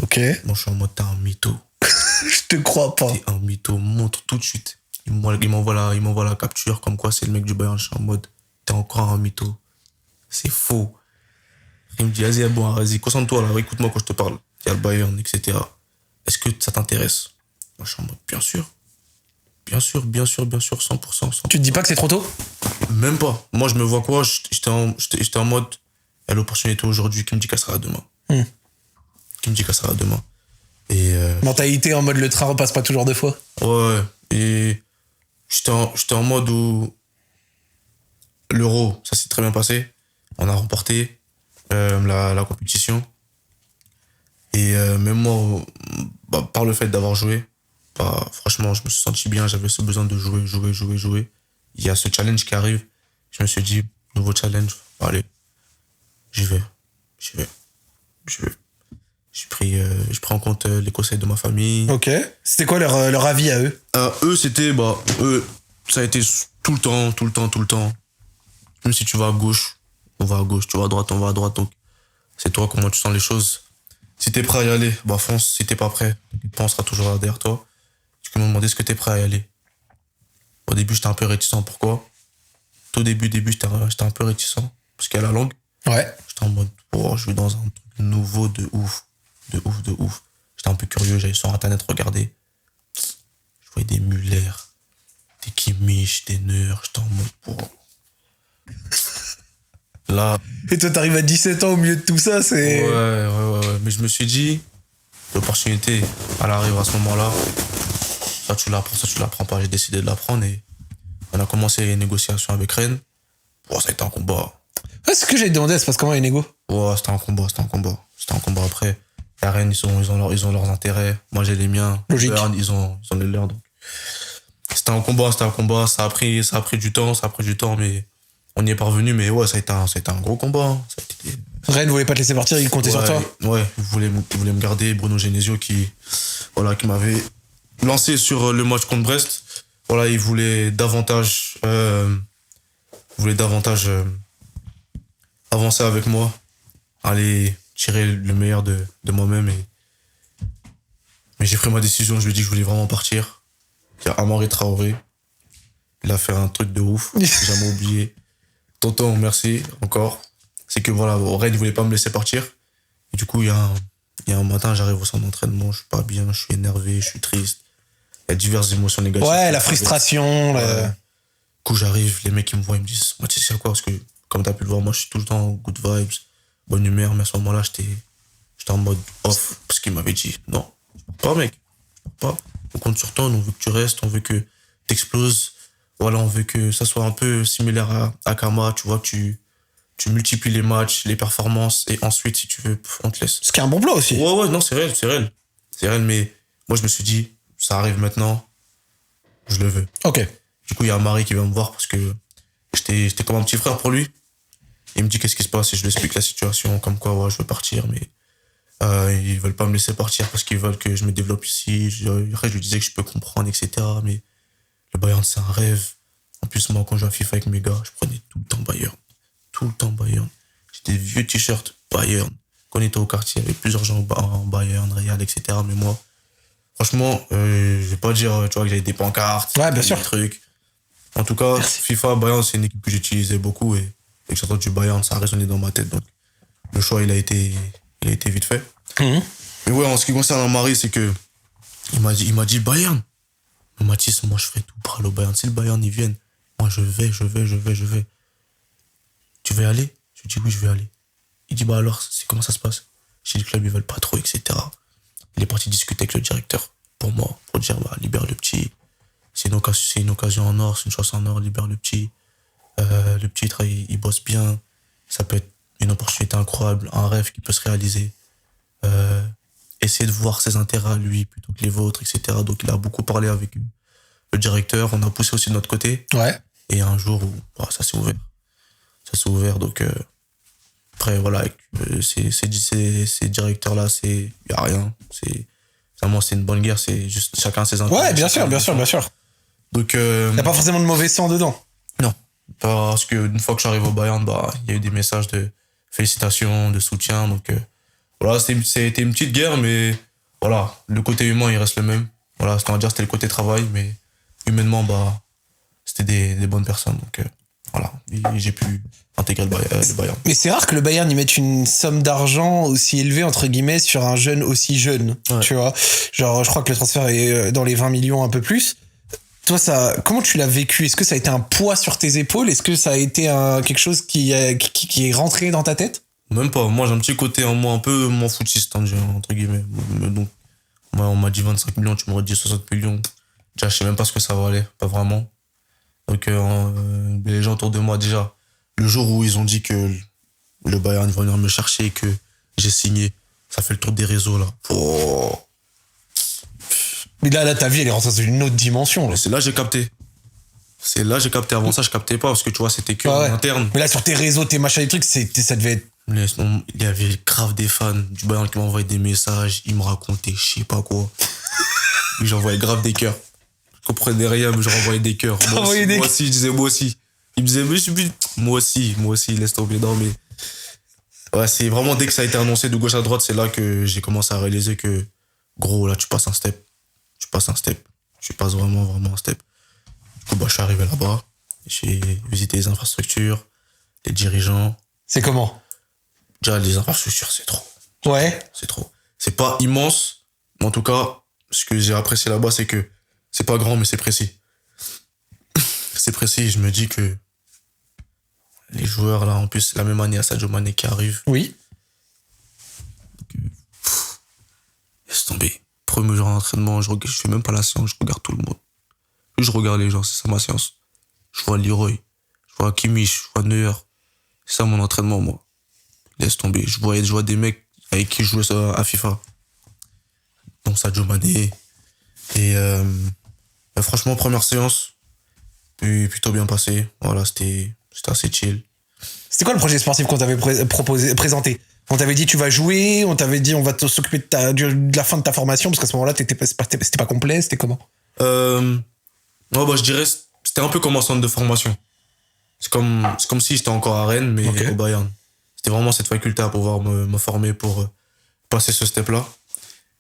Ok. Moi, je suis en mode, t'es un mytho. Je te crois pas. T'es un mytho, montre tout de suite. Il m'envoie la capture, comme quoi c'est le mec du Bayern. Je suis en mode, t'es encore un mytho. C'est faux. Il me dit, vas-y, concentre-toi là, écoute-moi quand je te parle. Il y a le Bayern, etc. Est-ce que ça t'intéresse? Moi, je suis en mode, bien sûr. Bien sûr, 100%. Tu te dis pas que c'est trop tôt? Même pas. Moi, je me vois quoi? J'étais en mode, il y a l'opportunité aujourd'hui qui me dit qu'elle sera demain. Et mentalité en mode le train repasse pas toujours 2 fois. Ouais. Et j'étais en mode où l'Euro, ça s'est très bien passé. On a remporté la compétition. Et même moi, par le fait d'avoir joué, franchement, je me suis senti bien. J'avais ce besoin de jouer. Il y a ce challenge qui arrive. Je me suis dit, nouveau challenge, allez, j'y vais. J'ai pris en compte les conseils de ma famille. Ok. C'était quoi leur avis à eux? Eux, c'était, ça a été tout le temps. Même si tu vas à gauche, on va à gauche. Tu vas à droite, on va à droite. Donc, c'est toi comment tu sens les choses. Si t'es prêt à y aller, fonce. Si t'es pas prêt, on sera toujours là derrière toi. Tu peux me demander est-ce que t'es prêt à y aller. Au début, j'étais un peu réticent. Pourquoi? Au début, j'étais un peu réticent. Parce qu'il y a la langue. Ouais. J'étais en mode, je vais dans un truc nouveau de ouf. J'étais un peu curieux, j'allais sur internet regarder. Je voyais des Müller, des Kimmich, des Neuer. J'étais en mode, là. Et toi, t'arrives à 17 ans au milieu de tout ça, c'est... Ouais. Mais je me suis dit, l'opportunité, elle arrive à ce moment-là. Ça, tu l'apprends, ça, tu l'apprends pas. J'ai décidé de l'apprendre et on a commencé les négociations avec Rennes. Ça a été un combat. Ah, c'est ce que j'ai demandé, c'est parce comment les négo? Ouais, c'était un combat après. À Rennes, ils ont leurs intérêts. Moi, j'ai les miens. Logique. Ils ont les leurs. Donc. C'était un combat. Ça a pris du temps, mais on y est parvenu. Mais ouais, ça a été un gros combat. Hein. Rennes voulait pas te laisser partir, il comptait sur toi? Ouais, il voulait me garder. Bruno Genesio qui m'avait lancé sur le match contre Brest. Voilà, il voulait davantage avancer avec moi, aller tirer le meilleur de moi-même. Mais j'ai pris ma décision, je lui ai dit que je voulais vraiment partir. Il y a Amari Traoré, il a fait un truc de ouf, j'ai jamais oublié. Tonton, merci encore. C'est que voilà, Rennes, il voulait pas me laisser partir. Et du coup, il y a un matin, j'arrive au centre d'entraînement, je suis pas bien, je suis énervé, je suis triste. Il y a diverses émotions négatives. Ouais, la frustration. Du coup, j'arrive, les mecs, ils me voient, ils me disent, moi, tu sais quoi, parce que, comme t'as pu le voir, moi, je suis tout le temps good vibes, bonne humeur, mais à ce moment-là, j'étais en mode off, parce qu'ils m'avaient dit, non, pas, mec, pas. On compte sur toi, on veut que tu restes, on veut que t'exploses. Voilà, on veut que ça soit un peu similaire à Kama, tu vois, que tu multiplies les matchs, les performances, et ensuite, si tu veux, on te laisse. Ce qui est un bon plan aussi. Ouais, non, c'est réel, mais moi, je me suis dit, ça arrive maintenant, je le veux. Ok. Du coup, il y a Marie qui vient me voir parce que j'étais comme un petit frère pour lui. Il me dit qu'est-ce qui se passe et je lui explique la situation, comme quoi, je veux partir, mais ils veulent pas me laisser partir parce qu'ils veulent que je me développe ici. Après, je lui disais que je peux comprendre, etc. Mais Le Bayern, c'est un rêve. En plus, moi, quand je jouais à FIFA avec mes gars, je prenais tout le temps Bayern. Tout le temps Bayern. J'ai des vieux t-shirts Bayern. Quand on était au quartier, il y avait plusieurs gens en Bayern, Real, etc. Mais moi, franchement, je vais pas dire, tu vois, que j'avais des pancartes, Ouais, bien sûr. des trucs. En tout cas, FIFA, Bayern, c'est une équipe que j'utilisais beaucoup et que j'entends du Bayern, ça a résonné dans ma tête. Donc, le choix, il a été vite fait. Mhm. Mais ouais, en ce qui concerne Amari, c'est que il m'a dit Bayern. Mathis, moi, je ferai tout pour aller au Bayern. Si le Bayern, ils viennent, moi, je vais. Tu veux y aller? Je lui dis oui, je vais aller. Il dit, bah alors, comment ça se passe? J'ai dit, le club, ils veulent pas trop, etc. Il est parti discuter avec le directeur pour moi, pour dire, bah, libère le petit. C'est une occasion en or, c'est une chance en or, libère le petit. Le petit, il bosse bien. Ça peut être une opportunité incroyable, un rêve qui peut se réaliser. Essayer de voir ses intérêts à lui plutôt que les vôtres, etc. Donc, il a beaucoup parlé avec le directeur. On a poussé aussi de notre côté. Ouais. Et un jour où ça s'est ouvert. Ça s'est ouvert, donc après, voilà, ces directeurs-là, il n'y a rien. Vraiment, c'est une bonne guerre, c'est juste chacun ses intérêts. Ouais, bien sûr. Donc, Il n'y a pas forcément de mauvais sang dedans. non, parce qu'une fois que j'arrive au Bayern, il y a eu des messages de félicitations, de soutien, donc voilà, c'était une petite guerre, mais voilà, le côté humain, il reste le même. Voilà, on va dire, c'était le côté travail, mais humainement, c'était des bonnes personnes, donc voilà, et j'ai pu intégrer le Bayern. Mais c'est rare que le Bayern y mette une somme d'argent aussi élevée, entre guillemets, sur un jeune aussi jeune. Ouais. Tu vois. Genre, je crois que le transfert est dans les 20 millions, un peu plus. Toi, comment tu l'as vécu? Est-ce que ça a été un poids sur tes épaules? Est-ce que ça a été quelque chose qui est rentré dans ta tête? Même pas. Moi, j'ai un petit côté en moi, un peu mon footiste, entre guillemets. Donc, moi, on m'a dit 25 millions, tu m'aurais dit 60 millions. Déjà, je sais même pas ce que ça valait, pas vraiment. Donc, les gens autour de moi, déjà, le jour où ils ont dit que le Bayern va venir me chercher et que j'ai signé, ça fait le tour des réseaux, là. Oh. Mais là, ta vie, elle est rentrée dans une autre dimension. Là. C'est là que j'ai capté. Avant ça, je captais pas, parce que tu vois, c'était que Ouais. en interne. Mais là, sur tes réseaux, tes machins, les trucs, ça devait être... Mais sinon, il y avait grave des fans du Bayern qui m'envoyaient des messages, ils me racontaient je sais pas quoi. Puis j'envoyais grave des cœurs. Je comprenais rien, mais je renvoyais des cœurs. Moi aussi, je disais moi aussi. Il me disait, mais moi aussi, laisse tomber. Non, mais. Ouais, c'est vraiment dès que ça a été annoncé de gauche à droite, c'est là que j'ai commencé à réaliser que, gros, là, tu passes un step. Tu passes vraiment un step. Du coup, je suis arrivé là-bas. J'ai visité les infrastructures, les dirigeants. C'est comment? Déjà, les infrastructures, c'est trop. Ouais. C'est trop. C'est pas immense, mais en tout cas, ce que j'ai apprécié là-bas, c'est que c'est pas grand, mais c'est précis. C'est précis, je me dis que les joueurs, là, en plus, la même année, à Sadio Mané qui arrive. Oui. Laisse tomber. Premier jour d'entraînement, je fais même pas la séance, je regarde tout le monde. Je regarde les gens, c'est ça ma séance. Je vois Leroy, je vois Kimmich, je vois Neuer. C'est ça mon entraînement, moi. Laisse tomber. Je vois des mecs avec qui je jouais à FIFA. Donc Sadio Mané. Et franchement, première séance, plutôt bien passé. Voilà, c'était assez chill. C'était quoi le projet sportif qu'on t'avait présenté? On t'avait dit tu vas jouer, on t'avait dit on va s'occuper de la fin de ta formation, parce qu'à ce moment-là, c'était pas complet, c'était comment? Je dirais c'était un peu comme un centre de formation. C'est comme si j'étais encore à Rennes, mais Okay. au Bayern. C'était vraiment cette faculté à pouvoir me former pour passer ce step-là.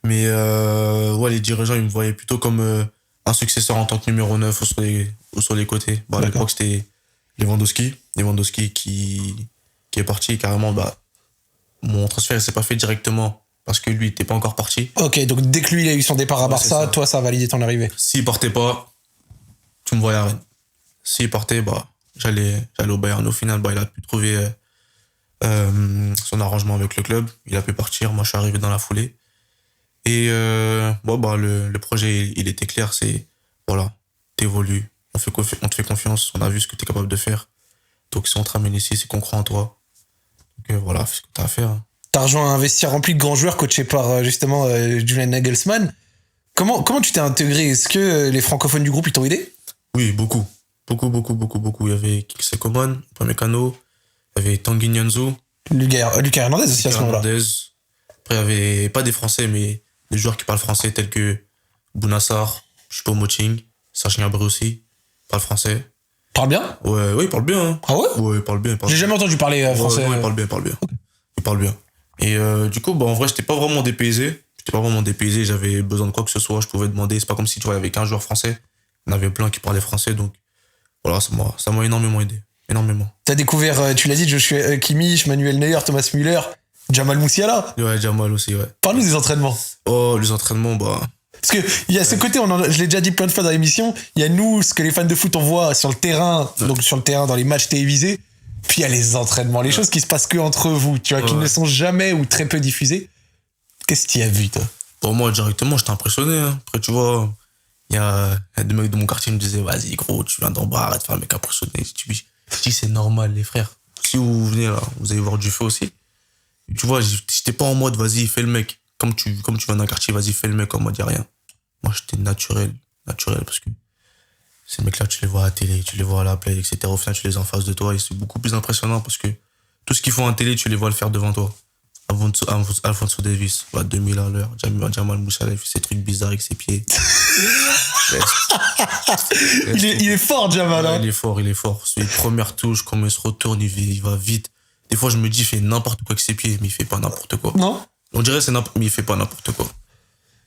Mais les dirigeants, ils me voyaient plutôt comme un successeur en tant que numéro 9 ou sur les côtés. À l'époque, c'était Lewandowski qui est parti carrément. Mon transfert, il s'est pas fait directement parce que lui, il était pas encore parti. Ok, donc dès que lui, il a eu son départ à Barça, toi, ça a validé ton arrivée. S'il partait pas, tu me voyais à Rennes. S'il partait, j'allais au Bayern. Au final, il a pu trouver son arrangement avec le club. Il a pu partir. Moi, je suis arrivé dans la foulée. Et le projet, il était clair. C'est, voilà, t'évolues. On te fait confiance. On a vu ce que t'es capable de faire. Donc, si on te ramène ici, c'est qu'on croit en toi. Donc, voilà, fais ce que t'as à faire. T'as rejoint un vestiaire rempli de grands joueurs coachés par justement Julian Nagelsmann. Comment tu t'es intégré? Est-ce que les francophones du groupe, ils t'ont aidé? Oui, beaucoup. Beaucoup. Il y avait Kingsley Coman, Upamecano, il y avait Tanguy Nianzou. Lucas Hernandez aussi à ce moment-là. Après, il y avait pas des Français, mais des joueurs qui parlent français tels que Bounassar, Choupo-Moting, Serge Gnabry aussi. parle français. Parle bien? Ouais, il parle bien. Hein. Ah ouais? Ouais, il parle bien. J'ai jamais entendu parler français. Ouais, il parle bien, il parle bien. Il parle bien. Et du coup, en vrai, j'étais pas vraiment dépaysé. J'avais besoin de quoi que ce soit, je pouvais demander. C'est pas comme si, tu vois, il y avait qu'un joueur français. Il y en avait plein qui parlaient français, donc voilà, ça m'a énormément aidé. Énormément. T'as découvert, tu l'as dit, Joshua Kimmich, Manuel Neuer, Thomas Müller, Jamal Musiala. Ouais, Jamal aussi, ouais. Parle-nous des entraînements. Oh, les entraînements, bah... Parce que il y a ce côté, je l'ai déjà dit plein de fois dans l'émission, il y a nous, ce que les fans de foot on voit sur le terrain, donc sur le terrain dans les matchs télévisés, puis il y a les entraînements, les choses qui se passent que entre vous, tu vois, qui ne sont jamais ou très peu diffusées. Qu'est-ce que tu as vu, toi? Pour moi, directement, j'étais impressionné. Hein. Après, tu vois, il y a des mecs de mon quartier qui me disaient, vas-y, gros, tu viens d'en bas, arrête de faire un mec impressionné. Je dis, c'est normal, les frères. Si vous venez là, vous allez voir du feu aussi. Et tu vois, j'étais pas en mode, vas-y, fais le mec. Comme tu viens d'un quartier, vas-y, fais le mec, en mode, y a rien. Moi, j'étais naturel, parce que ces mecs-là, tu les vois à la télé, tu les vois à la play, etc. Au final, tu les as en face de toi et c'est beaucoup plus impressionnant parce que tout ce qu'ils font à la télé, tu les vois le faire devant toi. Alphonso Davies, 2000 à l'heure. Jamal Musiala, il fait ses trucs bizarres avec ses pieds. il est fort, Jamal. Ouais, hein. il est fort. C'est les premières touches, comment il se retourne, il va vite. Des fois, je me dis, il fait n'importe quoi avec ses pieds, mais il fait pas n'importe quoi. Non? On dirait c'est n'importe, mais il fait pas n'importe quoi.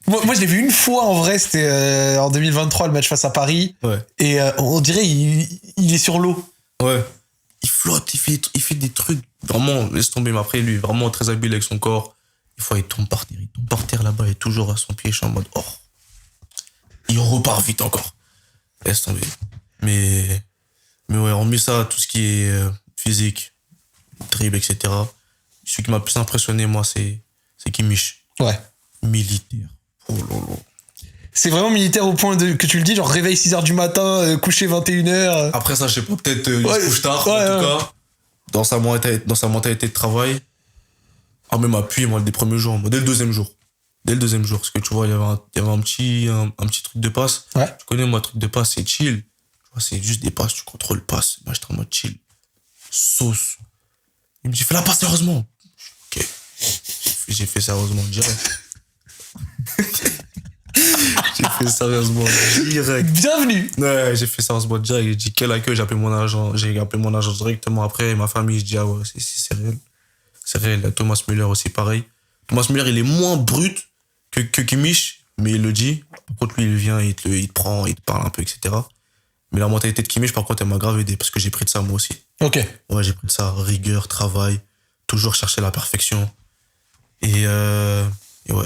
Moi, je l'ai vu une fois en vrai, c'était en 2023, le match face à Paris. Ouais. Et on dirait il est sur l'eau. Ouais. Il flotte, il fait des trucs, vraiment, laisse tomber. Mais après, lui, vraiment très habile avec son corps. Des fois, il tombe par terre là-bas, il est toujours à son pied, je suis en mode, oh. Il repart vite encore. Laisse tomber. Mais ouais, hormis ça, tout ce qui est physique, dribble, etc. Celui qui m'a le plus impressionné, moi, c'est Kimmich. Ouais. Militaire. Oh lolo. C'est vraiment militaire au point que tu le dis, genre réveil 6h du matin, coucher 21h. Après ça, je sais pas, peut-être il se couche tard, en tout cas. Dans sa mentalité de travail. Ah, même appuyé, moi, dès le premier jour, dès le deuxième jour. Parce que tu vois, il y avait un petit truc de passe. Ouais. Tu connais, moi, truc de passe, c'est chill. Tu vois, c'est juste des passes, tu contrôles passe. Moi, j'étais en mode chill. Sauce. Il me dit, fais la passe sérieusement. Ok. J'ai fait sérieusement direct. Bienvenue. Ouais, j'ai fait sérieusement direct. J'ai dit, quel accueil, j'ai appelé mon agent directement après. Ma famille, je dis, ah ouais, c'est réel. C'est réel. Thomas Müller aussi, pareil. Thomas Müller, il est moins brut que Kimmich, mais il le dit. Par contre, lui, il vient, il te prend, il te parle un peu, etc. Mais la mentalité de Kimmich, par contre, elle m'a grave aidé parce que j'ai pris de ça, moi aussi. Ok. Ouais, j'ai pris de ça. Rigueur, travail, toujours chercher la perfection. Et ouais.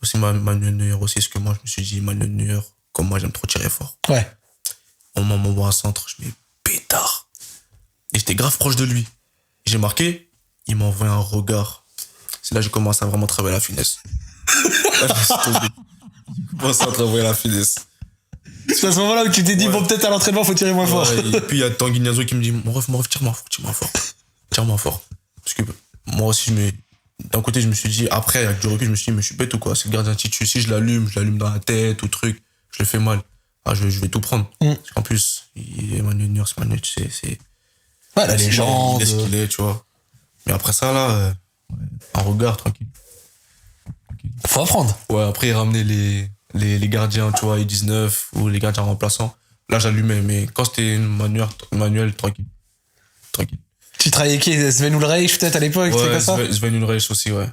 Aussi Manuel Neuer aussi, parce que moi, je me suis dit, Manuel Neuer, comme moi, j'aime trop tirer fort. Ouais. On m'envoie un centre, je mets pétard. Et j'étais grave proche de lui. J'ai marqué, il m'a envoyé un regard. C'est là que j'ai commencé à vraiment travailler la finesse. Là, j'ai commencé à travailler la finesse. C'est à ce moment-là où tu t'es dit, bon, peut-être à l'entraînement, faut tirer moins fort. Et puis, il y a Tanguy Niazo qui me dit, mon ref, tire-moi fort. Parce que moi aussi, d'un côté, je me suis dit, après, avec du recul, je me suis dit, mais je suis bête ou quoi? C'est le gardien titu. Si je l'allume dans la tête ou truc, je le fais mal. Ah, je vais tout prendre. Parce qu'en plus, Emmanuel Neuer, tu sais, c'est. Ouais, la légende. Il est ce qu'il est, tu vois. Mais après ça, là, un regard, tranquille. Faut apprendre. Ouais, après, il ramenait les gardiens, tu vois, U19 ou les gardiens remplaçants. Là, j'allumais, mais quand c'était Manuel, tranquille. Tu travaillais avec qui? Sven Ulreich, peut-être, à l'époque, ouais, c'est comme ça? Sven Ulreich aussi, ouais.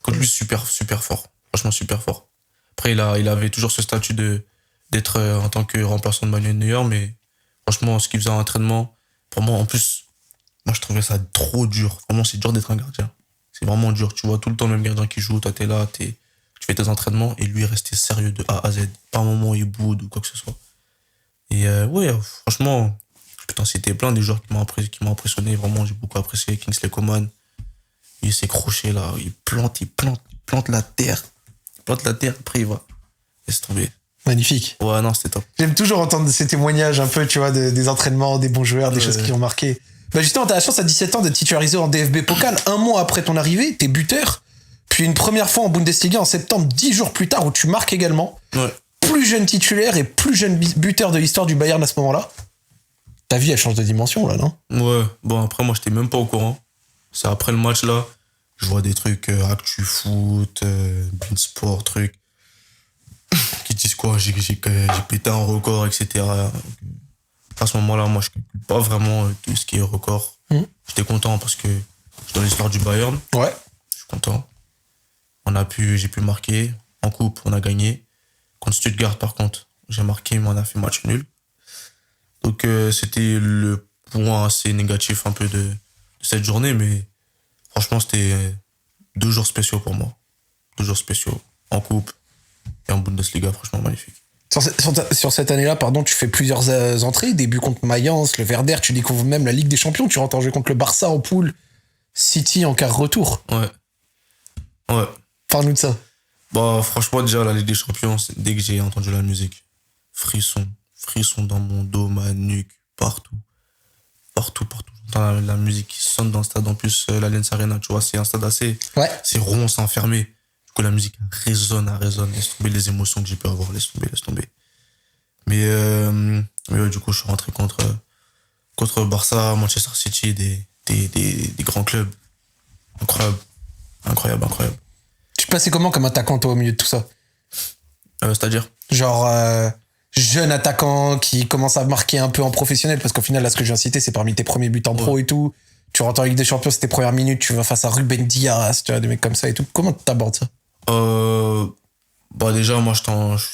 Contre lui, super fort. Franchement, super fort. Après, il avait toujours ce statut d'être en tant que remplaçant de Manuel Neuer, mais franchement, ce qu'il faisait en entraînement, vraiment, en plus, moi, je trouvais ça trop dur. Vraiment, c'est dur d'être un gardien. C'est vraiment dur. Tu vois tout le temps le même gardien qui joue, toi, t'es là, tu fais tes entraînements, et lui, il restait sérieux de A à Z. Pas un moment où il boude ou quoi que ce soit. Et ouais, franchement, je peux t'en citer plein des joueurs qui m'ont impressionné. Vraiment, j'ai beaucoup apprécié Kingsley Coman. Il s'est croché là, il plante la terre. Après il va. Laisse tomber. Magnifique. Ouais, non, c'était top. J'aime toujours entendre ces témoignages un peu, tu vois, des entraînements, des bons joueurs, des choses qui ont marqué. Bah justement, t'as la chance à 17 ans d'être titularisé en DFB Pokal. Un mois après ton arrivée, t'es buteur. Puis une première fois en Bundesliga en septembre, 10 jours plus tard, où tu marques également. Ouais. Plus jeune titulaire et plus jeune buteur de l'histoire du Bayern à ce moment-là. Ta vie, elle change de dimension, là, non? Ouais, bon, après, moi, j'étais même pas au courant. C'est après le match, là, je vois des trucs Actu Foot, Beansport, trucs, qui disent quoi, j'ai pété un record, etc. À ce moment-là, moi, je calcule pas vraiment tout ce qui est record. J'étais content parce que je suis dans l'histoire du Bayern. Ouais. Je suis content. J'ai pu marquer. En coupe, on a gagné. Contre Stuttgart, par contre, j'ai marqué, mais on a fait match nul. Donc, c'était le point assez négatif un peu de cette journée, mais franchement, c'était 2 jours spéciaux pour moi. 2 jours spéciaux. En coupe et en Bundesliga, franchement magnifique. Sur cette année-là, pardon, tu fais plusieurs entrées. Début contre Mayence, le Werder, tu découvres même la Ligue des Champions. Tu rentres en jeu contre le Barça en poule, City en quart retour. Ouais. Parle-nous de ça. Bah, franchement, déjà, la Ligue des Champions, dès que j'ai entendu la musique, frisson dans mon dos, ma nuque, partout. J'entends la musique qui sonne dans le stade. En plus, l'Allianz Arena, tu vois, c'est un stade assez... Ouais. C'est rond, c'est enfermé. Du coup, la musique résonne. Laisse tomber les émotions que j'ai pu avoir, laisse tomber. Mais ouais, du coup, je suis rentré contre Barça, Manchester City, des grands clubs. Incroyable. Tu te plaçais comment comme attaquant, toi, au milieu de tout ça? C'est-à-dire? Genre, jeune attaquant qui commence à marquer un peu en professionnel, parce qu'au final, là, ce que je viens de citer, c'est parmi tes premiers buts en pro et tout. Tu rentres en Ligue des Champions, c'est tes premières minutes, tu vas face à Ruben Dias, tu vois, des mecs comme ça et tout. Comment tu t'abordes ça? Bah déjà, moi, j'étais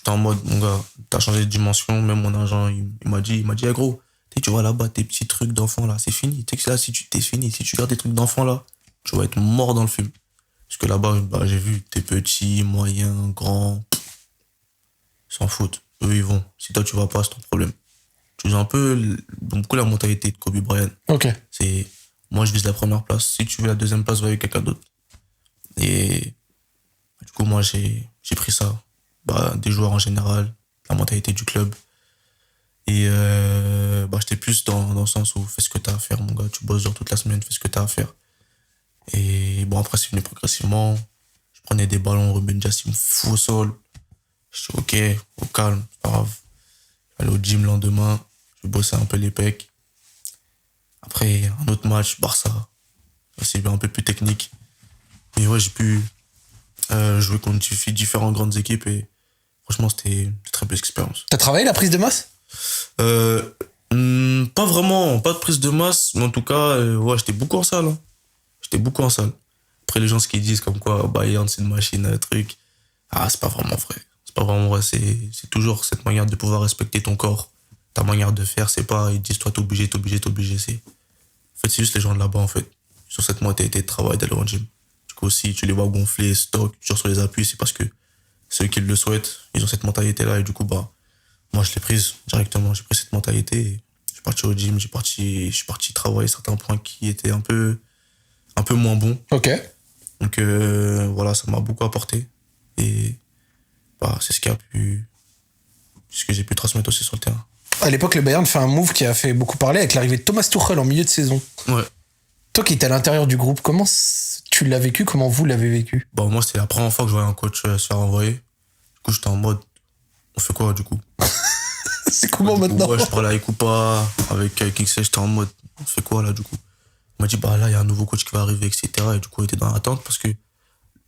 en mode, mon gars, t'as changé de dimension. Même mon agent, il m'a dit, eh, gros, tu vois là-bas, tes petits trucs d'enfant là, c'est fini. Tu sais que là, t'es fini, si tu gardes des trucs d'enfant là, tu vas être mort dans le film. Parce que là-bas, bah, j'ai vu, t'es petit, moyen, grand, ils s'en foutent. Eux, ils vont. Si toi, tu vas pas, c'est ton problème. Tu as un peu, beaucoup la mentalité de Kobe Bryant. Ok. C'est, moi, je vise la première place. Si tu veux la deuxième place, va avec quelqu'un d'autre. Et du coup, moi, j'ai pris ça. Bah, des joueurs en général, la mentalité du club. Et bah, j'étais plus dans le sens où fais ce que t'as à faire, mon gars. Tu bosses genre toute la semaine, fais ce que t'as à faire. Et bon, après, c'est venu progressivement. Je prenais des ballons, Ruben Dias, il me fout au sol. Je suis ok, au calme, c'est pas grave. J'allais au gym le lendemain, je bossais un peu les pecs. Après, un autre match, Barça. C'est un peu plus technique. Mais ouais, j'ai pu jouer contre différentes grandes équipes et franchement, c'était une très belle expérience. T'as travaillé la prise de masse? Pas vraiment, pas de prise de masse, mais en tout cas, ouais, j'étais beaucoup en salle. Hein. Après, les gens, ce qu'ils disent, comme quoi Bayern, c'est une machine, un truc. Ah, c'est pas vraiment vrai. C'est pas vraiment vrai. C'est toujours cette manière de pouvoir respecter ton corps. Ta manière de faire, c'est pas, ils disent, toi, t'es obligé. En fait, c'est juste les gens de là-bas, en fait. Sur cette mentalité de travail, d'aller au gym. Du coup, si tu les vois gonfler, stock, toujours sur les appuis, c'est parce que ceux qui le souhaitent, ils ont cette mentalité-là. Et du coup, bah, moi, je l'ai prise directement. J'ai pris cette mentalité. Et je suis parti au gym, je suis parti travailler certains points qui étaient un peu moins bons. Ok. Donc, voilà, ça m'a beaucoup apporté. Et bah, c'est ce que j'ai pu transmettre aussi sur le terrain. À l'époque, le Bayern fait un move qui a fait beaucoup parler avec l'arrivée de Thomas Tuchel en milieu de saison. Ouais. Toi qui étais à l'intérieur du groupe, comment tu l'as vécu? Comment vous l'avez vécu? Bon, moi, c'était la première fois que je voyais un coach se faire envoyer. Du coup, j'étais en mode, on fait quoi, du coup? C'est comment maintenant? Ouais, je parlais avec Oupa, avec Kingsley, j'étais en mode, on fait quoi, là, du coup? Il m'a dit, bah là, il y a un nouveau coach qui va arriver, etc. Et du coup, il était dans l'attente parce que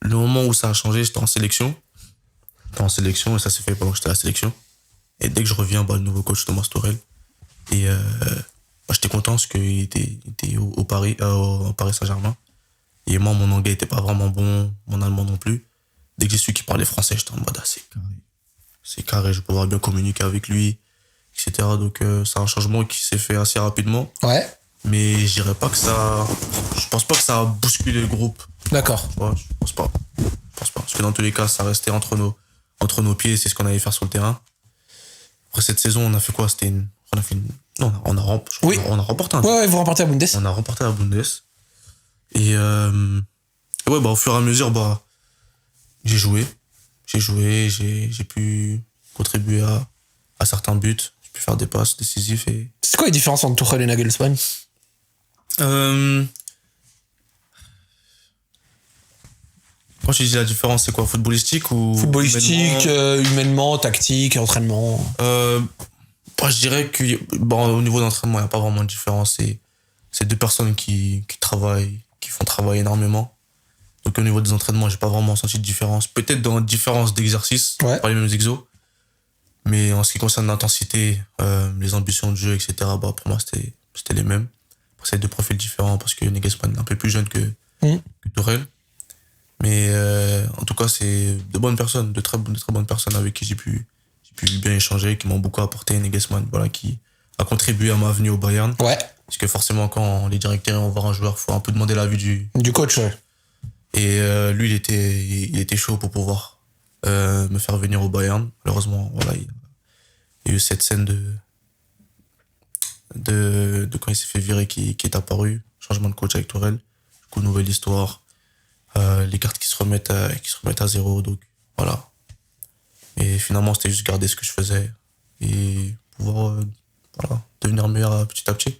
le moment où ça a changé, j'étais en sélection. Et ça s'est fait pendant que j'étais à la sélection. Et dès que je reviens, bah, le nouveau coach Thomas Tuchel. Et bah, j'étais content parce qu'il était au Paris Saint-Germain. Et moi, mon anglais était pas vraiment bon, mon allemand non plus. Dès que j'ai su qu'il parlait français, j'étais en mode, ah, c'est carré, je vais pouvoir bien communiquer avec lui, etc. Donc, c'est un changement qui s'est fait assez rapidement. Ouais. Mais je pense pas que ça a bousculé le groupe. D'accord. Ouais, je pense pas. Parce que dans tous les cas, ça restait entre nos pieds, c'est ce qu'on allait faire sur le terrain. Après cette saison, on a fait quoi? On a remporté un titre. Ouais, vous remportez la Bundes. On a remporté la Bundes. Et ouais, bah, au fur et à mesure, bah, j'ai joué, j'ai pu contribuer à certains buts, j'ai pu faire des passes décisives et... C'est quoi les différences entre Tuchel et Nagelsmann? Quand tu dis la différence, c'est quoi? Footballistique ou... Footballistique, humainement, tactique, entraînement. Moi, je dirais que bon, au niveau d'entraînement, il n'y a pas vraiment de différence. C'est deux personnes qui travaillent, qui font travailler énormément. Donc au niveau des entraînements, j'ai pas vraiment senti de différence. Peut-être dans la différence d'exercice, Ouais. pas les mêmes exos. Mais en ce qui concerne l'intensité, les ambitions de jeu, etc., bah, pour moi, c'était les mêmes. Après, c'est deux profils différents parce que Nagelsmann est un peu plus jeune que Tourelle. Mais en tout cas, c'est de bonnes personnes, de très bonnes personnes avec qui j'ai pu bien échanger, qui m'ont beaucoup apporté. Nagelsmann, voilà, qui a contribué à ma venue au Bayern. Ouais. Parce que forcément, quand les directeurs vont voir un joueur, il faut un peu demander l'avis du coach. Ouais. Et lui, il était chaud pour pouvoir me faire venir au Bayern. Malheureusement, voilà, il y a eu cette scène de quand il s'est fait virer qui est apparue. Changement de coach avec Tourelle. Du coup, nouvelle histoire. Les cartes qui se remettent à zéro. Donc, voilà. Et finalement, c'était juste garder ce que je faisais et pouvoir voilà, devenir meilleur petit à petit.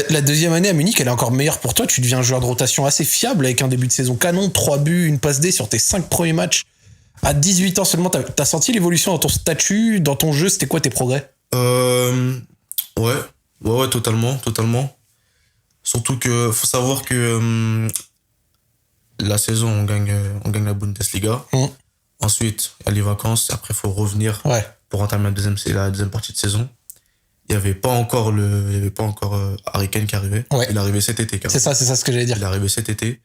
La deuxième année à Munich, elle est encore meilleure pour toi. Tu deviens un joueur de rotation assez fiable avec un début de saison canon, 3 buts, une passe D sur tes 5 premiers matchs. À 18 ans seulement, t'as senti l'évolution dans ton statut, dans ton jeu? C'était quoi tes progrès? Ouais, totalement. Surtout que faut savoir que la saison, on gagne la Bundesliga. Ensuite, il y a les vacances. Après, il faut revenir pour entamer la deuxième partie de saison. Il n'y avait pas encore Harry Kane qui arrivait. Ouais. Il est arrivé cet été. C'est ça ce que j'allais dire. Il est arrivé cet été.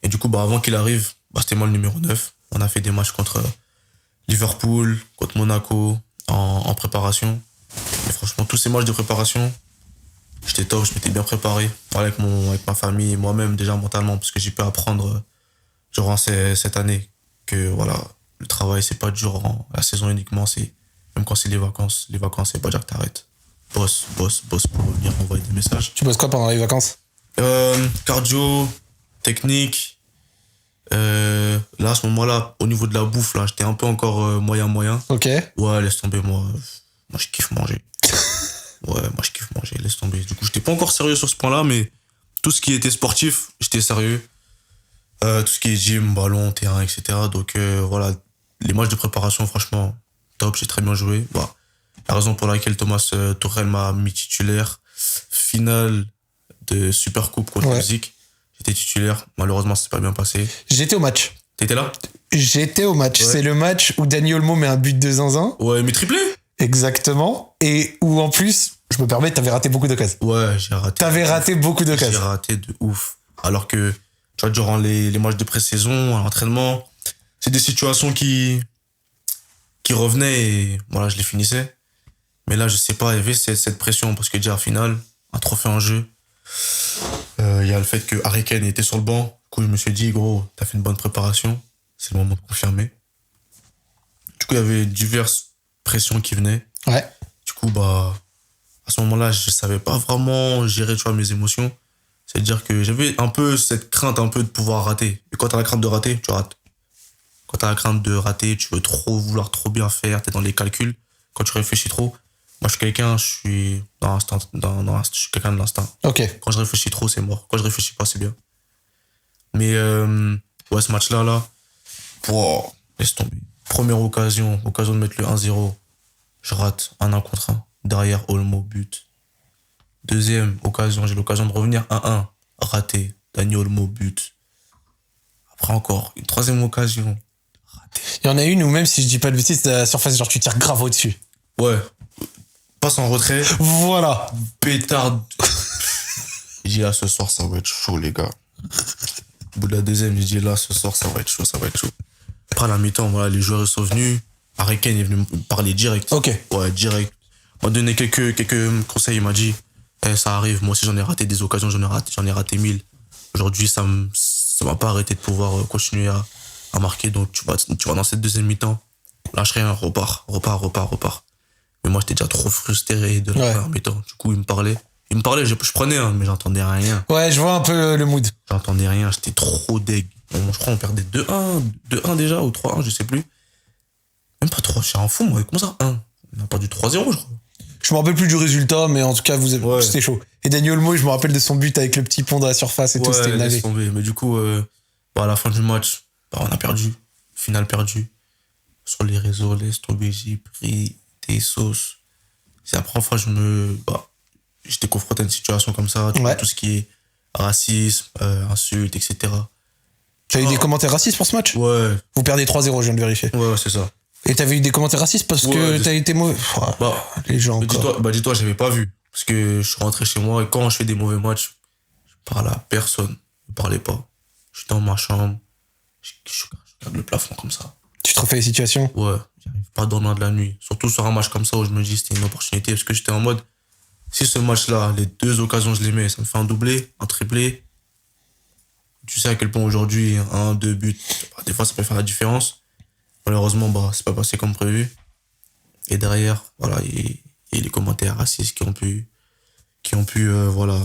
Et du coup, avant qu'il arrive, c'était moi le numéro 9. On a fait des matchs contre Liverpool, contre Monaco, en préparation. Et franchement, tous ces matchs de préparation, j'étais top, je m'étais bien préparé. Avec ma famille et moi-même, déjà mentalement, parce que j'ai pu apprendre durant cette année que voilà, le travail, c'est pas durant la saison uniquement, c'est même quand c'est les vacances, c'est pas dire que t'arrêtes. Boss pour revenir envoyer des messages. Tu bosses quoi pendant les vacances? Cardio, technique. Là, à ce moment-là, au niveau de la bouffe, là, j'étais un peu encore moyen. Ok. Ouais, laisse tomber, moi je kiffe manger. Laisse tomber. Du coup, j'étais pas encore sérieux sur ce point-là, mais tout ce qui était sportif, j'étais sérieux. Tout ce qui est gym, ballon, terrain, etc. Donc voilà, les matchs de préparation, franchement, top, j'ai très bien joué. Bah, la raison pour laquelle Thomas Tuchel m'a mis titulaire, finale de Supercoupe contre Leipzig, j'étais titulaire. Malheureusement, ça s'est pas bien passé. J'étais au match. T'étais là? J'étais au match. Ouais. C'est le match où Dani Olmo met un but de zinzin. Ouais, mais triplé. Exactement. Et où en plus, je me permets, t'avais raté beaucoup d'occasions. Ouais, j'ai raté. T'avais raté beaucoup d'occasions. J'ai raté de ouf. Alors que, tu vois, durant les matchs de pré-saison, à l'entraînement, c'est des situations qui revenaient et voilà, je les finissais. Mais là, je sais pas, il y avait cette pression parce que déjà, à finale, un trophée en jeu. Il y a le fait que Harry Kane était sur le banc. Du coup, je me suis dit, gros, t'as fait une bonne préparation. C'est le moment de confirmer. Du coup, il y avait diverses pressions qui venaient. Ouais. Du coup, à ce moment-là, je savais pas vraiment gérer, tu vois, mes émotions. C'est-à-dire que j'avais un peu cette crainte un peu de pouvoir rater. Et quand t'as la crainte de rater, tu rates. Quand t'as la crainte de rater, tu veux vouloir trop bien faire, t'es dans les calculs. Quand tu réfléchis trop, moi, je suis dans l'instinct, je suis quelqu'un de l'instinct. Ok. Quand je réfléchis trop, c'est mort. Quand je réfléchis pas, c'est bien. Mais, ouais, ce match-là, laisse tomber. Première occasion de mettre le 1-0. Je rate un 1 contre 1. Derrière, Olmo, but. Deuxième occasion, j'ai l'occasion de revenir 1-1. Raté. Dani Olmo, but. Après encore, une troisième occasion. Raté. Il y en a une où même si je dis pas de bêtises, la surface, genre tu tires grave au-dessus. Ouais. Passe en retrait. Voilà. Pétard. J'ai dit là, ce soir, ça va être chaud, les gars. Au bout de la deuxième, j'ai dit là, ce soir, ça va être chaud. Après, à la mi-temps, voilà, les joueurs sont venus. Harry Kane est venu me parler direct. Ok. Ouais, direct. Il m'a donné quelques conseils. Il m'a dit, ça arrive. Moi aussi, j'en ai raté des occasions. J'en ai raté 1000. Aujourd'hui, ça m'a pas arrêté de pouvoir continuer à marquer. Donc, tu vas dans cette deuxième mi-temps. Lâche rien, repars. Mais moi, j'étais déjà trop frustré de la première mi-temps. Du coup, il me parlait, je prenais, mais j'entendais rien. Ouais, je vois un peu le mood. J'entendais rien, j'étais trop deg. Je crois qu'on perdait 2-1 déjà, ou 3-1, je sais plus. Même pas 3, je suis un fou, moi. Comment ça, 1? On a perdu 3-0, je crois. Je me rappelle plus du résultat, mais en tout cas, c'était chaud. Et Dani Olmo, je me rappelle de son but avec le petit pont de la surface et tout, c'était une navette. Mais du coup, à la fin du match, on a perdu. Finale perdue. Sur les réseaux, laisse tomber, j'ai pris des sauces. C'est la première fois que j'étais confronté à une situation comme ça, tu vois, tout ce qui est racisme, insultes, etc. Tu as eu des commentaires racistes pour ce match? Ouais. Vous perdez 3-0, je viens de vérifier. Ouais, c'est ça. Et t'avais eu des commentaires racistes parce que t'as été mauvais. Les gens, dis-toi, j'avais pas vu. Parce que je suis rentré chez moi et quand je fais des mauvais matchs, je parle à personne. Je parlais pas. Je suis dans ma chambre. Je regarde le plafond comme ça. Tu te refais les situations? Ouais, j'arrive pas à dormir de la nuit. Surtout sur un match comme ça où je me dis c'était une opportunité. Parce que j'étais en mode, si ce match-là, les 2 occasions je les mets, ça me fait un doublé, un triplé. Tu sais à quel point aujourd'hui, 1, 2 buts, des fois ça peut faire la différence. Malheureusement, c'est pas passé comme prévu. Et derrière, voilà, il y a les commentaires racistes qui ont pu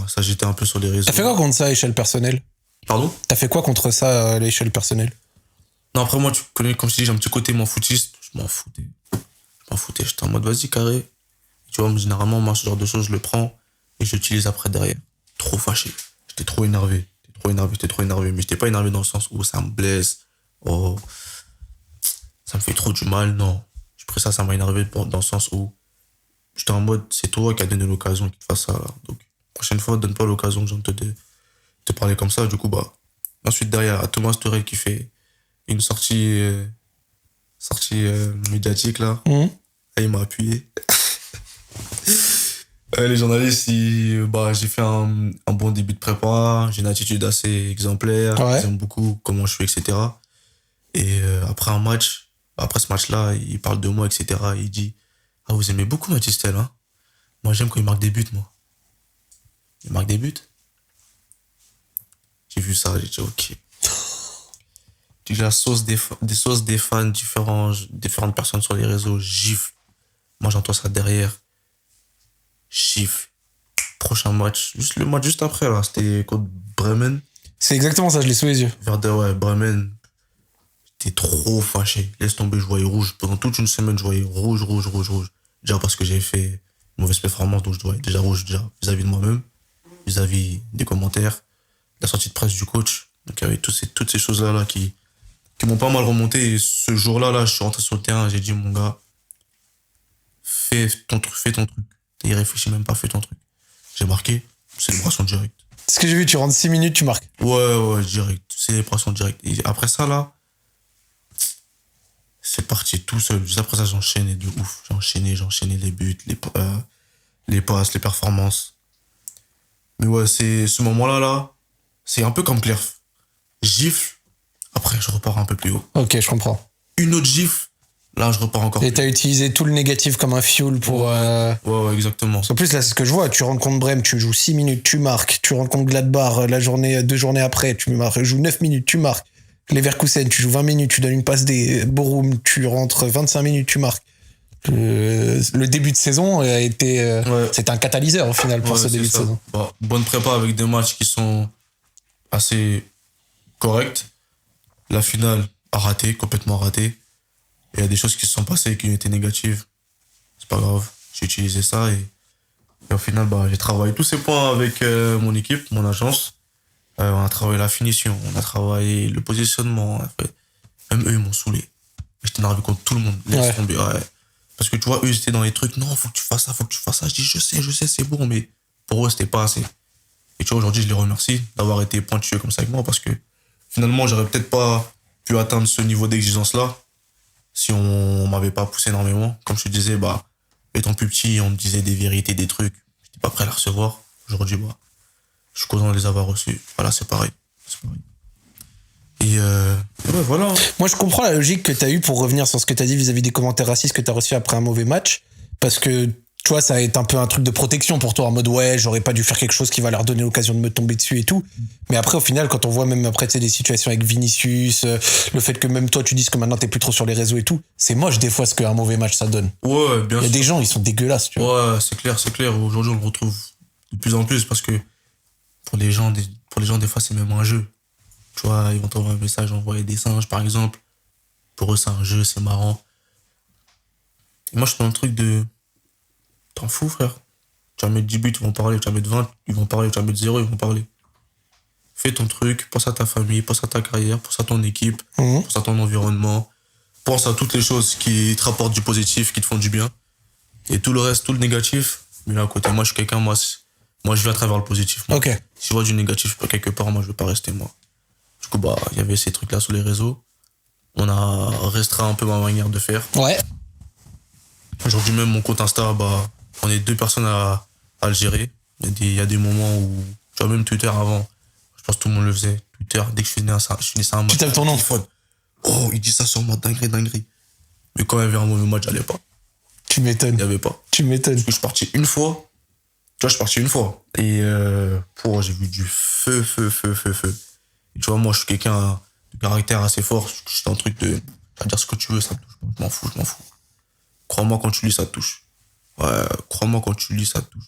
s'agiter un peu sur les réseaux. T'as fait quoi contre ça à l'échelle personnelle? Pardon? T'as fait quoi contre ça à l'échelle personnelle? Non, après moi, tu connais, comme je te dis, j'ai un petit côté m'en foutiste. Je m'en foutais. J'étais en mode, vas-y, carré. Tu vois, généralement, moi, ce genre de choses, je le prends et je l'utilise après derrière. Trop fâché. J'étais trop énervé. Mais j'étais pas énervé dans le sens où ça me blesse. Oh, ça me fait trop du mal. Non. J'ai pris ça m'a énervé dans le sens où j'étais en mode, c'est toi qui as donné l'occasion qu'il te fasse ça, là. Donc, prochaine fois, donne pas l'occasion que j'ai envie de te parler comme ça. Du coup, ensuite, derrière, à Thomas Tuchel qui fait une sortie médiatique, là. Et il m'a appuyé. Les journalistes, j'ai fait un bon début de prépa, j'ai une attitude assez exemplaire, ils aiment beaucoup comment je suis, etc. Et après ce match-là, il parle de moi, etc. Il dit, ah, vous aimez beaucoup Mathys Tel, hein? Moi, j'aime quand il marque des buts, moi. Il marque des buts? J'ai vu ça, j'ai dit, ok. Tu la sauce des fans, différentes personnes sur les réseaux, gifle. Moi, j'entends ça derrière. Gifle. Prochain match, le match juste après, là, c'était contre Bremen. C'est exactement ça, je l'ai sous les yeux. Bremen. J'étais trop fâché. Laisse tomber, je voyais rouge. Pendant toute une semaine, je voyais rouge. Déjà parce que j'avais fait une mauvaise performance, donc je voyais déjà rouge vis-à-vis de moi-même, vis-à-vis des commentaires, la sortie de presse du coach. Donc il y avait toutes ces choses-là qui m'ont pas mal remonté. Et ce jour-là, je suis rentré sur le terrain, j'ai dit, mon gars, fais ton truc. Il réfléchit même pas, fais ton truc. J'ai marqué, célébration directe. Ce que j'ai vu, tu rentres 6 minutes, tu marques. Ouais, direct. Célébration directe. Et après ça, là, c'est parti tout seul. Juste après ça, j'enchaînais de ouf. J'enchaînais les buts, les passes, les performances. Mais ouais, c'est ce moment-là, c'est un peu comme Clerf. Gifle, après je repars un peu plus haut. Ok, je comprends. Une autre gifle, là je repars encore et plus. T'as utilisé tout le négatif comme un fuel pour... Ouais, exactement. En plus, là, c'est ce que je vois. Tu rentres contre Brême, tu joues 6 minutes, tu marques. Tu rentres contre Gladbach, 2 journées après, tu joues 9 minutes, tu marques. Leverkusen, tu joues 20 minutes, tu donnes une passe des Borum, tu rentres 25 minutes, tu marques. Le début de saison a été... C'était un catalyseur au final pour ce début de saison. Bonne prépa avec des matchs qui sont assez corrects. La finale complètement ratée. Il y a des choses qui se sont passées qui ont été négatives. C'est pas grave, j'ai utilisé ça et au final, j'ai travaillé tous ces points avec mon équipe, mon agence. On a travaillé la finition, on a travaillé le positionnement. Même eux, ils m'ont saoulé. J'étais énervé contre tout le monde. Laisse tomber, Parce que tu vois, eux, ils étaient dans les trucs. Non, faut que tu fasses ça. Je dis, je sais, c'est bon, mais pour eux, c'était pas assez. Et tu vois, aujourd'hui, je les remercie d'avoir été pointueux comme ça avec moi parce que finalement, j'aurais peut-être pas pu atteindre ce niveau d'exigence-là si on m'avait pas poussé énormément. Comme je te disais, étant plus petit, on me disait des vérités, des trucs. J'étais pas prêt à les recevoir. Aujourd'hui, je suis content de les avoir reçus. Voilà, c'est pareil. Et voilà. Moi, je comprends la logique que tu as eue pour revenir sur ce que tu as dit vis-à-vis des commentaires racistes que tu as reçus après un mauvais match. Parce que, tu vois, ça a été un peu un truc de protection pour toi, en mode, j'aurais pas dû faire quelque chose qui va leur donner l'occasion de me tomber dessus et tout. Mais après, au final, quand on voit même après, tu sais, des situations avec Vinicius, le fait que même toi, tu dises que maintenant t'es plus trop sur les réseaux et tout, c'est moche des fois ce qu'un mauvais match ça donne. Ouais, bien sûr. Il y a des gens, ils sont dégueulasses, tu vois. Ouais, c'est clair. Aujourd'hui, on le retrouve de plus en plus parce que pour les gens, des fois, c'est même un jeu. Tu vois, ils vont t'envoyer un message, envoyer des singes, par exemple. Pour eux, c'est un jeu, c'est marrant. Et moi, je suis dans le truc de... T'en fous, frère. Tu vas mettre 10 buts, ils vont parler. Tu vas mettre 20, ils vont parler. Tu vas mettre 0, ils vont parler. Fais ton truc, pense à ta famille, pense à ta carrière, pense à ton équipe, pense à ton environnement. Pense à toutes les choses qui te rapportent du positif, qui te font du bien. Et tout le reste, tout le négatif, mais là, à côté, moi, je suis quelqu'un, moi, je vais à travers le positif. Moi. Ok. Si je vois du négatif quelque part, moi, je veux pas rester moi. Du coup, il y avait ces trucs-là sur les réseaux. on a restreint un peu ma manière de faire. Ouais. Aujourd'hui même, mon compte Insta, bah, on est 2 personnes à le gérer. Il y a des moments où, tu vois, même Twitter avant, je pense que tout le monde le faisait. Twitter, dès que je finissais un match. Tu tapes ton nom. Oh, il dit ça sur moi, dinguerie. Mais quand il y avait un mauvais match, j'allais pas. Tu m'étonnes. Il n'y avait pas. Tu m'étonnes. Parce que je suis parti une fois. Tu vois, je suis parti une fois. Et j'ai vu du feu. Et tu vois, moi, je suis quelqu'un de caractère assez fort. Je suis dans un truc de... Tu vas dire ce que tu veux, ça me touche pas. Je m'en fous. Crois-moi, quand tu lis, ça te touche. Ouais, crois-moi, quand tu lis, ça te touche.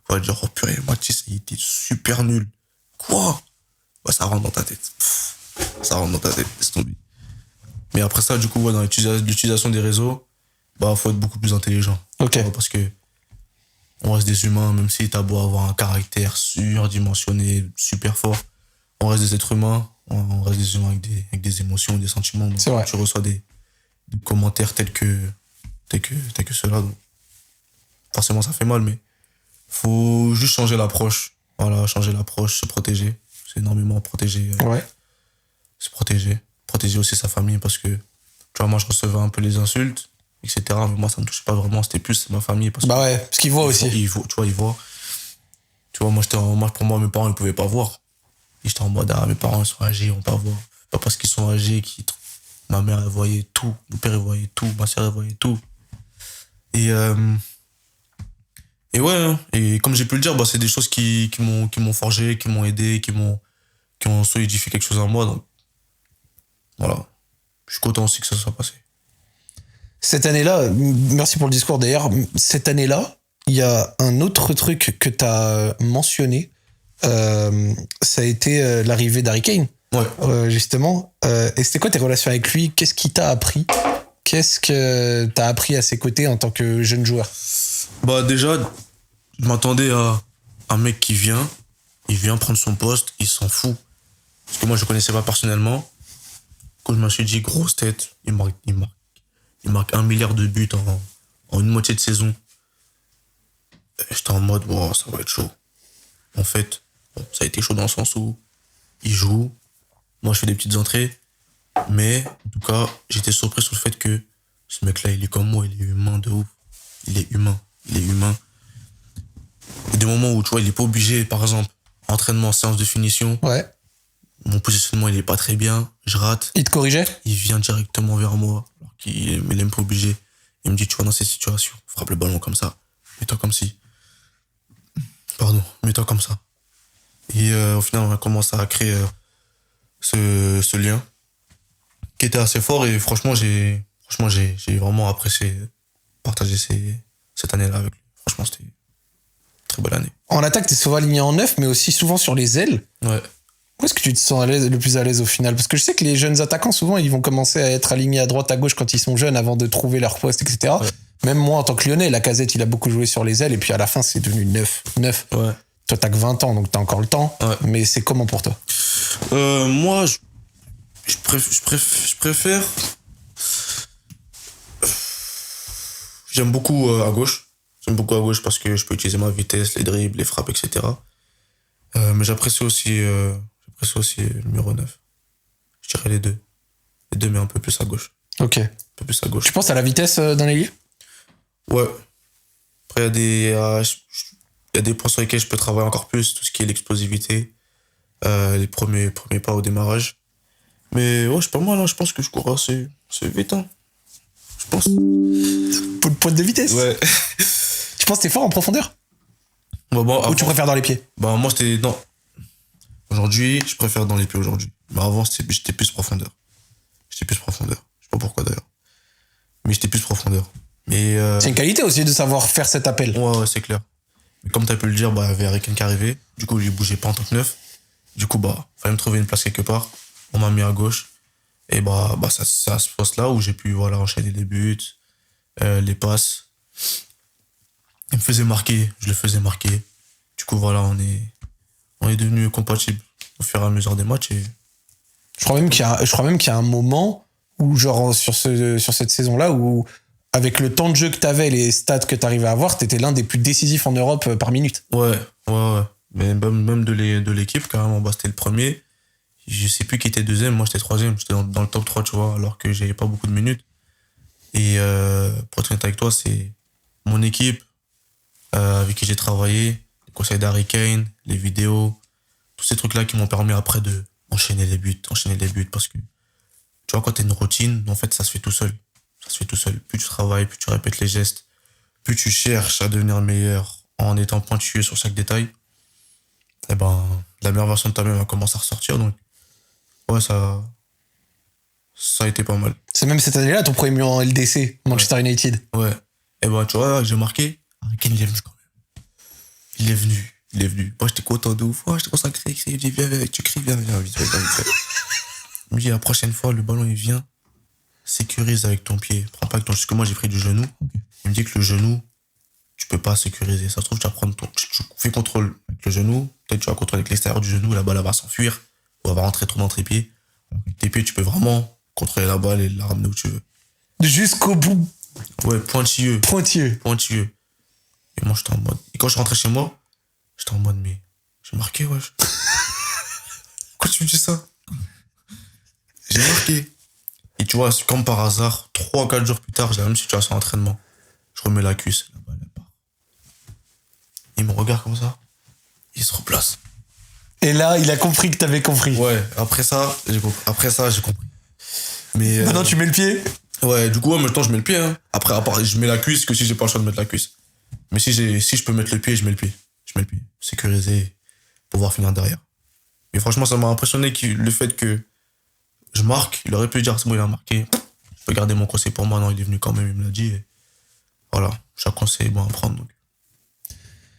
On va dire, oh purée, Mathis, il était super nul. Quoi? Ouais, ça rentre dans ta tête. Ça rentre dans ta tête, laisse tomber. Mais après ça, du coup, ouais, dans l'utilisation des réseaux, bah, faut être beaucoup plus intelligent. Ok. Parce que on reste des humains, même si t'as beau avoir un caractère surdimensionné, super fort, on reste des êtres humains, on reste des humains avec des émotions, des sentiments. Donc, c'est vrai. tu reçois des commentaires tels que ceux-là. Donc, forcément, ça fait mal, mais faut juste changer l'approche. Voilà, changer l'approche, se protéger. C'est énormément protéger. Ouais. Se protéger. Protéger aussi sa famille parce que, tu vois, moi, je recevais un peu les insultes, etc. Mais moi, ça me touchait pas vraiment. C'était plus ma famille. Parce bah ouais, parce qu'ils voient aussi. Tu vois, ils voient. Tu vois, pour moi, mes parents, ils pouvaient pas voir. Et j'étais en mode, mes parents, ils sont âgés, on peut pas voir. Pas parce qu'ils sont âgés ma mère, elle voyait tout. Mon père, il voyait tout. Ma soeur, elle voyait tout. Et ouais, hein. Et comme j'ai pu le dire, bah, c'est des choses qui m'ont forgé, qui m'ont aidé, qui ont solidifié quelque chose en moi. Donc, voilà. Je suis content aussi que ça soit passé. Cette année-là, merci pour le discours d'ailleurs, cette année-là, il y a un autre truc que tu as mentionné, ça a été l'arrivée d'Harry Kane. Ouais. Justement. Et c'était quoi tes relations avec lui? Qu'est-ce qu'il t'a appris? Qu'est-ce que t'as appris à ses côtés en tant que jeune joueur? Bah déjà, je m'attendais à un mec qui vient, il vient prendre son poste, il s'en fout. Parce que moi, je le connaissais pas personnellement. Quand je me suis dit, grosse tête, il marque 1 milliard de buts en une moitié de saison. Et j'étais en mode, wow, ça va être chaud. En fait, bon, ça a été chaud dans le sens où il joue, moi je fais des petites entrées, mais en tout cas, j'étais surpris sur le fait que ce mec-là, il est comme moi, il est humain de ouf. Il est humain. Il y a des moments où, tu vois, il est pas obligé, par exemple, entraînement, séance de finition. Ouais. Mon positionnement, il est pas très bien, je rate. Il te corrigeait? Il vient directement vers moi, alors qu'il est même pas obligé. Il me dit, tu vois, dans ces situations, frappe le ballon comme ça, mets-toi comme si. Mets-toi comme ça. Et au final, on a commencé à créer ce lien qui était assez fort et franchement, j'ai vraiment apprécié partager cette année-là avec lui. Franchement, c'était une très bonne année. En attaque, t'es souvent aligné en 9, mais aussi souvent sur les ailes. Ouais. Où est-ce que tu te sens le plus à l'aise au final? Parce que je sais que les jeunes attaquants, souvent, ils vont commencer à être alignés à droite, à gauche quand ils sont jeunes avant de trouver leur poste, etc. Ouais. Même moi, en tant que Lyonnais, Lacazette, il a beaucoup joué sur les ailes et puis à la fin, c'est devenu 9. Ouais. Toi, t'as que 20 ans, donc t'as encore le temps. Ouais. Mais c'est comment pour toi? Moi, je préfère... J'aime beaucoup à gauche. J'aime beaucoup à gauche parce que je peux utiliser ma vitesse, les dribbles, les frappes, etc. Mais j'apprécie aussi le numéro 9. Je dirais les deux. Les deux, mais un peu plus à gauche. Ok. Un peu plus à gauche. Tu penses à la vitesse dans les lieux? Ouais. Après, il y a des points sur lesquels je peux travailler encore plus, tout ce qui est l'explosivité, les premiers pas au démarrage. Mais ouais, c'est pas mal, hein. Je pense que je cours assez vite, hein. Je pense. Pour le point de vitesse? Ouais. Tu penses que t'es fort en profondeur? Ou tu préfères dans les pieds? Bah, moi, c'était... Non. Aujourd'hui, je préfère dans les pieds aujourd'hui. Mais avant, j'étais plus profondeur. Je sais pas pourquoi d'ailleurs. Mais j'étais plus profondeur. Mais c'est une qualité aussi de savoir faire cet appel. Ouais, c'est clair. Mais comme t'as pu le dire, bah, il y avait Harry Kane qui arrivait. Du coup, il bougeait pas en tant que neuf. Du coup, bah, fallait me trouver une place quelque part. On m'a mis à gauche. Et bah c'est à ce poste-là où j'ai pu, voilà, enchaîner les buts, les passes. Il me faisait marquer, je le faisais marquer. Du coup, voilà, on est devenus compatibles au fur et à mesure des matchs. Et... Je crois même qu'il y a un moment où, genre, sur cette saison-là, où, avec le temps de jeu que t'avais, les stats que t'arrivais à avoir, t'étais l'un des plus décisifs en Europe par minute. Ouais. Mais même de l'équipe, carrément, bah, c'était le premier. Je sais plus qui était deuxième, moi j'étais troisième, j'étais dans le top 3, tu vois, alors que j'avais pas beaucoup de minutes. Et pour être honnête avec toi, c'est mon équipe avec qui j'ai travaillé, les conseils d'Harry Kane, les vidéos, tous ces trucs-là qui m'ont permis après de enchaîner les buts, parce que tu vois, quand t'as une routine, en fait, ça se fait tout seul. Ça se fait tout seul. Plus tu travailles, plus tu répètes les gestes, plus tu cherches à devenir meilleur en étant pointueux sur chaque détail, et ben, la meilleure version de toi-même va commencer à ressortir. Donc, ouais, ça a été pas mal. C'est même cette année-là ton premier but en LDC, Manchester United. Ouais. Et ben, tu vois, j'ai marqué. Harry Kane, il est venu quand même. Il est venu. Moi, j'étais content de ouf. Ouais, j'étais concentré. Il dit, viens, tu cries, viens, vite fait. Il me dit, la prochaine fois, le ballon, il vient. Sécurise avec ton pied. Prends pas avec ton... Parce que moi, j'ai pris du genou. Il me dit que le genou, tu peux pas sécuriser. Ça se trouve, tu vas prendre tu fais contrôle avec le genou. Peut-être tu vas contrôler avec l'extérieur du genou. La balle, elle va s'enfuir. Ou elle va rentrer trop dans tes pieds. Avec tes pieds, tu peux vraiment contrôler la balle et la ramener où tu veux. Jusqu'au bout. Ouais, pointilleux. Pointilleux. Et moi, j'étais en mode... Et quand je rentrais chez moi, j'étais en mode, mais j'ai marqué, wesh. Pourquoi tu me dis ça? J'ai marqué. Et tu vois, c'est comme par hasard, 3 ou 4 jours plus tard, j'ai la même situation à l'entraînement. Je remets la cuisse, la balle, elle part. Il me regarde comme ça, il se replace. Et là, il a compris que t'avais compris. Ouais, après ça, j'ai compris. Mais maintenant, tu mets le pied. Ouais, du coup, en même temps, je mets le pied. Hein. Après, à part, je mets la cuisse que si j'ai pas le choix de mettre la cuisse. Mais si je peux mettre le pied, je mets le pied. Sécuriser, pouvoir finir derrière. Mais franchement, ça m'a impressionné le fait que je marque. Il aurait pu dire, c'est bon, il a marqué. Je peux garder mon conseil pour moi. Non, il est venu quand même, il me l'a dit. Et voilà, chaque conseil est bon à prendre. Donc.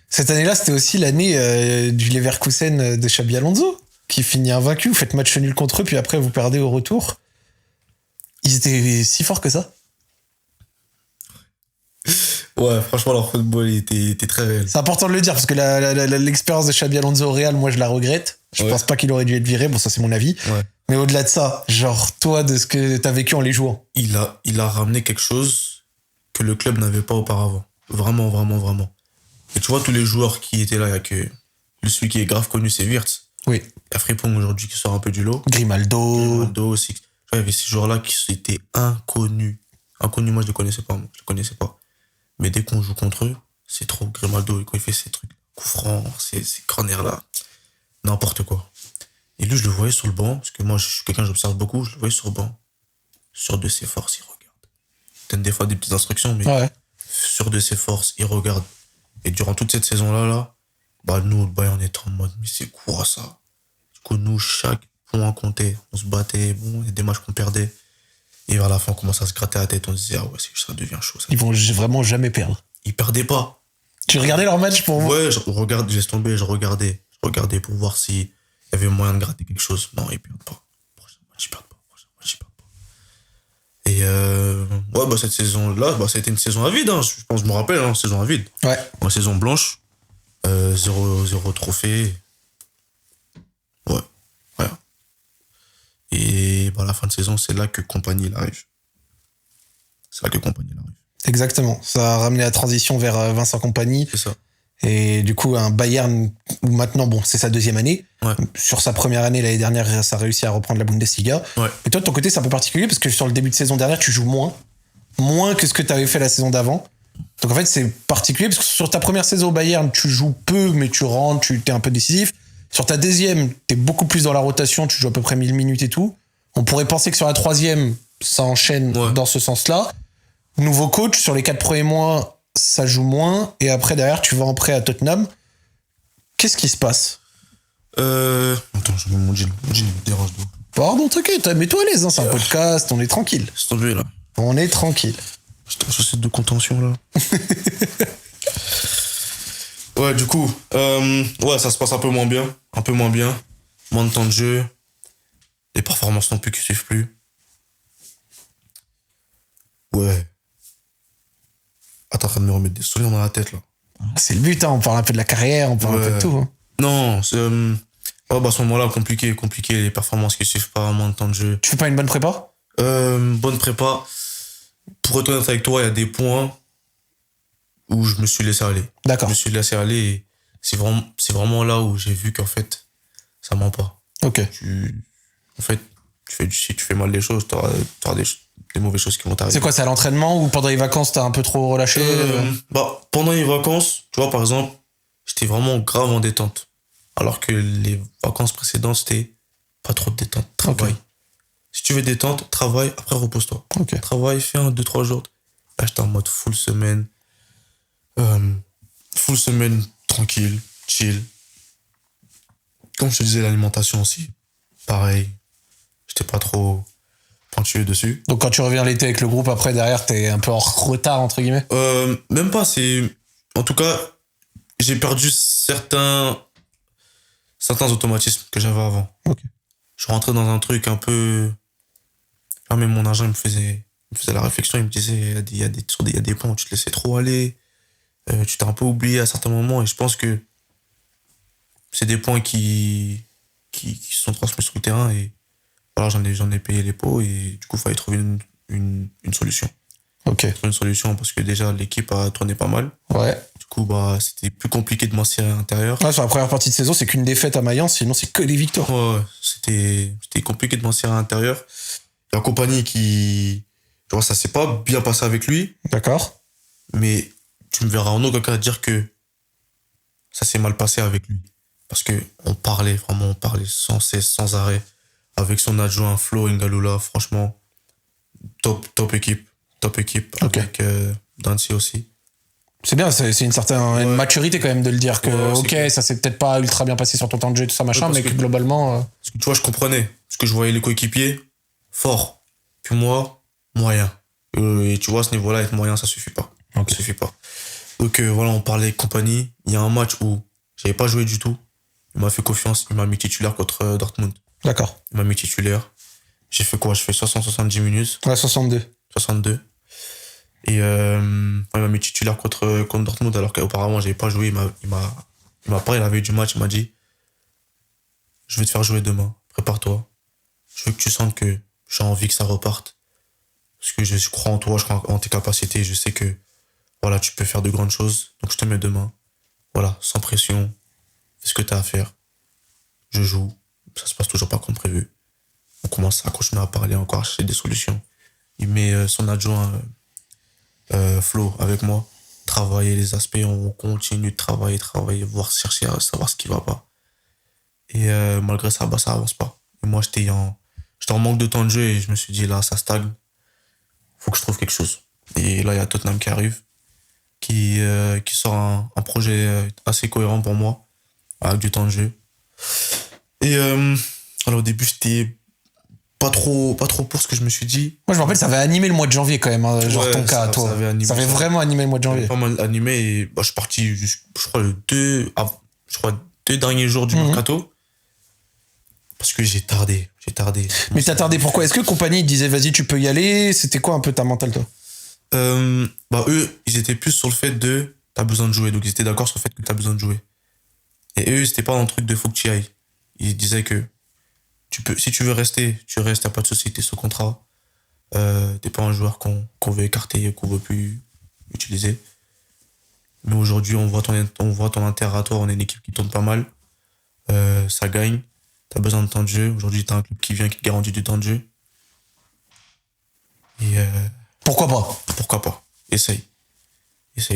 Cette année-là, c'était aussi l'année du Leverkusen de Xabi Alonso, qui finit invaincu. Vous faites match nul contre eux, puis après, vous perdez au retour. Ils étaient si forts que ça? Ouais, franchement, leur football était très réel. C'est important de le dire, parce que l'expérience de Xabi Alonso au Real, moi, je la regrette. Je pense pas qu'il aurait dû être viré. Bon, ça, c'est mon avis. Ouais. Mais au-delà de ça, genre, toi, de ce que t'as vécu en les jouant. Il a ramené quelque chose que le club n'avait pas auparavant. Vraiment, vraiment, vraiment. Et tu vois, tous les joueurs qui étaient là, il y a que celui qui est grave connu, c'est Wirtz. Oui. Il y a Frimpong aujourd'hui qui sort un peu du lot. Grimaldo aussi. Tu vois, il y avait ces joueurs-là qui étaient inconnus. Inconnus, moi, je les connaissais pas. Mais dès qu'on joue contre eux, c'est trop. Grimaldo, quand il fait ses trucs, coups francs, ces corners-là, n'importe quoi. Et lui, je le voyais sur le banc, parce que moi, je suis quelqu'un, j'observe beaucoup, je le voyais sur le banc. Sûr de ses forces, il regarde. Il donne des fois des petites instructions, mais sûr de ses forces, il regarde. Et durant toute cette saison-là, nous, le Bayern, on était en mode, mais c'est quoi ça? Du coup, nous, chaque point comptait. On se battait, bon, il y a des matchs qu'on perdait. Et vers la fin, on commençait à se gratter la tête. On se disait, ah ouais, ça devient chaud. Ils vont vraiment jamais perdre. Ils perdaient pas. Tu regardais leur match pour voir? Ouais, je regardais pour voir s'il y avait moyen de gratter quelque chose. Non, ils perdent pas. Prochain match, ils perdent pas. Et cette saison-là, ça a été une saison à vide. Hein. Je pense, je me rappelle, saison à vide. Ouais. Une saison blanche. 0 trophée. Ouais. Et à la fin de saison, c'est là que Kompany arrive. Exactement. Ça a ramené la transition vers Vincent Kompany. C'est ça. Et du coup, un Bayern où maintenant, bon, c'est sa 2e année. Ouais. Sur sa première année, l'année dernière, ça a réussi à reprendre la Bundesliga. Ouais. Et toi, de ton côté, c'est un peu particulier parce que sur le début de saison dernière, tu joues moins que ce que tu avais fait la saison d'avant. Donc en fait, c'est particulier parce que sur ta première saison au Bayern, tu joues peu, mais tu rentres, tu es un peu décisif. Sur ta 2e, tu es beaucoup plus dans la rotation, tu joues à peu près 1000 minutes et tout. On pourrait penser que sur la 3e, ça enchaîne dans ce sens-là. Nouveau coach, sur les 4 premiers mois, ça joue moins. Et après, derrière, tu vas en prêt à Tottenham. Qu'est-ce qui se passe? Attends, je mets mon jean. Mon jean, il me dérange. Pardon, t'inquiète, mets-toi à l'aise, c'est un podcast, on est tranquille. C'est tombé, là. On est tranquille. J'étais en société de contention, là. Ouais, du coup, ça se passe un peu moins bien. Moins de temps de jeu. Les performances non plus qui suivent plus. Ouais. Ah, t'es en train de me remettre des souvenirs dans la tête, là. C'est le but, on parle un peu de la carrière, on parle un peu de tout. Non, c'est... à ce moment-là, compliqué, les performances qui suivent pas, moins de temps de jeu. Tu fais pas une bonne prépa? Bonne prépa. Pour être honnête avec toi, il y a des points où je me suis laissé aller. D'accord. Je me suis laissé aller et c'est vraiment là où j'ai vu qu'en fait, ça ment pas. Ok. En fait, si tu fais mal les choses, t'auras des mauvaises choses qui vont t'arriver. C'est quoi, c'est à l'entraînement ou pendant les vacances, t'as un peu trop relâché? Pendant les vacances, tu vois, par exemple, j'étais vraiment grave en détente. Alors que les vacances précédentes, c'était pas trop de détente, travail. Ok. Si tu veux détente, travail, après repose-toi. Ok. Travail, fais 1, 2, 3 jours. Là, j'étais en mode full semaine. Full semaine, tranquille, chill. Comme je te disais, l'alimentation aussi. Pareil. J'étais pas trop pointueux dessus. Donc quand tu reviens l'été avec le groupe, après derrière, t'es un peu en retard, entre guillemets? Même pas, c'est... En tout cas, j'ai perdu certains automatismes que j'avais avant. Ok. Je rentrais dans un truc un peu... Ah, même mon agent, il me faisait la réflexion, il me disait, il y a des points où tu te laissais trop aller, tu t'es un peu oublié à certains moments, et je pense que c'est des points qui se sont transmis sur le terrain, et alors j'en ai payé les pots, et du coup, il fallait trouver une solution. Ok. Une solution, parce que déjà, l'équipe a tourné pas mal. Ouais. Du coup, c'était plus compliqué de m'insérer à l'intérieur. Ouais, sur la première partie de saison, c'est qu'une défaite à Mayence, sinon c'est que des victoires. Ouais, c'était compliqué de m'insérer à l'intérieur. La compagnie tu vois, ça s'est pas bien passé avec lui, D'accord. mais tu me verras en aucun cas dire que ça s'est mal passé avec lui. Parce que on parlait sans cesse, sans arrêt, avec son adjoint Flo Ngalula, franchement, top équipe, Ok. avec Dancy aussi. C'est bien, c'est une certaine maturité quand même de le dire que, Ouais, ok, ça s'est peut-être pas ultra bien passé sur ton temps de jeu, tout ça, machin, Ouais, mais parce que que- globalement... Parce que tu vois, je comprenais. Parce que je voyais les coéquipiers forts. Puis moi, moyen. Et tu vois, à ce niveau-là, être moyen, ça suffit pas. Ok. Ça suffit pas. Donc voilà, on parlait compagnie. Il y a un match où j'avais pas joué du tout. Il m'a fait confiance. Il m'a mis titulaire contre Dortmund. D'accord. Il m'a mis titulaire. J'ai fait quoi? Je fais 60-70 minutes. Ouais, 62. 62. Et il m'a mis titulaire contre Dortmund alors qu'auparavant, j'avais pas joué. Il m'a parlé la veille du match. Il m'a dit, je vais te faire jouer demain. Prépare-toi. Je veux que tu sentes que j'ai envie que ça reparte. Parce que je crois en toi, je crois en tes capacités. Je sais que voilà, tu peux faire de grandes choses. Donc je te mets demain. Voilà, sans pression. Fais ce que tu as à faire. Je joue. Ça se passe toujours pas comme prévu. On commence à continuer à parler encore, à chercher des solutions. Il met son adjoint Flo avec moi. Travailler les aspects, on continue de travailler, voir, chercher à savoir ce qui va pas. Et malgré ça, ça avance pas. Et moi, j'étais en manque de temps de jeu et je me suis dit, là, ça stagne. Faut que je trouve quelque chose. Et là, il y a Tottenham qui arrive, qui sort un projet assez cohérent pour moi, avec du temps de jeu. Et alors au début, j'étais pas trop pour ce que je me suis dit. Moi, je me rappelle, ça avait animé le mois de janvier quand même, hein, genre Ouais, ton cas, ça toi. avait Ça avait vraiment animé le mois de janvier. pas mal animé et je suis parti, je crois, deux derniers jours du mercato. Parce que j'ai tardé. Mais t'as tardé pourquoi? Est-ce que compagnie disait vas-y, tu peux y aller? C'était quoi un peu ta mentale, toi? Eux, ils étaient plus sur le fait de t'as besoin de jouer. Donc ils étaient d'accord sur le fait que t'as besoin de jouer. Et eux, c'était pas dans le truc de faut que tu y ailles. Ils disaient que si tu veux rester, tu restes, t'as pas de souci, t'es sous contrat. T'es pas un joueur qu'on veut écarter, qu'on veut plus utiliser. Mais aujourd'hui, on voit ton intérêt à toi, on est une équipe qui tourne pas mal. Ça gagne. T'as besoin de temps de jeu. Aujourd'hui, t'as un club qui vient, qui te garantit du temps de jeu. Et Pourquoi pas? pourquoi pas? Essaye.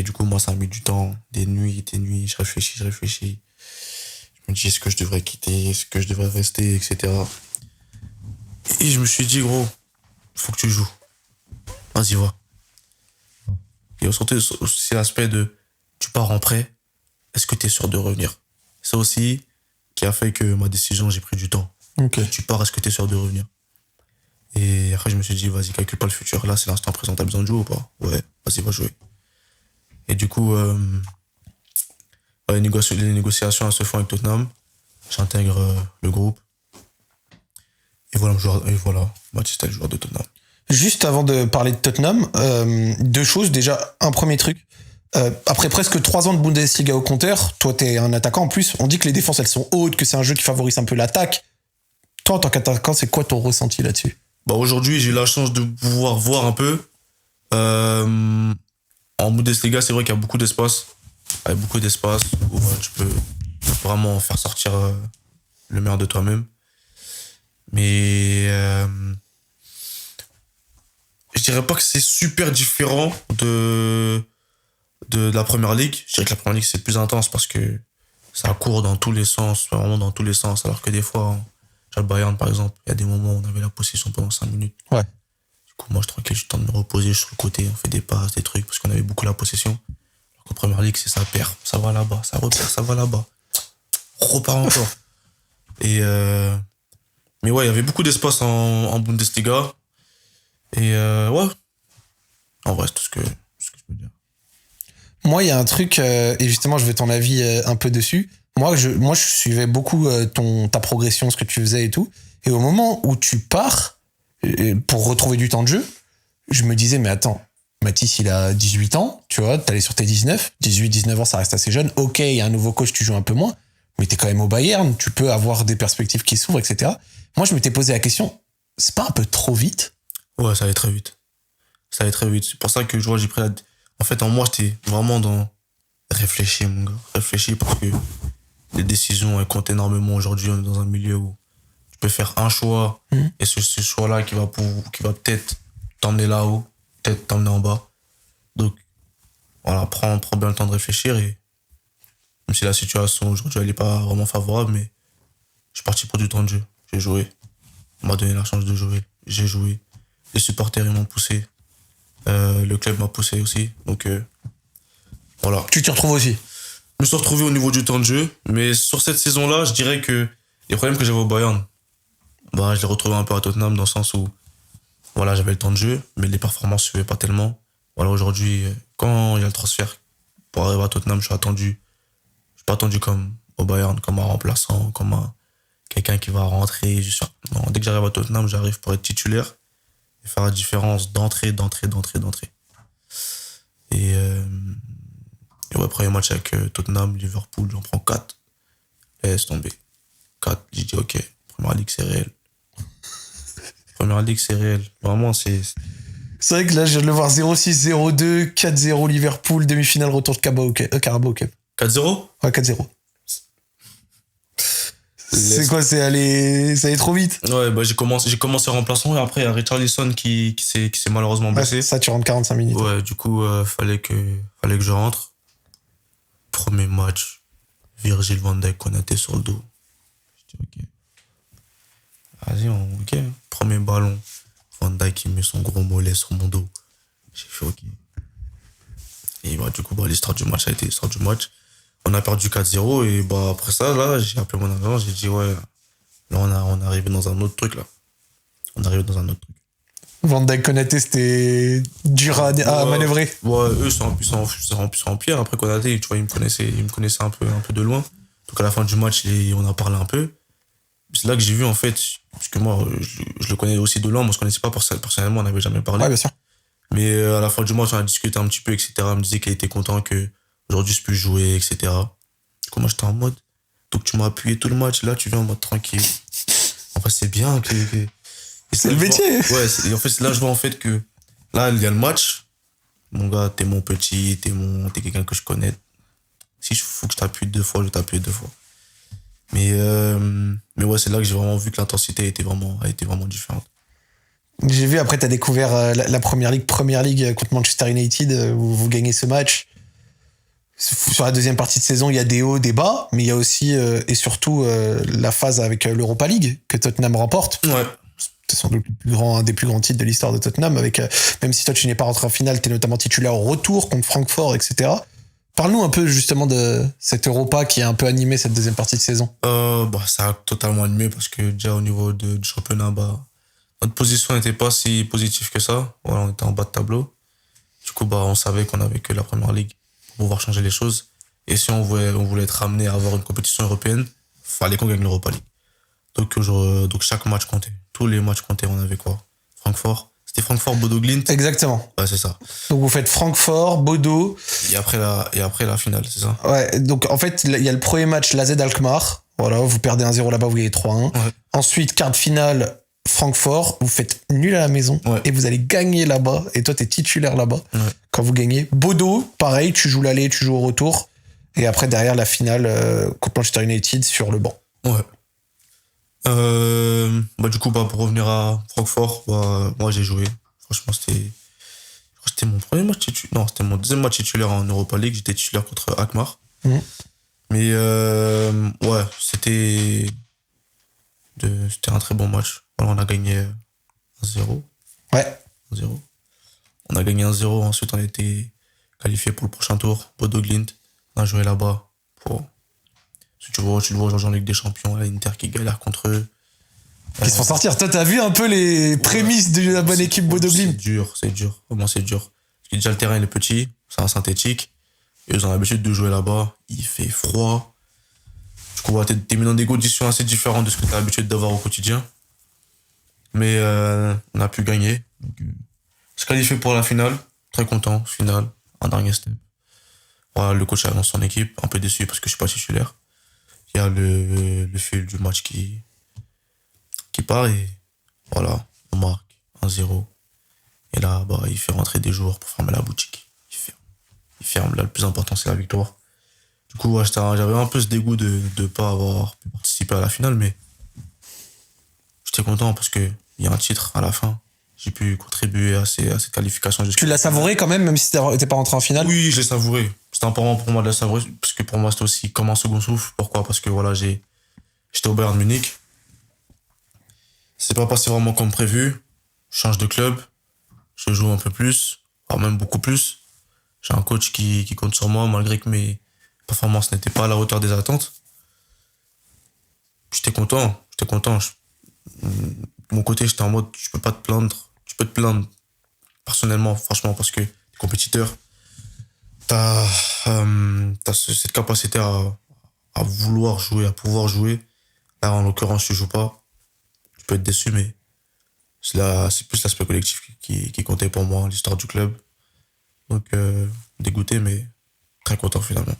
Du coup, moi, ça a mis du temps. Des nuits. Je réfléchis. Je me dis, est-ce que je devrais quitter? Est-ce que je devrais rester? Etc. Et je me suis dit, gros, faut que tu joues. Vas-y, va. Et surtout, c'est l'aspect de tu pars en prêt. Est-ce que t'es sûr de revenir? Ça aussi, qui a fait que ma décision, j'ai pris du temps. Ok. Tu pars, est-ce que t'es sûr de revenir? Et après, je me suis dit, vas-y, calcule pas le futur. Là, c'est l'instant présent. T'as besoin de jouer ou pas? Ouais, vas-y, va jouer. Et du coup, les négociations elles se font avec Tottenham. J'intègre le groupe. Et voilà, Baptiste est le joueur de Tottenham. Juste avant de parler de Tottenham, deux choses. Déjà, un premier truc. Après presque 3 ans de Bundesliga au compteur, toi t'es un attaquant en plus, on dit que les défenses elles sont hautes, que c'est un jeu qui favorise un peu l'attaque. Toi en tant qu'attaquant, c'est quoi ton ressenti là-dessus? Aujourd'hui, j'ai eu la chance de pouvoir voir un peu. En Bundesliga, c'est vrai qu'il y a beaucoup d'espace. Avec beaucoup d'espace où tu peux vraiment faire sortir le meilleur de toi-même. Mais je dirais pas que c'est super différent de la Première Ligue. Je dirais que la Première Ligue, c'est plus intense parce que ça court dans tous les sens, vraiment dans tous les sens. Alors que des fois, chez le Bayern, par exemple, il y a des moments où on avait la possession pendant 5 minutes. Ouais. Du coup, moi, je suis tranquille, j'ai le temps de me reposer, je suis sur le côté, on fait des passes, des trucs, parce qu'on avait beaucoup la possession. Alors qu'en Première Ligue, c'est ça perd, ça va là-bas, ça repère, ça va là-bas. On repart encore. Et mais ouais, il y avait beaucoup d'espace en Bundesliga. Et ouais, en vrai, c'est tout ce que je peux dire. Moi, il y a un truc, et justement, je veux ton avis un peu dessus. Moi, je suivais beaucoup ta progression, ce que tu faisais et tout. Et au moment où tu pars pour retrouver du temps de jeu, je me disais, mais attends, Mathis, il a 18 ans, tu vois, t'allais sur tes 19, 18, 19 ans, ça reste assez jeune. Ok, il y a un nouveau coach, tu joues un peu moins, mais t'es quand même au Bayern, tu peux avoir des perspectives qui s'ouvrent, etc. Moi, je m'étais posé la question, c'est pas un peu trop vite? Ouais, ça allait très vite. Ça allait très vite. C'est pour ça que je vois, j'ai pris la... En fait, en moi, j'étais vraiment dans... Réfléchir, mon gars. Réfléchir parce que les décisions, elles comptent énormément aujourd'hui. On est dans un milieu où tu peux faire un choix et ce choix-là qui va peut-être t'emmener là-haut, peut-être t'emmener en bas. Donc, voilà, prends bien le temps de réfléchir et même si la situation aujourd'hui, elle n'est pas vraiment favorable, mais je suis parti pour du temps de jeu. J'ai joué. On m'a donné la chance de jouer. J'ai joué. Les supporters, ils m'ont poussé. Le club m'a poussé aussi. Donc, voilà. Tu t'y retrouves aussi? Je me suis retrouvé au niveau du temps de jeu. Mais sur cette saison-là, je dirais que les problèmes que j'avais au Bayern, bah, je les retrouvais un peu à Tottenham dans le sens où voilà, j'avais le temps de jeu, mais les performances ne suivaient pas tellement. Voilà, aujourd'hui, quand il y a le transfert pour arriver à Tottenham, je suis attendu. Je suis pas attendu comme au Bayern, comme un remplaçant, comme quelqu'un qui va rentrer. Non, dès que j'arrive à Tottenham, j'arrive pour être titulaire et faire la différence d'entrée. Et ouais, premier match avec Tottenham, Liverpool, j'en prends 4. Laisse tomber. 4, j'ai dit ok, Première Ligue, c'est réel. Première Ligue, c'est réel. Vraiment, c'est... C'est vrai que là, je viens de le voir 0-6, 0-2, 4-0 Liverpool, demi-finale, retour de Carabao Cup. 4-0 Ouais, 4-0. C'est quoi, ça allait trop vite? Ouais, bah j'ai commencé remplaçant et après il y a Richarlison qui s'est malheureusement blessé. Ouais, ça, tu rentres 45 minutes. Ouais, du coup, fallait que je rentre. Premier match, Virgil van Dijk Konaté sur le dos. Je dis ok. Vas-y, ok. Premier ballon, Van Dijk il met son gros mollet sur mon dos. J'ai fait ok. Et bah du coup, bah, l'histoire du match a été l'histoire du match. On a perdu 4-0 et bah après ça, là, j'ai appelé mon agent, j'ai dit ouais, là on est arrivé dans un autre truc là. On est arrivé dans un autre truc. Van Dijk Konaté, c'était dur à manœuvrer. Ouais, eux sont en pierre. Après Konaté, tu vois, ils me connaissaient un peu de loin. Donc à la fin du match, on a parlé un peu. C'est là que j'ai vu en fait, parce que moi, je le connais aussi de loin, moi je connaissais pas personnellement, on n'avait jamais parlé. Ouais, bien sûr. Mais à la fin du match, on a discuté un petit peu, etc. Il me disait qu'il était content que aujourd'hui je puisse jouer, etc. Du coup, moi j'étais en mode, donc tu m'as appuyé tout le match, là tu viens en mode tranquille. En fait, c'est bien que c'est le métier. Ouais, et en fait, c'est là je vois en fait que là, il y a le match. Mon gars, t'es mon petit, t'es quelqu'un que je connais. Si il faut que je t'appuie 2 fois, je t'appuie 2 fois. Mais ouais, c'est là que j'ai vraiment vu que l'intensité a été vraiment différente. J'ai vu, après, t'as découvert la Première Ligue contre Manchester United, où vous gagnez ce match. Sur la deuxième partie de saison, il y a des hauts, des bas, mais il y a aussi, et surtout, la phase avec l'Europa League, que Tottenham remporte. Ouais. C'est sans doute un des plus grands titres de l'histoire de Tottenham, avec, même si toi, tu n'es pas rentré en finale, t'es notamment titulaire au retour contre Francfort, etc. Parle-nous un peu justement de cette Europa qui a un peu animé cette deuxième partie de saison. Bah, ça a totalement animé parce que déjà au niveau du championnat, bah, notre position n'était pas si positive que ça. Voilà, on était en bas de tableau. Du coup, bah, on savait qu'on avait que la Première Ligue pour pouvoir changer les choses. Et si on voulait être ramené à avoir une compétition européenne, fallait qu'on gagne l'Europa League. Donc chaque match comptait. Tous les matchs comptaient. On avait quoi? Francfort. C'était Francfort, Bodo, Glint. Exactement. Ouais, c'est ça. Donc vous faites Francfort, Bodo. Et après la finale, c'est ça? Ouais, donc en fait, il y a le premier match, l'AZ Alkmaar. Voilà, vous perdez 1-0 là-bas, vous gagnez 3-1. Ouais. Ensuite, quart de finale, Francfort. Vous faites nul à la maison. Ouais. Et vous allez gagner là-bas. Et toi, t'es titulaire là-bas. Ouais. Quand vous gagnez. Bodo, pareil, tu joues l'aller, tu joues au retour. Et après, derrière la finale, contre Manchester United sur le banc. Ouais. Du coup, pour revenir à Francfort, moi j'ai joué. Franchement, c'était mon premier match titulaire. Non, c'était mon deuxième match titulaire en Europa League. J'étais titulaire contre Alkmaar. Mhm. Mais ouais, c'était un très bon match. Voilà, on a gagné 1-0. Ouais. 1-0. On a gagné 1-0. Ensuite, on a été qualifié pour le prochain tour. Bodo Glimt. On a joué là-bas. Si tu le vois aujourd'hui en Ligue des Champions, l'Inter qui galère contre eux. Qui se font sortir. Toi, t'as vu un peu les prémices de la bonne équipe Bodo Glimt? C'est dur. Vraiment, c'est dur. Parce que déjà, le terrain, il est petit. C'est un synthétique. Et ils ont l'habitude de jouer là-bas. Il fait froid. Du coup, t'es mis dans des conditions assez différentes de ce que t'as l'habitude d'avoir au quotidien. Mais on a pu gagner. Donc, se qualifier pour la finale. Très content. Finale. Un dernier step. Voilà, le coach a lancé son équipe. Un peu déçu parce que je suis pas titulaire. Il y a le fil du match qui part et voilà, on marque 1-0. Et là, il fait rentrer des joueurs pour fermer la boutique. Il ferme. Là, le plus important, c'est la victoire. Du coup, j'avais un peu ce dégoût de ne pas avoir pu participer à la finale, mais j'étais content parce qu'il y a un titre à la fin. J'ai pu contribuer à cette qualification. Tu l'as savouré quand même si t'es pas rentré en finale? Oui, je l'ai savouré. C'était important pour moi de la savourer, parce que pour moi, c'était aussi comme un second souffle. Pourquoi? Parce que voilà, j'étais au Bayern Munich. C'est pas passé vraiment comme prévu. Je change de club. Je joue un peu plus, voire même beaucoup plus. J'ai un coach qui compte sur moi, malgré que mes performances n'étaient pas à la hauteur des attentes. J'étais content. De mon côté, j'étais en mode, je peux pas te plaindre. Tu peux te plaindre personnellement, franchement, parce que t'es compétiteur. T'as cette capacité à vouloir jouer, à pouvoir jouer. Là, en l'occurrence, tu joues pas. Tu peux être déçu, mais c'est plus l'aspect collectif qui comptait pour moi, l'histoire du club. Donc, dégoûté, mais très content finalement.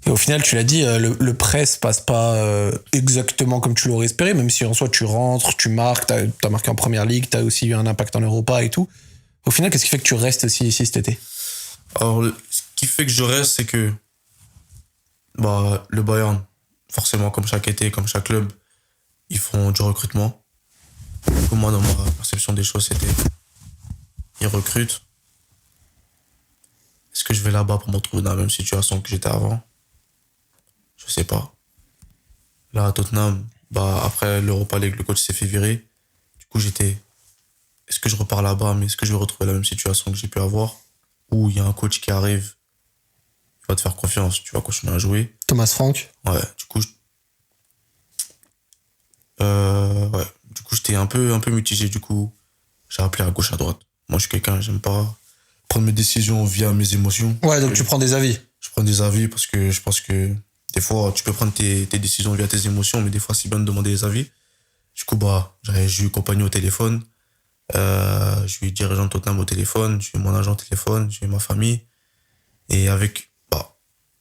Et au final, tu l'as dit, le prêt se passe pas exactement comme tu l'aurais espéré, même si en soi tu rentres, tu marques, t'as marqué en première ligue, t'as aussi eu un impact en Europa et tout. Au final, qu'est-ce qui fait que tu restes aussi ici cet été? Alors, ce qui fait que je reste, c'est que le Bayern, forcément, comme chaque été, comme chaque club, ils font du recrutement. Du coup, moi, dans ma perception des choses, c'était ils recrutent. Est-ce que je vais là-bas pour me retrouver dans la même situation que j'étais avant? Je sais pas. Là, à Tottenham, après l'Europa League, le coach s'est fait virer. Du coup, est-ce que je repars là-bas, mais est-ce que je vais retrouver la même situation que j'ai pu avoir? Ou il y a un coach qui arrive, il va te faire confiance, tu vas continuer à jouer. Thomas Frank. Ouais, du coup, j'étais un peu mitigé. Du coup, j'ai appelé à gauche, à droite. Moi, je suis quelqu'un, j'aime pas prendre mes décisions via mes émotions. Ouais, donc tu prends des avis. Je prends des avis parce que je pense que des fois, tu peux prendre tes décisions via tes émotions, mais des fois, c'est bien de demander des avis. Du coup, j'ai eu compagnie au téléphone. J'ai eu le dirigeant de Tottenham au téléphone, j'ai eu mon agent au téléphone, j'ai eu ma famille. Et avec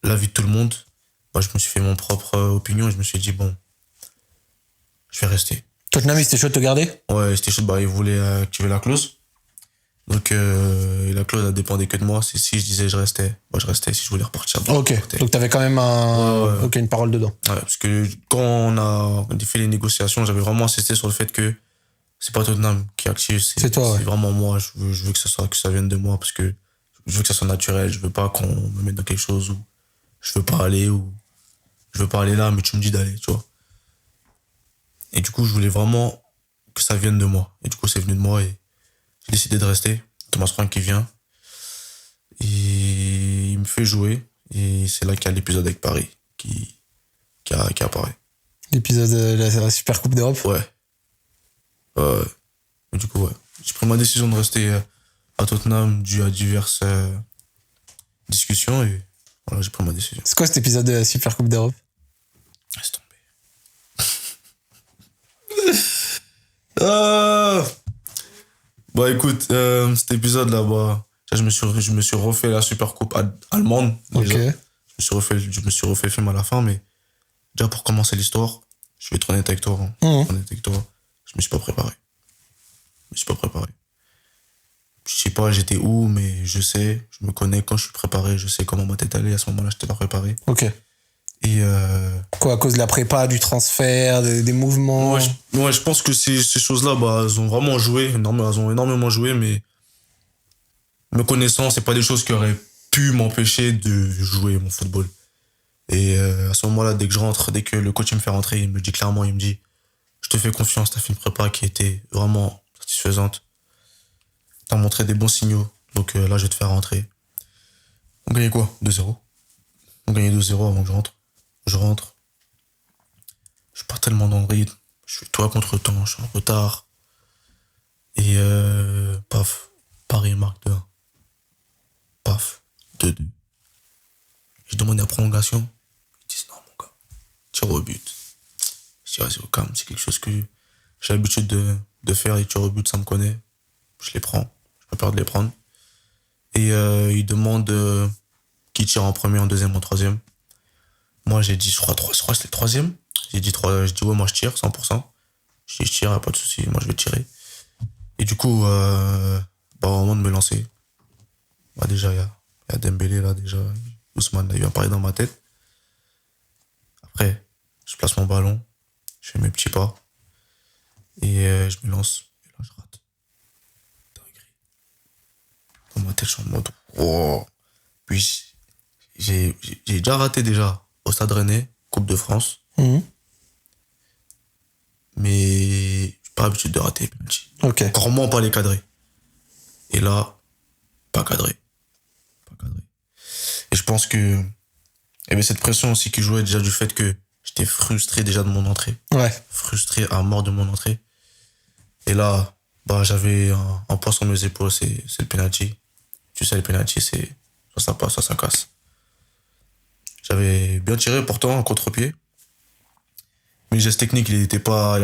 l'avis de tout le monde, je me suis fait mon propre opinion et je me suis dit, bon, je vais rester. Tottenham, c'était chaud de te garder? Ouais, c'était chaud. Il voulait activer la clause. Donc, la clause, elle dépendait que de moi. Si je disais je restais, je restais. Si je voulais repartir, ok, je partais. donc t'avais quand même une parole dedans. Ouais, parce que quand on a fait les négociations, j'avais vraiment insisté sur le fait que c'est pas Tottenham qui active, c'est toi. Ouais. C'est vraiment moi. Je veux que ça vienne de moi parce que je veux que ça soit naturel. Je veux pas qu'on me mette dans quelque chose où je veux pas aller là, mais tu me dis d'aller, tu vois. Et du coup, je voulais vraiment que ça vienne de moi. Et du coup, c'est venu de moi et j'ai décidé de rester. Thomas Frank qui vient. Et il me fait jouer. Et c'est là qu'il y a l'épisode avec Paris qui apparaît. L'épisode de la Super Coupe d'Europe? Ouais. Mais du coup, ouais. J'ai pris ma décision de rester à Tottenham dû à diverses discussions. Et voilà, j'ai pris ma décision. C'est quoi cet épisode de la Super Coupe d'Europe? Laisse tomber. Écoute, cet épisode-là, je me suis refait la Super Coupe allemande. Déjà. Ok. Je me suis refait le film à la fin, mais déjà pour commencer l'histoire, je vais être honnête avec toi. Je me suis pas préparé. Je sais pas j'étais où, mais je me connais quand je suis préparé, je sais comment ma tête allait. À ce moment-là, je n'étais pas préparé. Ok. Et Quoi, à cause de la prépa, du transfert, des mouvements? je pense que ces choses-là, bah, elles ont vraiment joué, elles ont énormément joué, mais me connaissant, c'est pas des choses qui auraient pu m'empêcher de jouer mon football. Et à ce moment-là, dès que je rentre, dès que le coach me fait rentrer, il me dit clairement, il me dit, je te fais confiance, t'as fait une prépa qui était vraiment satisfaisante. T'as montré des bons signaux, donc là, je vais te faire rentrer. On gagnait quoi? 2-0. On gagnait 2-0 avant que je rentre. Je rentre. Je suis pas tellement dans le rythme. Je fais tout à contre-temps, je suis en retard. Et paf, Paris marque 2-1. Paf, 2-2. Je demande la prolongation. Ils disent non, mon gars, tir au but. Je dis vas-y, au calme, c'est quelque chose que j'ai l'habitude de faire. Les tirs au but, ça me connaît. Je les prends. J'ai pas peur de les prendre. Et ils demandent qui tire en premier, en deuxième, en troisième. Moi, j'ai dit, je crois que c'est le troisième. J'ai dit ouais, moi je tire, 100%. Je dis, je tire, pas de souci, moi je vais tirer. Et du coup, bah, au moment de me lancer, bah, déjà, il y a Dembélé, là, déjà. Ousmane, là, il vient parler dans ma tête. Après, je place mon ballon, je fais mes petits pas. Et je me lance. Et là, je rate. Dinguerie. Dans ma tête, je suis en mode, oh. Puis, j'ai déjà raté déjà au Stade Rennais, Coupe de France. Mais j'ai pas l'habitude de rater les penaltys. Okay. Encore moins pas les cadrer. Et là, pas cadré. Et je pense que il y avait cette pression aussi qui jouait déjà du fait que j'étais frustré déjà de mon entrée. Ouais. Frustré à mort de mon entrée. Et là, bah, j'avais un poids sur mes épaules, c'est le penalty. Tu sais, le penalty, c'est soit ça passe, soit ça casse. J'avais bien tiré pourtant, un contre-pied. Mais le geste technique, il était pas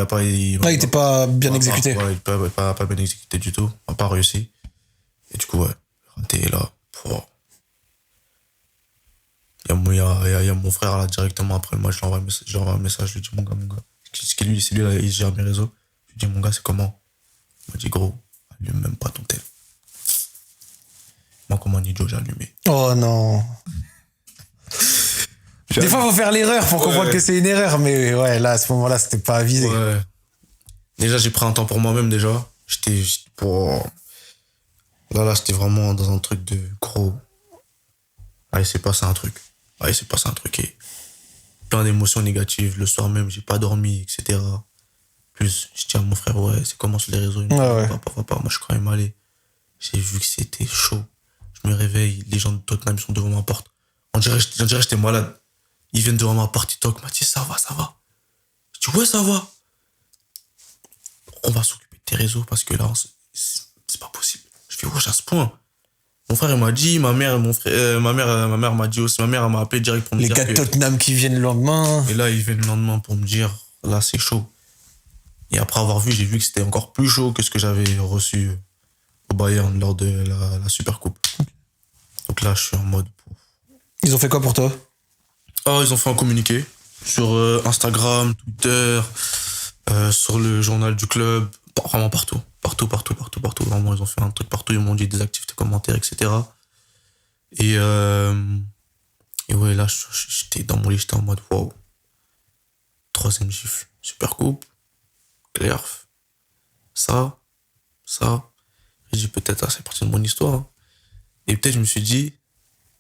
bien exécuté. Ouais, pas bien exécuté du tout. On n'a pas réussi. Et du coup, ouais, raté. Et là, il y a mon frère là directement après le match. Je lui envoie un message. Je lui dis, mon gars. C'est lui là, il gère mes réseaux. Je lui dis, mon gars, c'est comment? Il m'a dit, gros, allume même pas ton tel. Moi, comme un idiot, j'ai allumé. Oh non. Des fois, il faut faire l'erreur pour comprendre que c'est une erreur, mais ouais, là, à ce moment-là, c'était pas avisé. Ouais. Déjà, j'ai pris un temps pour moi-même, déjà. Là, c'était vraiment dans un truc de gros. Allez, c'est passé un truc. Et plein d'émotions négatives. Le soir même, j'ai pas dormi, etc. Plus, je dis à mon frère, ouais, c'est comment sur les réseaux. Il me dit, ouais. Papa, moi, je suis quand même allé. J'ai vu que c'était chaud. Je me réveille, les gens de Tottenham sont devant ma porte. On dirait que j'étais malade. Ils viennent devant ma porte, ils toquent, m'a dit, ça va. Je dis, ouais, ça va. On va s'occuper de tes réseaux parce que là, c'est pas possible. Je fais, wesh, à ce point. Mon frère, il m'a dit, ma mère m'a dit aussi, ma mère m'a appelé direct pour me dire que... Les gars de Tottenham qui viennent le lendemain. Et là, ils viennent le lendemain pour me dire, là, c'est chaud. Et après avoir vu, j'ai vu que c'était encore plus chaud que ce que j'avais reçu au Bayern lors de la Super Coupe. Donc là, je suis en mode... Ils ont fait quoi pour toi? Ils ont fait un communiqué sur Instagram, Twitter, sur le journal du club, vraiment partout. Vraiment, ils ont fait un truc partout. Ils m'ont dit désactive tes commentaires, etc. Et ouais, là, j'étais dans mon lit, j'étais en mode waouh. 3e gifle, Super Coupe, Clerf, ça. J'ai dit peut-être, c'est parti de mon histoire. Hein. Et peut-être, je me suis dit,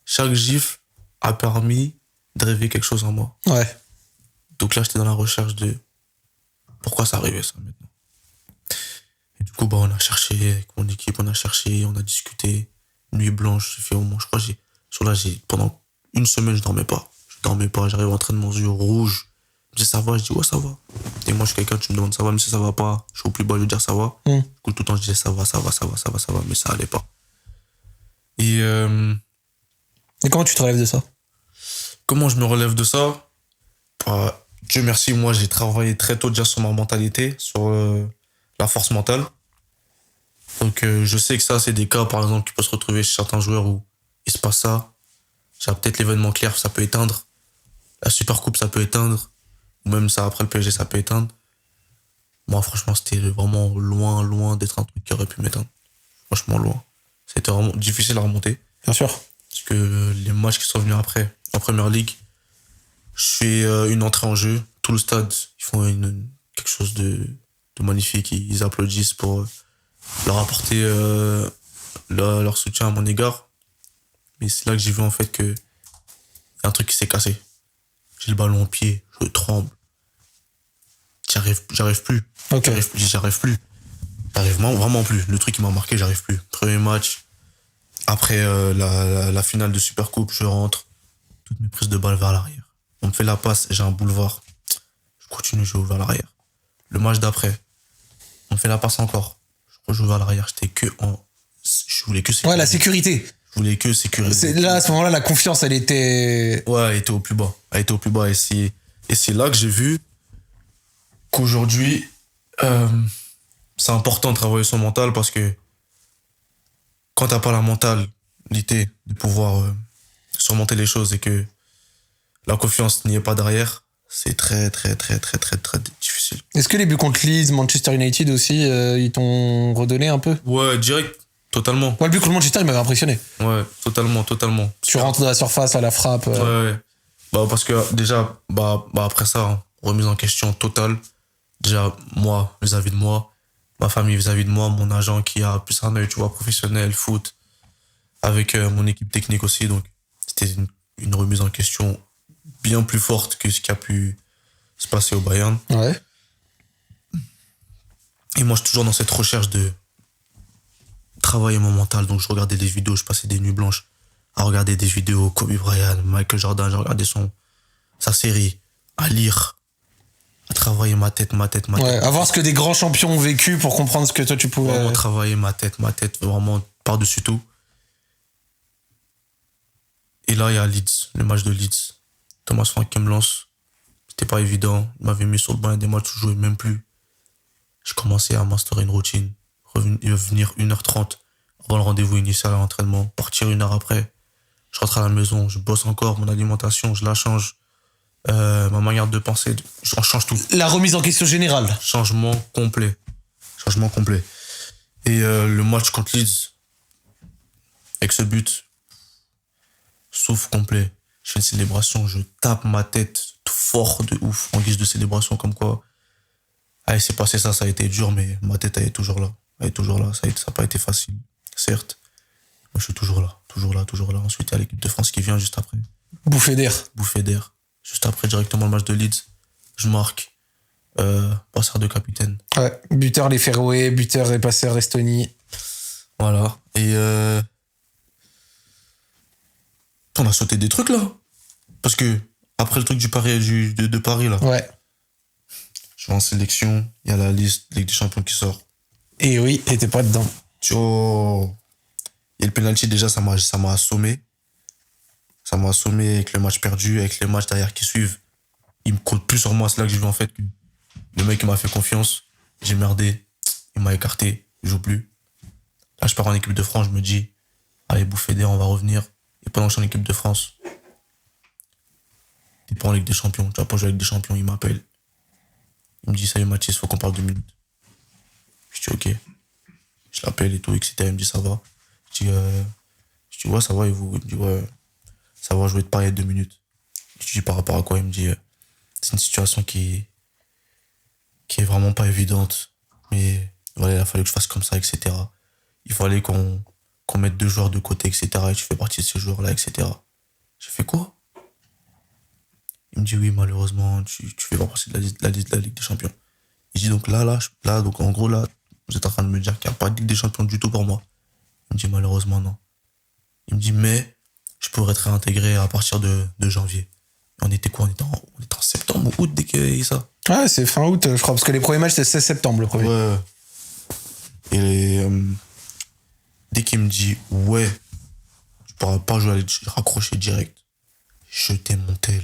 chaque gifle a permis de rêver quelque chose en moi. Ouais. Donc là, j'étais dans la recherche de pourquoi ça arrivait, ça, maintenant. Et du coup, bah, on a cherché avec mon équipe, on a discuté. Nuit blanche, j'ai fait au moins, je crois, pendant une semaine, je dormais pas. J'arrive à entraîner mon yeux rouge. Je dis ça va, je dis ouais, ça va. Et moi, je suis quelqu'un, tu me demandes ça va, mais si ça va pas, je suis au plus bas, je vais dire ça va. Du coup, tout le temps, je disais ça va, mais ça allait pas. Et comment tu te relèves de ça? Comment je me relève de ça? Dieu merci, moi, j'ai travaillé très tôt déjà sur ma mentalité, sur la force mentale. Donc, je sais que ça, c'est des cas, par exemple, qui peuvent se retrouver chez certains joueurs où il se passe ça. J'ai peut-être l'événement clair, ça peut éteindre. La Super Coupe, ça peut éteindre. Ou même ça, après le PSG, ça peut éteindre. Moi, franchement, c'était vraiment loin d'être un truc qui aurait pu m'éteindre. Franchement, loin. C'était vraiment difficile à remonter. Bien sûr. Parce que les matchs qui sont venus après, en Première Ligue, Je fais une entrée en jeu. Tout le stade, ils font quelque chose de magnifique. Ils applaudissent pour leur apporter leur soutien à mon égard. Mais c'est là que j'ai vu en fait que y a un truc qui s'est cassé. J'ai le ballon au pied, je tremble. J'arrive plus. Ok. J'arrive plus. J'arrive vraiment plus. Le truc qui m'a marqué, j'arrive plus. Premier match. Après la finale de Supercoupe, je rentre. Toutes mes prises de balles vers l'arrière. On me fait la passe, j'ai un boulevard. Je continue, je joue vers l'arrière. Le match d'après, on me fait la passe encore. Je rejoue vers l'arrière. Je voulais que sécuriser. Ouais, la sécurité. Je voulais que sécuriser. Là, à ce moment-là, la confiance, elle était... Ouais, elle était au plus bas. Et c'est là que j'ai vu qu'aujourd'hui, c'est important de travailler son mental parce que quand t'as pas la mentalité de pouvoir surmonter les choses et que la confiance n'y est pas derrière, c'est très, très, très, très, très, très difficile. Est-ce que les buts contre Leeds, Manchester United aussi, ils t'ont redonné un peu? Ouais, direct, totalement. Moi, le but contre Manchester, il m'avait impressionné. Ouais, totalement. Tu rentres dans la surface à la frappe. Ouais. Bah, parce que déjà, après ça, hein, remise en question totale. Déjà, moi, vis-à-vis de moi, ma famille vis-à-vis de moi, mon agent qui a plus un œil, tu vois, professionnel, foot, avec mon équipe technique aussi. Donc, c'était une remise en question bien plus forte que ce qui a pu se passer au Bayern. Ouais. Et moi, je suis toujours dans cette recherche de travailler mon mental. Donc, je regardais des vidéos, je passais des nuits blanches à regarder des vidéos, Kobe Bryant, Michael Jordan, j'ai regardé sa série, à lire, à travailler ma tête. Ouais, à voir ce que des grands champions ont vécu pour comprendre ce que toi tu pouvais... Vraiment travailler ma tête, vraiment par-dessus tout. Et là, il y a Leeds, le match de Leeds. Thomas Frank qui me lance. C'était pas évident. Il m'avait mis sur le banc, il y a des matchs où je jouais même plus. J'ai commencé à m'instaurer une routine. Revenir 1h30 avant le rendez-vous initial à l'entraînement. Partir 1 heure après. Je rentre à la maison, je bosse encore, mon alimentation, je la change. Ma manière de penser, on change tout. La remise en question générale. Changement complet. Et le match contre Leeds, avec ce but, souffle complet. Je fais une célébration, je tape ma tête fort de ouf en guise de célébration, comme quoi, allez, c'est passé ça a été dur, mais ma tête, elle est toujours là. Ça n'a pas été facile, certes. Moi, je suis toujours là. Ensuite, il y a l'équipe de France qui vient juste après. Bouffée d'air. Juste après, directement le match de Leeds, je marque. Passeur de capitaine. Ouais, buteur les Féroé, buteur et passeur Estonie. Voilà. Et on a sauté des trucs là. Parce que après le truc de Paris là. Ouais. Je vais en sélection, il y a la liste Ligue des Champions qui sort. Et oui, et t'es pas dedans. Et le penalty déjà, ça m'a assommé. Ça m'a assommé avec le match perdu, avec les matchs derrière qui suivent. Il me compte plus sur moi, c'est là que j'ai vu en fait que le mec il m'a fait confiance. J'ai merdé, il m'a écarté, je joue plus. Là je pars en équipe de France, je me dis, allez bouffer d'air, on va revenir. Et pendant que je suis en équipe de France, t'es pas en Ligue des Champions, tu vas pas jouer avec des champions, il m'appelle. Il me dit, salut Mathis, faut qu'on parle 2 minutes. Je dis ok. Je l'appelle et tout, etc. Il me dit ça va. Je dis ouais, ça va et vous? Il me dit ouais, ça va, je vais te parler 2 minutes. Je dis par rapport à quoi? Il me dit c'est une situation qui est vraiment pas évidente. Mais voilà, il a fallu que je fasse comme ça, etc. Il fallait qu'on mette 2 joueurs de côté, etc. Et tu fais partie de ces joueurs-là, etc. J'ai fait quoi? Il me dit oui, malheureusement, tu fais pas partie de la Ligue des Champions. Il dit donc là, donc en gros là, vous êtes en train de me dire qu'il n'y a pas de Ligue des Champions du tout pour moi. Il me dit malheureusement non. Il me dit mais je pourrais être réintégré à partir de janvier. Et on était quoi? On était en septembre ou août dès qu'il y a eu ça. Ouais, c'est fin août, je crois, parce que les premiers matchs, c'était 16 septembre, le premier. Ouais. Et dès qu'il me dit ouais, tu pourras pas jouer, j'ai raccroché direct. Jeter mon tel.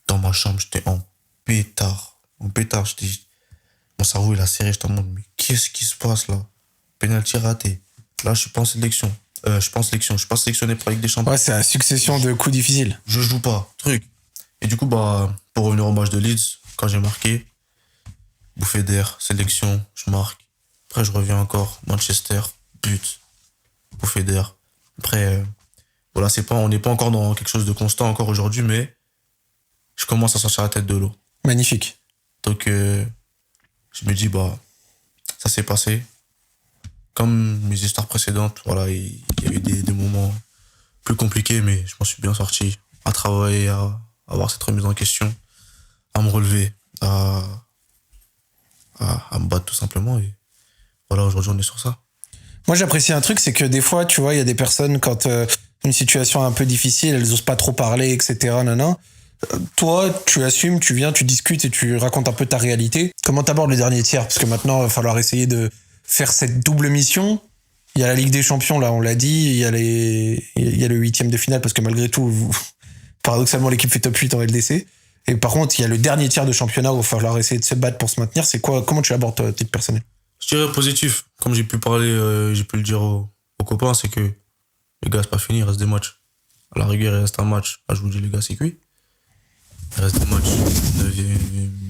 Dans ma chambre, j'étais en pétard. Mon cerveau, il a serré, j'étais en mode, mais qu'est-ce qui se passe là? Penalty raté. Là, je suis pas en sélection. Je suis pas sélectionné pour la Ligue des Champions. Ouais, c'est la succession de coups difficiles. Je joue pas, truc. Et du coup, pour revenir au match de Leeds, quand j'ai marqué, bouffée d'air, sélection, je marque. Après, je reviens encore, Manchester, but, bouffée d'air. Après, voilà, on n'est pas encore dans quelque chose de constant encore aujourd'hui, mais je commence à sortir la tête de l'eau. Magnifique. Donc, je me dis, ça s'est passé. Comme mes histoires précédentes, voilà, il y a eu des moments plus compliqués, mais je m'en suis bien sorti. À travailler, à avoir cette remise en question, à me relever, à me battre tout simplement. Et voilà, aujourd'hui, on est sur ça. Moi, j'apprécie un truc, c'est que des fois, tu vois, il y a des personnes, quand une situation est un peu difficile, elles osent pas trop parler, etc. Toi, tu assumes, tu viens, tu discutes et tu racontes un peu ta réalité. Comment t'abordes le dernier tiers? Parce que maintenant, il va falloir essayer de faire cette double mission. Il y a la Ligue des Champions, là, on l'a dit. Il y a le 8e de finale, parce que malgré tout, paradoxalement, l'équipe fait top 8 en LDC. Et par contre, il y a le dernier tiers de championnat où il va falloir essayer de se battre pour se maintenir. C'est quoi? Comment tu l'abordes, toi, à titre personnel? Je dirais positif. Comme j'ai pu parler, j'ai pu le dire aux copains, c'est que les gars, c'est pas fini, il reste des matchs. À la rigueur, il reste un match. Là, je vous dis, les gars, c'est cuit. Il reste des matchs.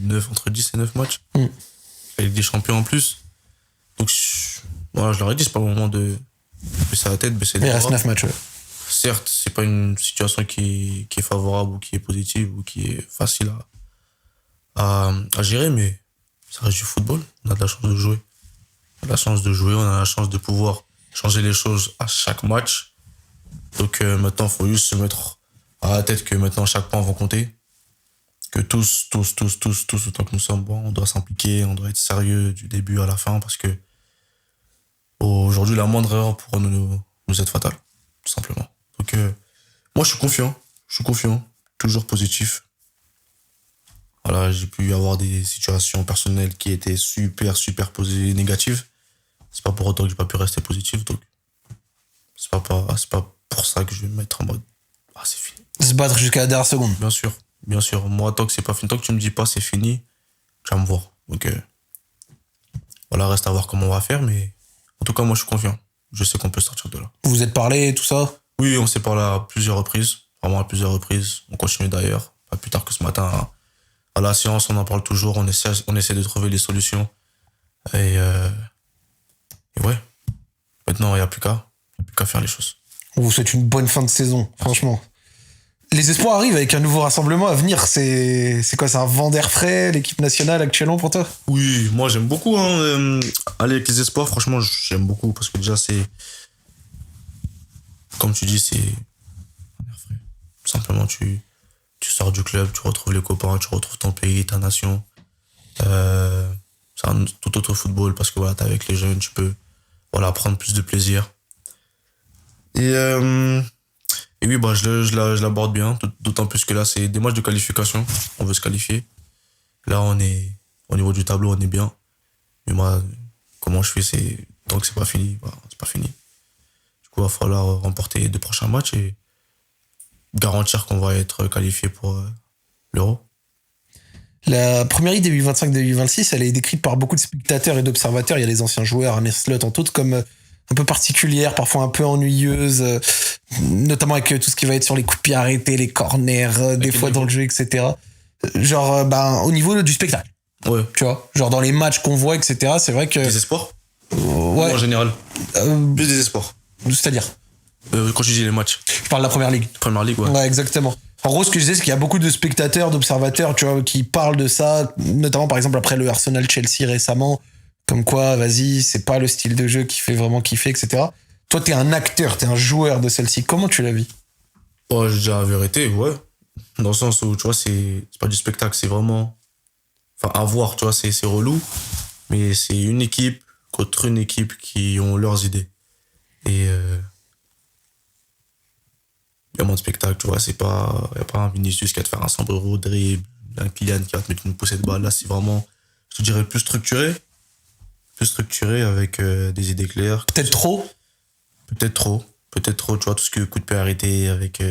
9, entre 10 et 9 matchs. Avec des champions en plus. Donc, voilà, je leur ai dit, c'est pas le moment de baisser la tête, baisser les bras. Il reste 9 matchs, ouais. Certes, c'est pas une situation qui est favorable ou qui est positive ou qui est facile à gérer, mais ça reste du football. On a de la chance de jouer. On a la chance de jouer, on a la chance de pouvoir changer les choses à chaque match. Donc maintenant, il faut juste se mettre à la tête que maintenant, chaque point va compter. Que tous, autant que nous sommes, on doit s'impliquer, on doit être sérieux du début à la fin parce que aujourd'hui, la moindre erreur pourra nous être fatale, tout simplement. Donc moi, je suis confiant, toujours positif. Voilà, j'ai pu avoir des situations personnelles qui étaient super négatives. C'est pas pour autant que j'ai pas pu rester positif, donc c'est pas pour ça que je vais me mettre en mode c'est fini. Se battre jusqu'à la dernière seconde. Bien sûr. Moi, tant que c'est pas fini, tant que tu me dis pas c'est fini, tu vas me voir. Donc voilà, reste à voir comment on va faire, mais en tout cas, moi, je suis confiant. Je sais qu'on peut sortir de là. Vous vous êtes parlé, tout ça? Oui, on s'est parlé à plusieurs reprises. Vraiment à plusieurs reprises. On continue d'ailleurs. Pas plus tard que ce matin. À la séance, on en parle toujours. On essaie de trouver les solutions. Et ouais. Maintenant, il n'y a plus qu'à faire les choses. On vous souhaite une bonne fin de saison, franchement. Les espoirs arrivent avec un nouveau rassemblement à venir. C'est quoi? C'est un vent d'air frais, l'équipe nationale actuellement pour toi? Oui, moi j'aime beaucoup. Aller avec les espoirs, franchement, j'aime beaucoup. Parce que déjà, c'est. Comme tu dis, c'est un air frais. Tout simplement, tu sors du club, tu retrouves les copains, tu retrouves ton pays, ta nation. C'est un tout autre football parce que voilà, t'es avec les jeunes, tu peux prendre plus de plaisir. Et oui, je l'aborde bien, d'autant plus que là, c'est des matchs de qualification. On veut se qualifier. Là, on est au niveau du tableau, on est bien. Mais moi, comment je fais, c'est tant que c'est pas fini, c'est pas fini. Du coup, il va falloir remporter les 2 prochains matchs et garantir qu'on va être qualifié pour l'Euro. La première Ligue 2025-2026, elle est décrite par beaucoup de spectateurs et d'observateurs. Il y a les anciens joueurs, Arne Slot en tout, comme un peu particulière, parfois un peu ennuyeuse, notamment avec tout ce qui va être sur les coups de pied arrêtés, les corners, des fois dans le jeu, etc. Genre, au niveau du spectacle. Ouais. Tu vois, genre dans les matchs qu'on voit, etc. C'est vrai que... Des espoirs ouais. En général. Plus des espoirs. C'est-à-dire quand tu dis les matchs. Je parle de la Première Ligue. Première Ligue, ouais. Ouais, exactement. En gros, ce que je disais, c'est qu'il y a beaucoup de spectateurs, d'observateurs, tu vois, qui parlent de ça, notamment par exemple après le Arsenal-Chelsea récemment, comme quoi, vas-y, c'est pas le style de jeu qui fait vraiment kiffer, etc. Toi, t'es un acteur, t'es un joueur de celle-ci. Comment tu la vis? Je dis la vérité, ouais. Dans le sens où, tu vois, c'est pas du spectacle, c'est vraiment... Enfin, à voir, tu vois, c'est relou. Mais c'est une équipe contre une équipe qui ont leurs idées. Et... Il y a moins de spectacle, tu vois, il n'y a pas un Vinicius qui va te faire un sombrero dribble, un Kylian qui va te mettre une poussée de balle. Là, c'est vraiment, je te dirais, plus structuré avec des idées claires. Peut-être trop, tu vois, tout ce que coup de pied arrêté, avec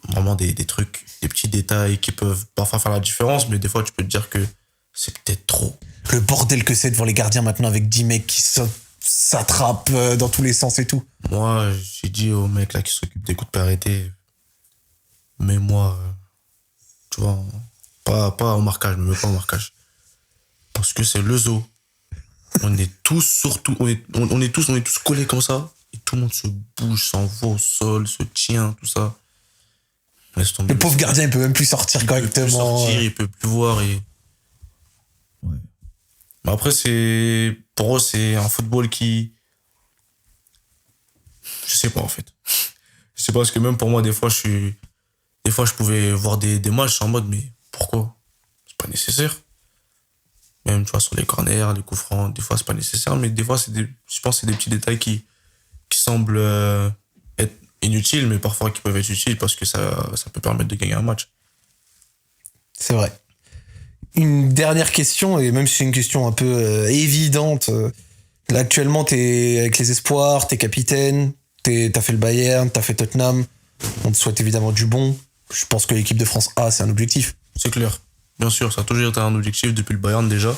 vraiment des trucs, des petits détails qui peuvent parfois faire la différence, mais des fois, tu peux te dire que c'est peut-être trop. Le bordel que c'est devant les gardiens maintenant avec 10 mecs qui s'attrapent dans tous les sens et tout. Moi, j'ai dit aux mecs là qui s'occupent des coups de pied arrêtés, mais moi, tu vois, pas au marquage, me mets pas au marquage. Parce que c'est le zoo. On est tous collés comme ça, et tout le monde se bouge, s'envoie au sol, se tient, tout ça. Laisse tomber. Le pauvre gardien, il peut même plus sortir correctement. Il peut plus sortir, il peut plus voir. Ouais. Mais après, pour eux, c'est un football qui... Je sais pas, en fait. Je sais pas, parce que même pour moi, des fois, je pouvais voir des matchs en mode, mais pourquoi? C'est pas nécessaire. Même, tu vois, sur les corners, les coups francs, des fois, c'est pas nécessaire, mais des fois, je pense que c'est des petits détails qui semblent être inutiles, mais parfois qui peuvent être utiles parce que ça peut permettre de gagner un match. C'est vrai. Une dernière question, et même si c'est une question un peu évidente, là, actuellement, t'es avec les espoirs, t'es capitaine, t'as fait le Bayern, t'as fait Tottenham. On te souhaite évidemment du bon. Je pense que l'équipe de France A, c'est un objectif. C'est clair. Bien sûr, ça a toujours été un objectif depuis le Bayern déjà.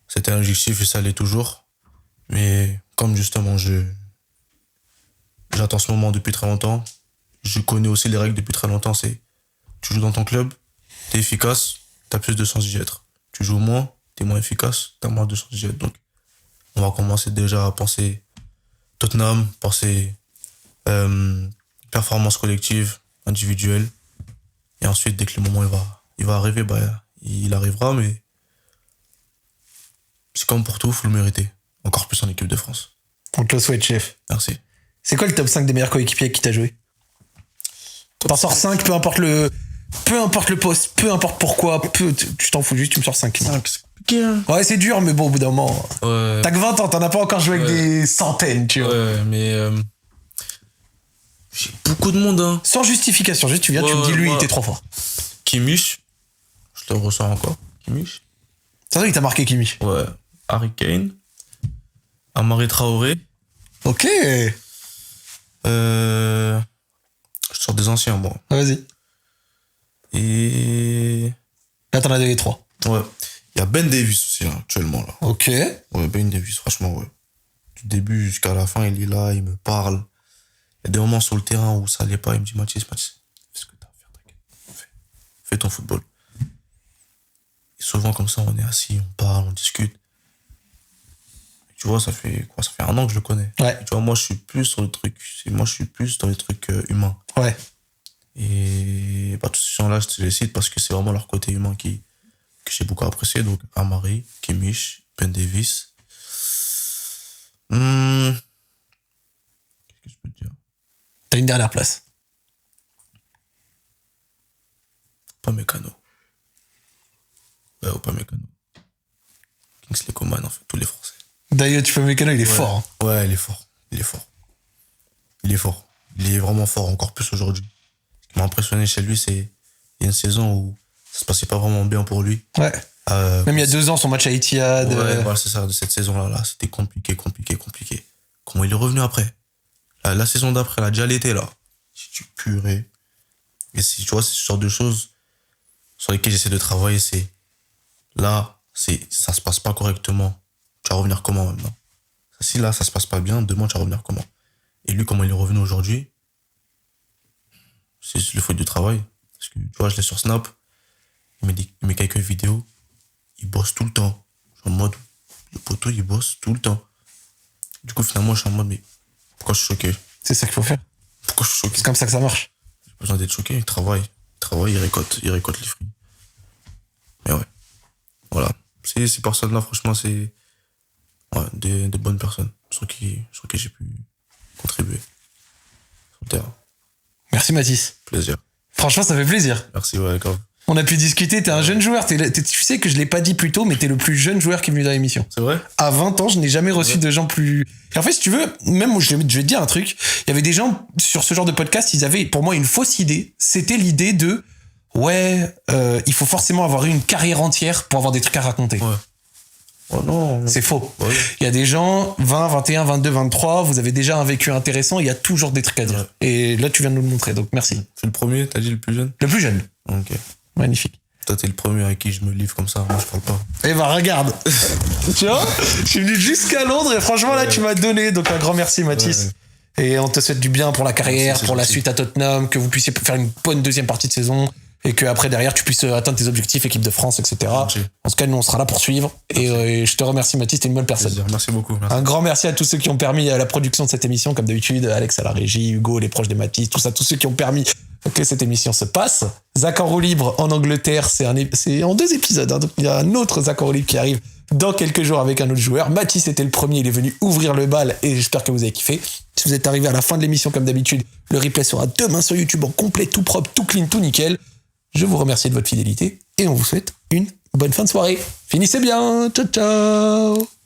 C'était un objectif et ça l'est toujours. Mais comme justement, j'attends ce moment depuis très longtemps. Je connais aussi les règles depuis très longtemps. C'est, tu joues dans ton club, t'es efficace, t'as plus de chances d'y être. Tu joues moins, t'es moins efficace, t'as moins de chances d'y être. Donc, on va commencer déjà à penser Tottenham, penser performance collective, individuelle. Et ensuite, dès que le moment il va arriver, il arrivera, mais c'est comme pour tout, faut le mériter. Encore plus en équipe de France. On te le souhaite, chef. Merci. C'est quoi le top 5 des meilleurs coéquipiers qui t'a joué? T'en sors 5, peu importe le poste, peu importe pourquoi, tu t'en fous juste, tu me sors 5. Ouais, c'est dur, mais bon, au bout d'un moment. Ouais. T'as que 20 ans, t'en as pas encore joué avec des centaines, tu vois. Ouais, mais j'ai beaucoup de monde, hein. Sans justification, juste tu viens, tu me dis lui, il était trop fort. Kimmich, je le ressens encore. Kimmich. C'est vrai qu'il t'a marqué, Kimmich. Ouais. Harry Kane. Amari Traoré. Ok. Je sors des anciens, moi. Vas-y. Et Là, t'en as donné 3. ouais. Il y a Ben Davies aussi, là, actuellement, là. Ok. Ouais, Ben Davies, franchement, ouais. Du début jusqu'à la fin, il est là, il me parle. Il y a des moments sur le terrain où ça allait pas, il me dit Mathis, fais ce que t'as à faire, t'inquiète. Fais ton football. Et souvent, comme ça, on est assis, on parle, on discute. Et tu vois, ça fait 1 an que je le connais. Ouais. Et tu vois, moi, je suis plus dans les trucs humains. Ouais. Et tous ces gens-là, je te les cite parce que c'est vraiment leur côté humain que j'ai beaucoup apprécié. Donc, Amari, Kimmich, Ben Davies. Qu'est-ce que je peux te dire? T'as une dernière place. Upamecano. Ouais, Upamecano. Kingsley Coman, en fait, tous les Français. D'ailleurs, tu peux Mécano, il est fort. Hein. Ouais, il est fort. Il est vraiment fort, encore plus aujourd'hui. Ce qui m'a impressionné chez lui, c'est il y a une saison où ça se passait pas vraiment bien pour lui. Ouais. Même il y a 2 ans, son match à Etihad. Ouais, voilà, c'est ça, de cette saison-là, c'était compliqué. Comment il est revenu après? La saison d'après, il a déjà l'été, là. Si tu purée. Et tu vois, c'est ce genre de choses sur lesquelles j'essaie de travailler, c'est là, ça se passe pas correctement. Tu vas revenir comment maintenant? Si là, ça se passe pas bien, demain, tu vas revenir comment? Et lui, comment il est revenu aujourd'hui? C'est le fruit du travail. Parce que, tu vois, je l'ai sur Snap, il met quelques vidéos, il bosse tout le temps. Je suis en mode, le poteau, il bosse tout le temps. Du coup, finalement, je suis en mode, mais pourquoi je suis choqué? C'est ça qu'il faut faire. Pourquoi je suis choqué? C'est comme ça que ça marche. J'ai pas besoin d'être choqué, il travaille, il récolte les fruits. Mais ouais, voilà. Ces personnes-là, franchement, c'est des bonnes personnes sur qui j'ai pu contribuer sur le terrain. Merci Mathis. Plaisir. Franchement, ça fait plaisir. Merci, ouais, grave. On a pu discuter, t'es un jeune joueur. Tu sais que je l'ai pas dit plus tôt, mais t'es le plus jeune joueur qui est venu dans l'émission. C'est vrai? À 20 ans, je n'ai jamais reçu de gens plus... Et en fait, si tu veux, même moi, je vais te dire un truc. Il y avait des gens sur ce genre de podcast, ils avaient pour moi une fausse idée. C'était l'idée de il faut forcément avoir eu une carrière entière pour avoir des trucs à raconter. Ouais. Oh non. C'est faux. Ouais. Il y a des gens, 20, 21, 22, 23, vous avez déjà un vécu intéressant, il y a toujours des trucs à dire. Ouais. Et là, tu viens de nous le montrer, donc merci. C'est le premier, t'as dit le plus jeune? Le plus jeune. Ok. Magnifique. Toi, t'es le premier avec qui je me livre comme ça, moi je parle pas. Eh ben, regarde. Tu vois, je suis venu jusqu'à Londres et franchement, là, tu m'as donné. Donc, un grand merci, Mathis. Ouais. Et on te souhaite du bien pour la carrière, merci, pour la gentil. suite à Tottenham, que vous puissiez faire une bonne deuxième partie de saison et que après derrière, tu puisses atteindre tes objectifs, équipe de France, etc. Merci. En tout cas, nous, on sera là pour suivre. Et je te remercie, Mathis, t'es une bonne personne. Plaisir. Merci beaucoup. Merci. Un grand merci à tous ceux qui ont permis à la production de cette émission, comme d'habitude, Alex à la régie, Hugo, les proches des Mathis, tout ça, tous ceux qui ont permis que cette émission se passe. Zach en roue libre en Angleterre, c'est en 2 épisodes. Hein, donc il y a un autre Zach en roue libre qui arrive dans quelques jours avec un autre joueur. Mathis était le premier, il est venu ouvrir le bal et j'espère que vous avez kiffé. Si vous êtes arrivé à la fin de l'émission comme d'habitude, le replay sera demain sur YouTube en complet, tout propre, tout clean, tout nickel. Je vous remercie de votre fidélité et on vous souhaite une bonne fin de soirée. Finissez bien, ciao ciao.